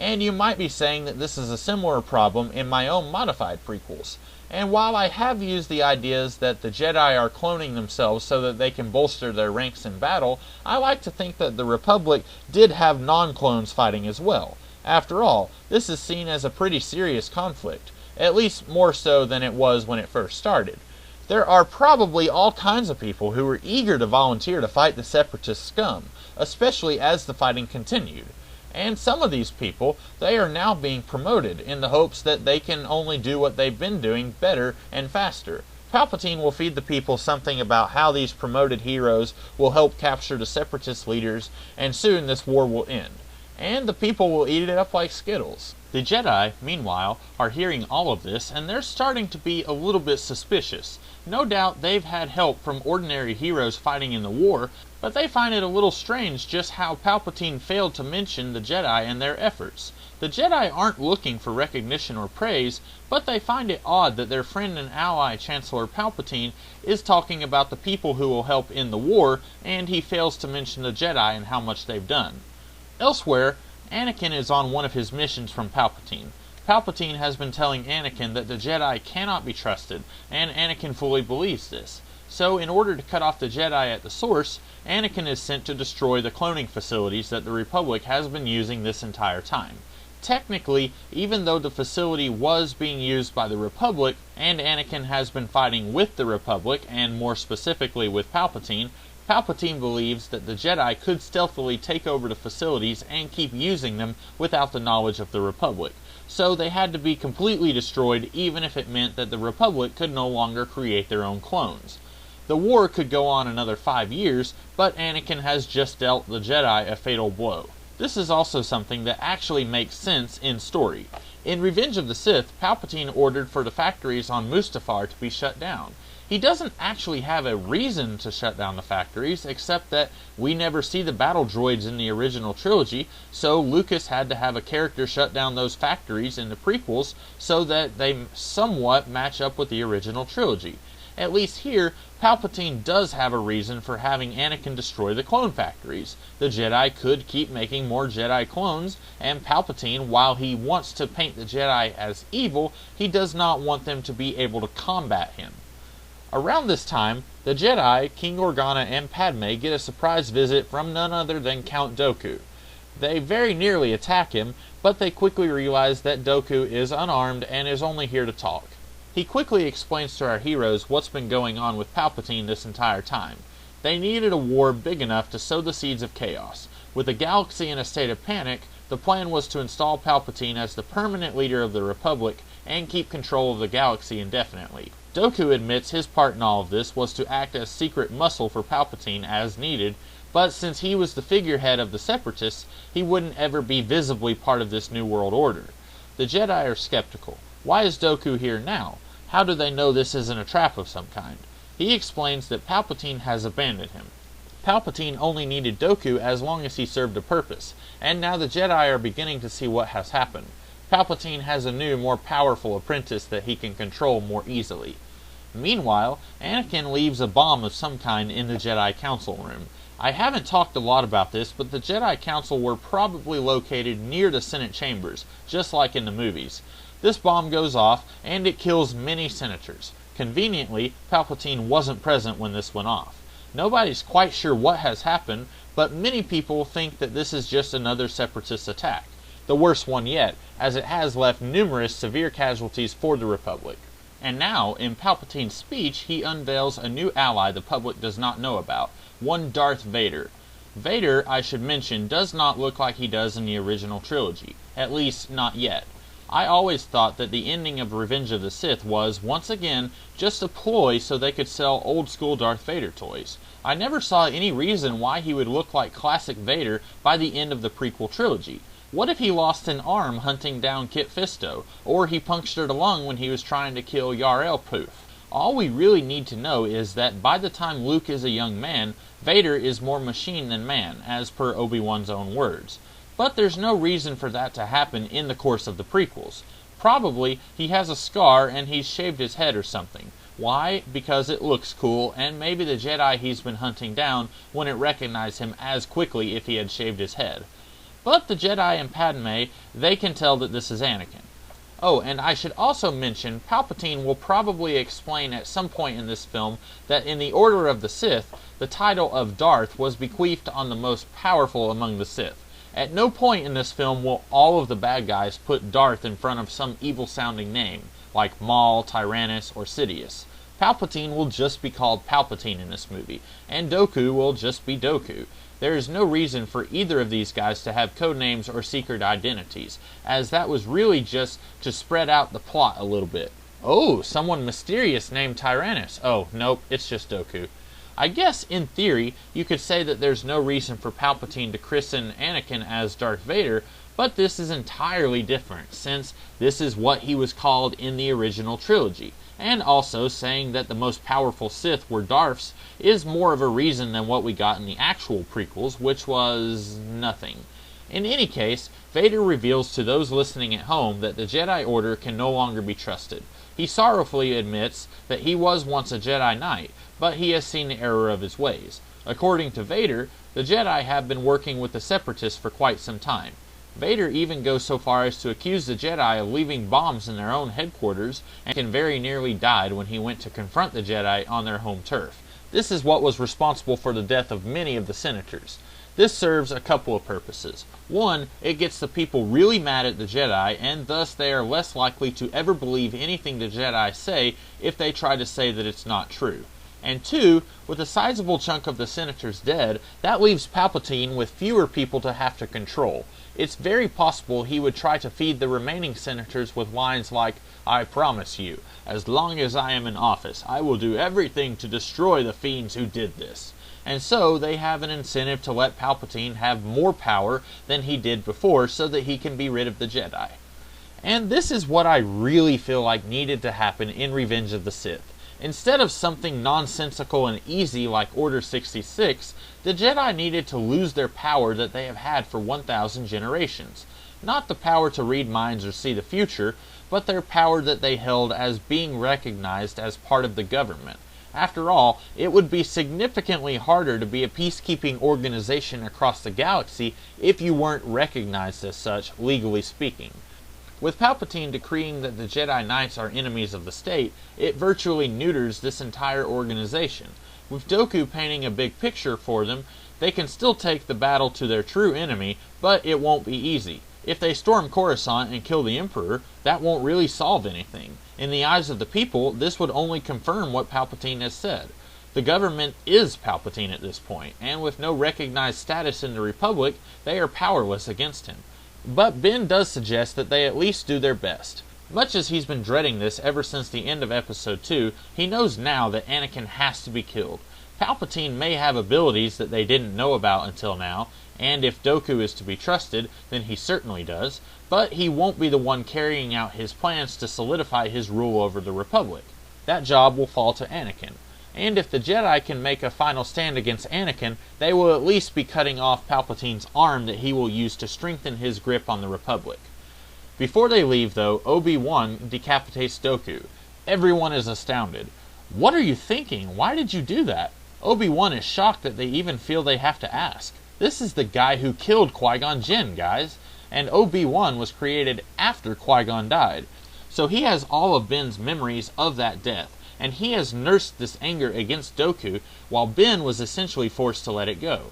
And you might be saying that this is a similar problem in my own modified prequels. And while I have used the ideas that the Jedi are cloning themselves so that they can bolster their ranks in battle, I like to think that the Republic did have non-clones fighting as well. After all, this is seen as a pretty serious conflict, at least more so than it was when it first started. There are probably all kinds of people who were eager to volunteer to fight the Separatist scum, especially as the fighting continued. And some of these people, they are now being promoted in the hopes that they can only do what they've been doing better and faster. Palpatine will feed the people something about how these promoted heroes will help capture the Separatist leaders, and soon this war will end. And the people will eat it up like Skittles. The Jedi, meanwhile, are hearing all of this, and they're starting to be a little bit suspicious. No doubt they've had help from ordinary heroes fighting in the war, but they find it a little strange just how Palpatine failed to mention the Jedi and their efforts. The Jedi aren't looking for recognition or praise, but they find it odd that their friend and ally Chancellor Palpatine is talking about the people who will help in the war, and he fails to mention the Jedi and how much they've done. Elsewhere, Anakin is on one of his missions from Palpatine. Palpatine has been telling Anakin that the Jedi cannot be trusted, and Anakin fully believes this. So, in order to cut off the Jedi at the source, Anakin is sent to destroy the cloning facilities that the Republic has been using this entire time. Technically, even though the facility was being used by the Republic, and Anakin has been fighting with the Republic, and more specifically with Palpatine, Palpatine believes that the Jedi could stealthily take over the facilities and keep using them without the knowledge of the Republic. So they had to be completely destroyed, even if it meant that the Republic could no longer create their own clones. The war could go on another 5 years, but Anakin has just dealt the Jedi a fatal blow. This is also something that actually makes sense in story. In Revenge of the Sith, Palpatine ordered for the factories on Mustafar to be shut down. He doesn't actually have a reason to shut down the factories, except that we never see the battle droids in the original trilogy, so Lucas had to have a character shut down those factories in the prequels so that they somewhat match up with the original trilogy. At least here, Palpatine does have a reason for having Anakin destroy the clone factories. The Jedi could keep making more Jedi clones, and Palpatine, while he wants to paint the Jedi as evil, he does not want them to be able to combat him. Around this time, the Jedi, King Organa and Padme get a surprise visit from none other than Count Dooku. They very nearly attack him, but they quickly realize that Dooku is unarmed and is only here to talk. He quickly explains to our heroes what's been going on with Palpatine this entire time. They needed a war big enough to sow the seeds of chaos. With the galaxy in a state of panic, the plan was to install Palpatine as the permanent leader of the Republic and keep control of the galaxy indefinitely. Dooku admits his part in all of this was to act as secret muscle for Palpatine as needed, but since he was the figurehead of the Separatists, he wouldn't ever be visibly part of this New World Order. The Jedi are skeptical. Why is Dooku here now? How do they know this isn't a trap of some kind? He explains that Palpatine has abandoned him. Palpatine only needed Dooku as long as he served a purpose, and now the Jedi are beginning to see what has happened. Palpatine has a new, more powerful apprentice that he can control more easily. Meanwhile, Anakin leaves a bomb of some kind in the Jedi Council room. I haven't talked a lot about this, but the Jedi Council were probably located near the Senate chambers, just like in the movies. This bomb goes off, and it kills many senators. Conveniently, Palpatine wasn't present when this went off. Nobody's quite sure what has happened, but many people think that this is just another Separatist attack. The worst one yet, as it has left numerous severe casualties for the Republic. And now, in Palpatine's speech, he unveils a new ally the public does not know about, one Darth Vader. Vader, I should mention, does not look like he does in the original trilogy, at least not yet. I always thought that the ending of Revenge of the Sith was, once again, just a ploy so they could sell old-school Darth Vader toys. I never saw any reason why he would look like classic Vader by the end of the prequel trilogy. What if he lost an arm hunting down Kit Fisto, or he punctured a lung when he was trying to kill Yarael Poof? All we really need to know is that by the time Luke is a young man, Vader is more machine than man, as per Obi-Wan's own words. But there's no reason for that to happen in the course of the prequels. Probably he has a scar and he's shaved his head or something. Why? Because it looks cool, and maybe the Jedi he's been hunting down wouldn't recognize him as quickly if he had shaved his head. But the Jedi and Padme, they can tell that this is Anakin. Oh, and I should also mention, Palpatine will probably explain at some point in this film that in the Order of the Sith, the title of Darth was bequeathed on the most powerful among the Sith. At no point in this film will all of the bad guys put Darth in front of some evil-sounding name, like Maul, Tyrannus, or Sidious. Palpatine will just be called Palpatine in this movie, and Dooku will just be Dooku. There is no reason for either of these guys to have codenames or secret identities, as that was really just to spread out the plot a little bit. Oh, someone mysterious named Tyrannus. Oh, nope, it's just Dooku. I guess, in theory, you could say that there's no reason for Palpatine to christen Anakin as Darth Vader, but this is entirely different, since this is what he was called in the original trilogy. And also, saying that the most powerful Sith were Darths is more of a reason than what we got in the actual prequels, which was nothing. In any case, Vader reveals to those listening at home that the Jedi Order can no longer be trusted. He sorrowfully admits that he was once a Jedi Knight, but he has seen the error of his ways. According to Vader, the Jedi have been working with the Separatists for quite some time. Vader even goes so far as to accuse the Jedi of leaving bombs in their own headquarters, and very nearly died when he went to confront the Jedi on their home turf. This is what was responsible for the death of many of the senators. This serves a couple of purposes. One, it gets the people really mad at the Jedi, and thus they are less likely to ever believe anything the Jedi say if they try to say that it's not true. And two, with a sizable chunk of the senators dead, that leaves Palpatine with fewer people to have to control. it's very possible he would try to feed the remaining senators with lines like, "I promise you, as long as I am in office, I will do everything to destroy the fiends who did this." And so they have an incentive to let Palpatine have more power than he did before so that he can be rid of the Jedi. And this is what I really feel like needed to happen in Revenge of the Sith. Instead of something nonsensical and easy like Order 66, the Jedi needed to lose their power that they have had for 1,000 generations. Not the power to read minds or see the future, but their power that they held as being recognized as part of the government. After all, it would be significantly harder to be a peacekeeping organization across the galaxy if you weren't recognized as such, legally speaking. With Palpatine decreeing that the Jedi Knights are enemies of the state, it virtually neuters this entire organization. With Dooku painting a big picture for them, they can still take the battle to their true enemy, but it won't be easy. If they storm Coruscant and kill the Emperor, that won't really solve anything. In the eyes of the people, this would only confirm what Palpatine has said. The government is Palpatine at this point, and with no recognized status in the Republic, they are powerless against him. But Ben does suggest that they at least do their best. Much as he's been dreading this ever since the end of Episode 2, he knows now that Anakin has to be killed. Palpatine may have abilities that they didn't know about until now, and if Dooku is to be trusted, then he certainly does, but he won't be the one carrying out his plans to solidify his rule over the Republic. That job will fall to Anakin. And if the Jedi can make a final stand against Anakin, they will at least be cutting off Palpatine's arm that he will use to strengthen his grip on the Republic. Before they leave, though, Obi-Wan decapitates Dooku. Everyone is astounded. "What are you thinking? Why did you do that?" Obi-Wan is shocked that they even feel they have to ask. This is the guy who killed Qui-Gon Jinn, guys. And Obi-Wan was created after Qui-Gon died. So he has all of Ben's memories of that death. And he has nursed this anger against Dooku, while Ben was essentially forced to let it go.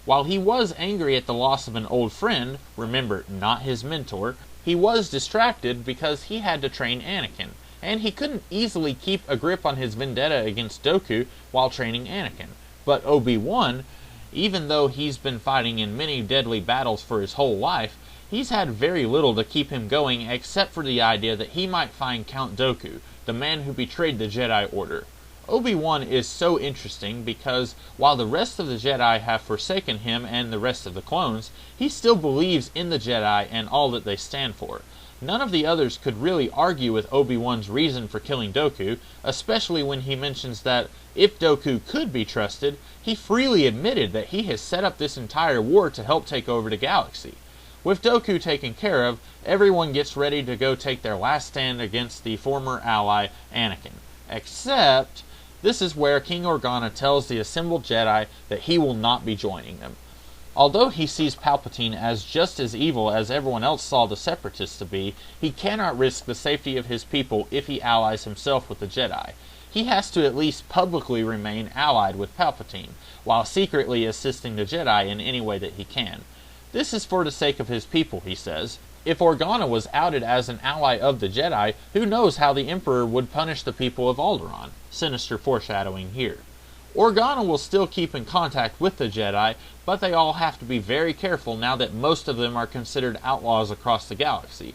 While he was angry at the loss of an old friend, remember, not his mentor, he was distracted because he had to train Anakin, and he couldn't easily keep a grip on his vendetta against Dooku while training Anakin. But Obi-Wan, even though he's been fighting in many deadly battles for his whole life, he's had very little to keep him going except for the idea that he might find Count Dooku, the man who betrayed the Jedi Order. Obi-Wan is so interesting because while the rest of the Jedi have forsaken him and the rest of the clones, he still believes in the Jedi and all that they stand for. None of the others could really argue with Obi-Wan's reason for killing Dooku, especially when he mentions that if Dooku could be trusted, he freely admitted that he has set up this entire war to help take over the galaxy. With Dooku taken care of, everyone gets ready to go take their last stand against the former ally, Anakin. Except, this is where King Organa tells the assembled Jedi that he will not be joining them. Although he sees Palpatine as just as evil as everyone else saw the Separatists to be, he cannot risk the safety of his people if he allies himself with the Jedi. He has to at least publicly remain allied with Palpatine, while secretly assisting the Jedi in any way that he can. This is for the sake of his people, he says. If Organa was outed as an ally of the Jedi, who knows how the Emperor would punish the people of Alderaan? Sinister foreshadowing here. Organa will still keep in contact with the Jedi, but they all have to be very careful now that most of them are considered outlaws across the galaxy.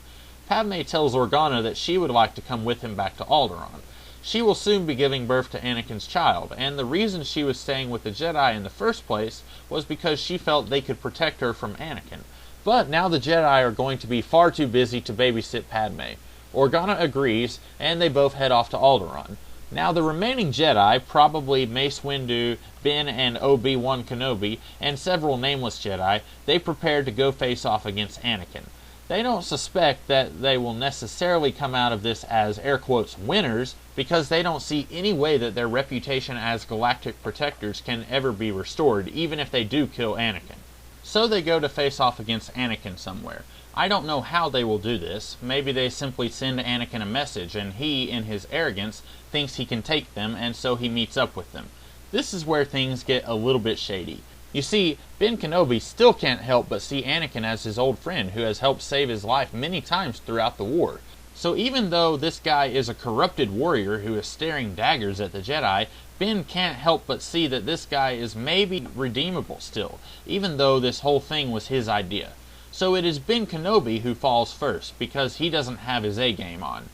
Padme tells Organa that she would like to come with him back to Alderaan. She will soon be giving birth to Anakin's child, and the reason she was staying with the Jedi in the first place was because she felt they could protect her from Anakin. But now the Jedi are going to be far too busy to babysit Padme. Organa agrees, and they both head off to Alderaan. Now the remaining Jedi, probably Mace Windu, Ben and Obi-Wan Kenobi, and several nameless Jedi, they prepare to go face off against Anakin. They don't suspect that they will necessarily come out of this as air quotes winners, because they don't see any way that their reputation as galactic protectors can ever be restored, even if they do kill Anakin. So they go to face off against Anakin somewhere. I don't know how they will do this. Maybe they simply send Anakin a message, and he, in his arrogance, thinks he can take them, and so he meets up with them. This is where things get a little bit shady. You see, Ben Kenobi still can't help but see Anakin as his old friend who has helped save his life many times throughout the war. So even though this guy is a corrupted warrior who is staring daggers at the Jedi, Ben can't help but see that this guy is maybe redeemable still, even though this whole thing was his idea. So it is Ben Kenobi who falls first, because he doesn't have his A-game on.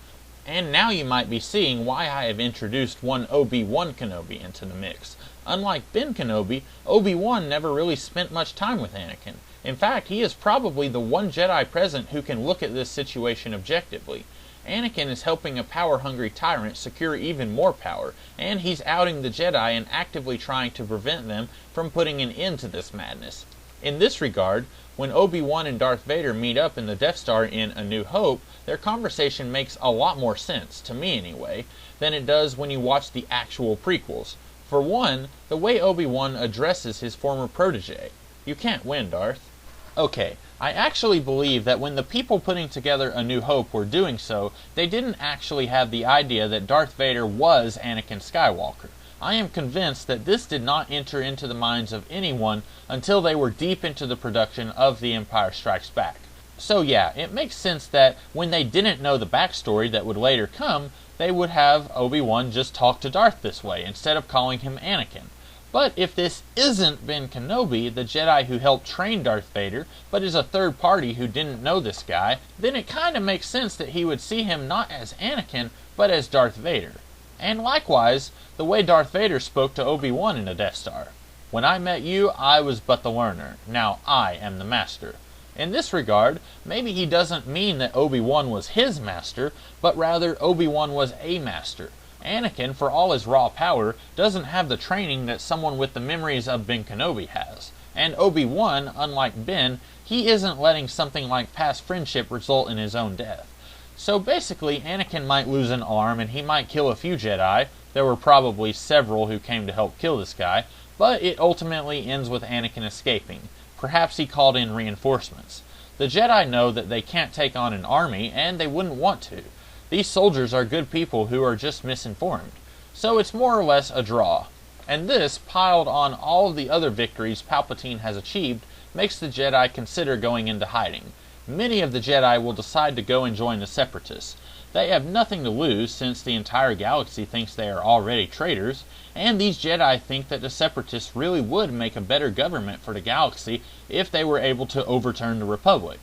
And now you might be seeing why I have introduced one Obi-Wan Kenobi into the mix. Unlike Ben Kenobi, Obi-Wan never really spent much time with Anakin. In fact, he is probably the one Jedi present who can look at this situation objectively. Anakin is helping a power-hungry tyrant secure even more power, and he's outing the Jedi and actively trying to prevent them from putting an end to this madness. In this regard, when Obi-Wan and Darth Vader meet up in the Death Star in A New Hope, their conversation makes a lot more sense, to me anyway, than it does when you watch the actual prequels. For one, the way Obi-Wan addresses his former protege. You can't win, Darth. Okay, I actually believe that when the people putting together A New Hope were doing so, they didn't actually have the idea that Darth Vader was Anakin Skywalker. I am convinced that this did not enter into the minds of anyone until they were deep into the production of The Empire Strikes Back. So yeah, it makes sense that when they didn't know the backstory that would later come, they would have Obi-Wan just talk to Darth this way, instead of calling him Anakin. But if this isn't Ben Kenobi, the Jedi who helped train Darth Vader, but is a third party who didn't know this guy, then it kinda makes sense that he would see him not as Anakin, but as Darth Vader. And likewise, the way Darth Vader spoke to Obi-Wan in the Death Star. When I met you, I was but the learner. Now I am the master. In this regard, maybe he doesn't mean that Obi-Wan was his master, but rather Obi-Wan was a master. Anakin, for all his raw power, doesn't have the training that someone with the memories of Ben Kenobi has. And Obi-Wan, unlike Ben, he isn't letting something like past friendship result in his own death. So basically, Anakin might lose an arm and he might kill a few Jedi. There were probably several who came to help kill this guy, but it ultimately ends with Anakin escaping. Perhaps he called in reinforcements. The Jedi know that they can't take on an army, and they wouldn't want to. These soldiers are good people who are just misinformed. So it's more or less a draw. And this, piled on all of the other victories Palpatine has achieved, makes the Jedi consider going into hiding. Many of the Jedi will decide to go and join the Separatists. They have nothing to lose, since the entire galaxy thinks they are already traitors, and these Jedi think that the Separatists really would make a better government for the galaxy if they were able to overturn the Republic.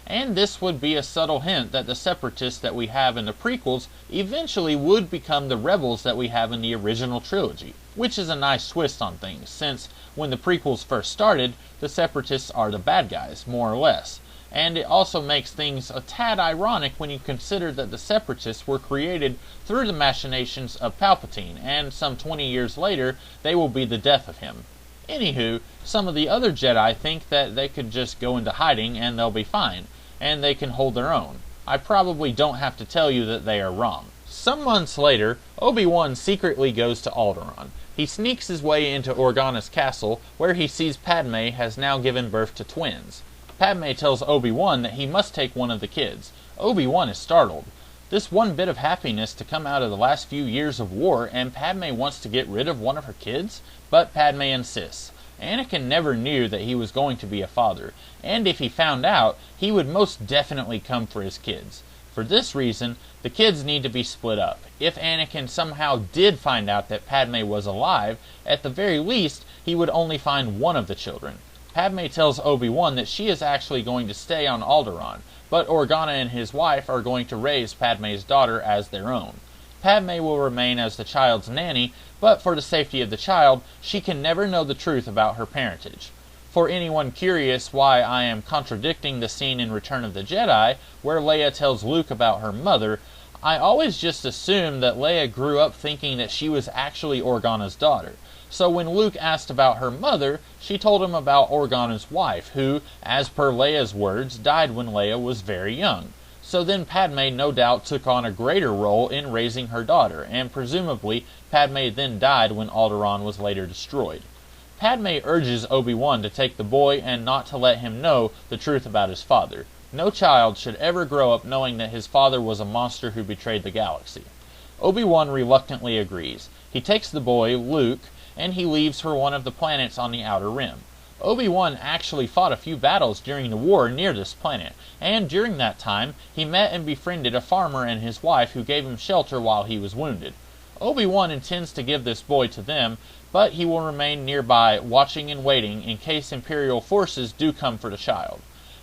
And this would be a subtle hint that the Separatists that we have in the prequels eventually would become the rebels that we have in the original trilogy, which is a nice twist on things, since when the prequels first started, the Separatists are the bad guys, more or less. And it also makes things a tad ironic when you consider that the Separatists were created through the machinations of Palpatine, and some 20 years later, they will be the death of him. Anywho, some of the other Jedi think that they could just go into hiding and they'll be fine, and they can hold their own. I probably don't have to tell you that they are wrong. Some months later, Obi-Wan secretly goes to Alderaan. He sneaks his way into Organa's castle, where he sees Padme has now given birth to twins. Padme tells Obi-Wan that he must take one of the kids. Obi-Wan is startled. This one bit of happiness to come out of the last few years of war, and Padme wants to get rid of one of her kids? But Padme insists. Anakin never knew that he was going to be a father, and if he found out, he would most definitely come for his kids. For this reason, the kids need to be split up. If Anakin somehow did find out that Padme was alive, at the very least, he would only find one of the children. Padme tells Obi-Wan that she is actually going to stay on Alderaan, but Organa and his wife are going to raise Padme's daughter as their own. Padme will remain as the child's nanny, but for the safety of the child, she can never know the truth about her parentage. For anyone curious why I am contradicting the scene in Return of the Jedi, where Leia tells Luke about her mother, I always just assumed that Leia grew up thinking that she was actually Organa's daughter. So when Luke asked about her mother, she told him about Organa's wife, who, as per Leia's words, died when Leia was very young. So then Padme no doubt took on a greater role in raising her daughter, and presumably Padme then died when Alderaan was later destroyed. Padme urges Obi-Wan to take the boy and not to let him know the truth about his father. No child should ever grow up knowing that his father was a monster who betrayed the galaxy. Obi-Wan reluctantly agrees. He takes the boy, Luke, and he leaves for one of the planets on the Outer Rim. Obi-Wan actually fought a few battles during the war near this planet, and during that time, he met and befriended a farmer and his wife who gave him shelter while he was wounded. Obi-Wan intends to give this boy to them, but he will remain nearby, watching and waiting in case Imperial forces do come for the child.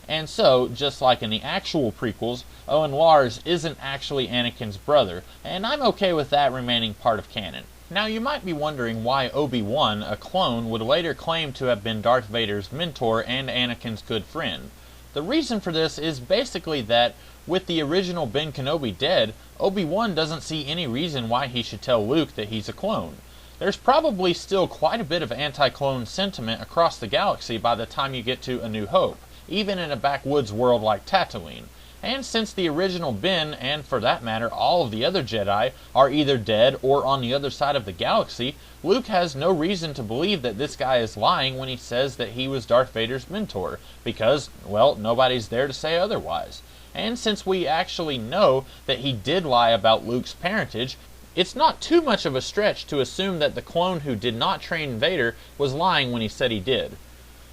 And so, just like in the actual prequels, Owen Lars isn't actually Anakin's brother, and I'm okay with that remaining part of canon. Now you might be wondering why Obi-Wan, a clone, would later claim to have been Darth Vader's mentor and Anakin's good friend. The reason for this is basically that, with the original Ben Kenobi dead, Obi-Wan doesn't see any reason why he should tell Luke that he's a clone. There's probably still quite a bit of anti-clone sentiment across the galaxy by the time you get to A New Hope, even in a backwoods world like Tatooine. And since the original Ben, and for that matter all of the other Jedi, are either dead or on the other side of the galaxy, Luke has no reason to believe that this guy is lying when he says that he was Darth Vader's mentor, because, well, nobody's there to say otherwise. And since we actually know that he did lie about Luke's parentage, it's not too much of a stretch to assume that the clone who did not train Vader was lying when he said he did.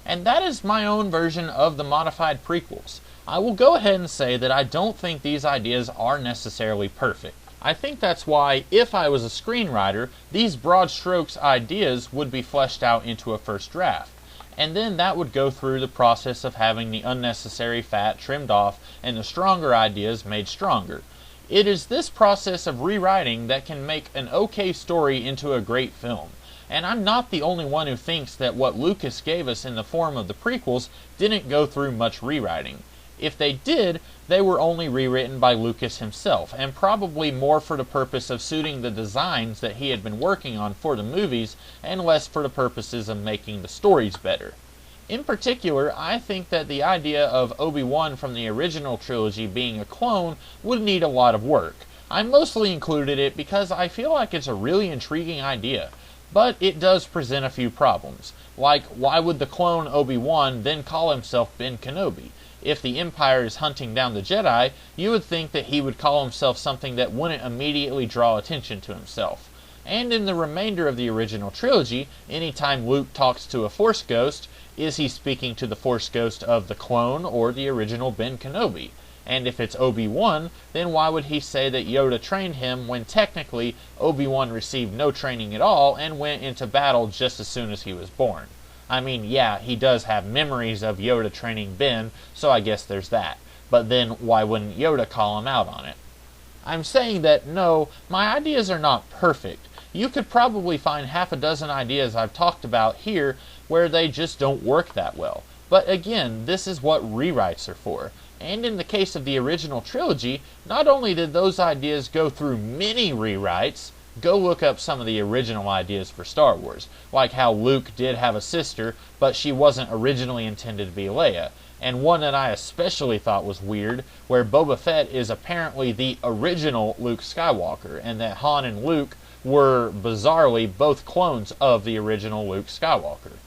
And that is my own version of the modified prequels. I will go ahead and say that I don't think these ideas are necessarily perfect. I think that's why, if I was a screenwriter, these broad strokes ideas would be fleshed out into a first draft. And then that would go through the process of having the unnecessary fat trimmed off and the stronger ideas made stronger. It is this process of rewriting that can make an okay story into a great film. And I'm not the only one who thinks that what Lucas gave us in the form of the prequels didn't go through much rewriting. If they did, they were only rewritten by Lucas himself, and probably more for the purpose of suiting the designs that he had been working on for the movies, and less for the purposes of making the stories better. In particular, I think that the idea of Obi-Wan from the original trilogy being a clone would need a lot of work. I mostly included it because I feel like it's a really intriguing idea. But it does present a few problems, like why would the clone Obi-Wan then call himself Ben Kenobi? If the Empire is hunting down the Jedi, you would think that he would call himself something that wouldn't immediately draw attention to himself. And in the remainder of the original trilogy, anytime Luke talks to a Force Ghost, is he speaking to the Force Ghost of the clone or the original Ben Kenobi? And if it's Obi-Wan, then why would he say that Yoda trained him when technically Obi-Wan received no training at all and went into battle just as soon as he was born? I mean, yeah, he does have memories of Yoda training Ben, so I guess there's that. But then why wouldn't Yoda call him out on it? I'm saying that no, my ideas are not perfect. You could probably find half a dozen ideas I've talked about here where they just don't work that well. But again, this is what rewrites are for. And in the case of the original trilogy, not only did those ideas go through many rewrites, go look up some of the original ideas for Star Wars, like how Luke did have a sister, but she wasn't originally intended to be Leia, and one that I especially thought was weird, where Boba Fett is apparently the original Luke Skywalker, and that Han and Luke were, bizarrely, both clones of the original Luke Skywalker.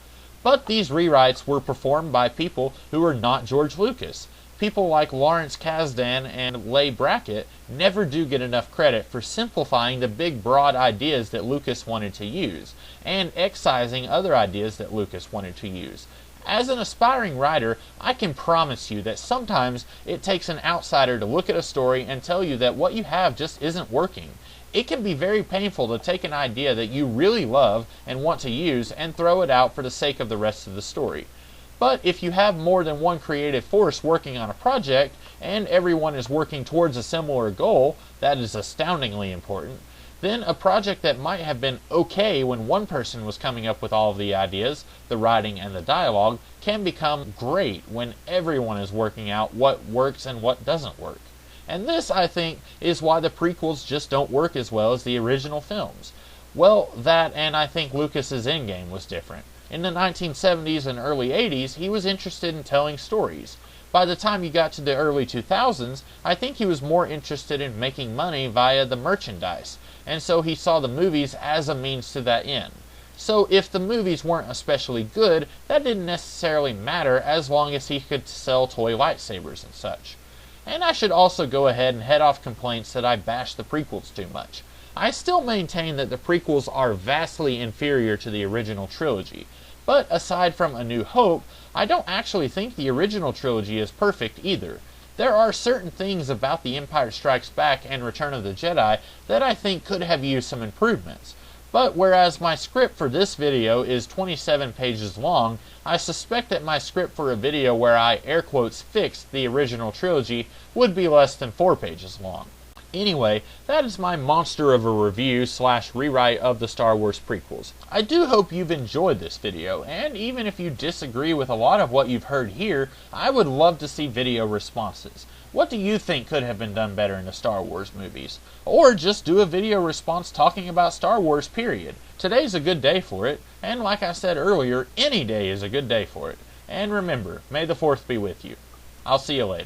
But these rewrites were performed by people who were not George Lucas. People like Lawrence Kasdan and Leigh Brackett never do get enough credit for simplifying the big broad ideas that Lucas wanted to use, and excising other ideas that Lucas wanted to use. As an aspiring writer, I can promise you that sometimes it takes an outsider to look at a story and tell you that what you have just isn't working. It can be very painful to take an idea that you really love and want to use and throw it out for the sake of the rest of the story. But if you have more than one creative force working on a project, and everyone is working towards a similar goal, that is astoundingly important, then a project that might have been okay when one person was coming up with all of the ideas, the writing and the dialogue, can become great when everyone is working out what works and what doesn't work. And this, I think, is why the prequels just don't work as well as the original films. Well, that and I think Lucas's endgame was different. In the 1970s and early 80s, he was interested in telling stories. By the time he got to the early 2000s, I think he was more interested in making money via the merchandise, and so he saw the movies as a means to that end. So if the movies weren't especially good, that didn't necessarily matter as long as he could sell toy lightsabers and such. And I should also go ahead and head off complaints that I bash the prequels too much. I still maintain that the prequels are vastly inferior to the original trilogy, but aside from A New Hope, I don't actually think the original trilogy is perfect either. There are certain things about The Empire Strikes Back and Return of the Jedi that I think could have used some improvements. But whereas my script for this video is 27 pages long, I suspect that my script for a video where I air quotes fixed the original trilogy would be less than 4 pages long. Anyway, that is my monster of a review / rewrite of the Star Wars prequels. I do hope you've enjoyed this video, and even if you disagree with a lot of what you've heard here, I would love to see video responses. What do you think could have been done better in the Star Wars movies? Or just do a video response talking about Star Wars, period. Today's a good day for it, and like I said earlier, any day is a good day for it. And remember, may the 4th be with you. I'll see you later.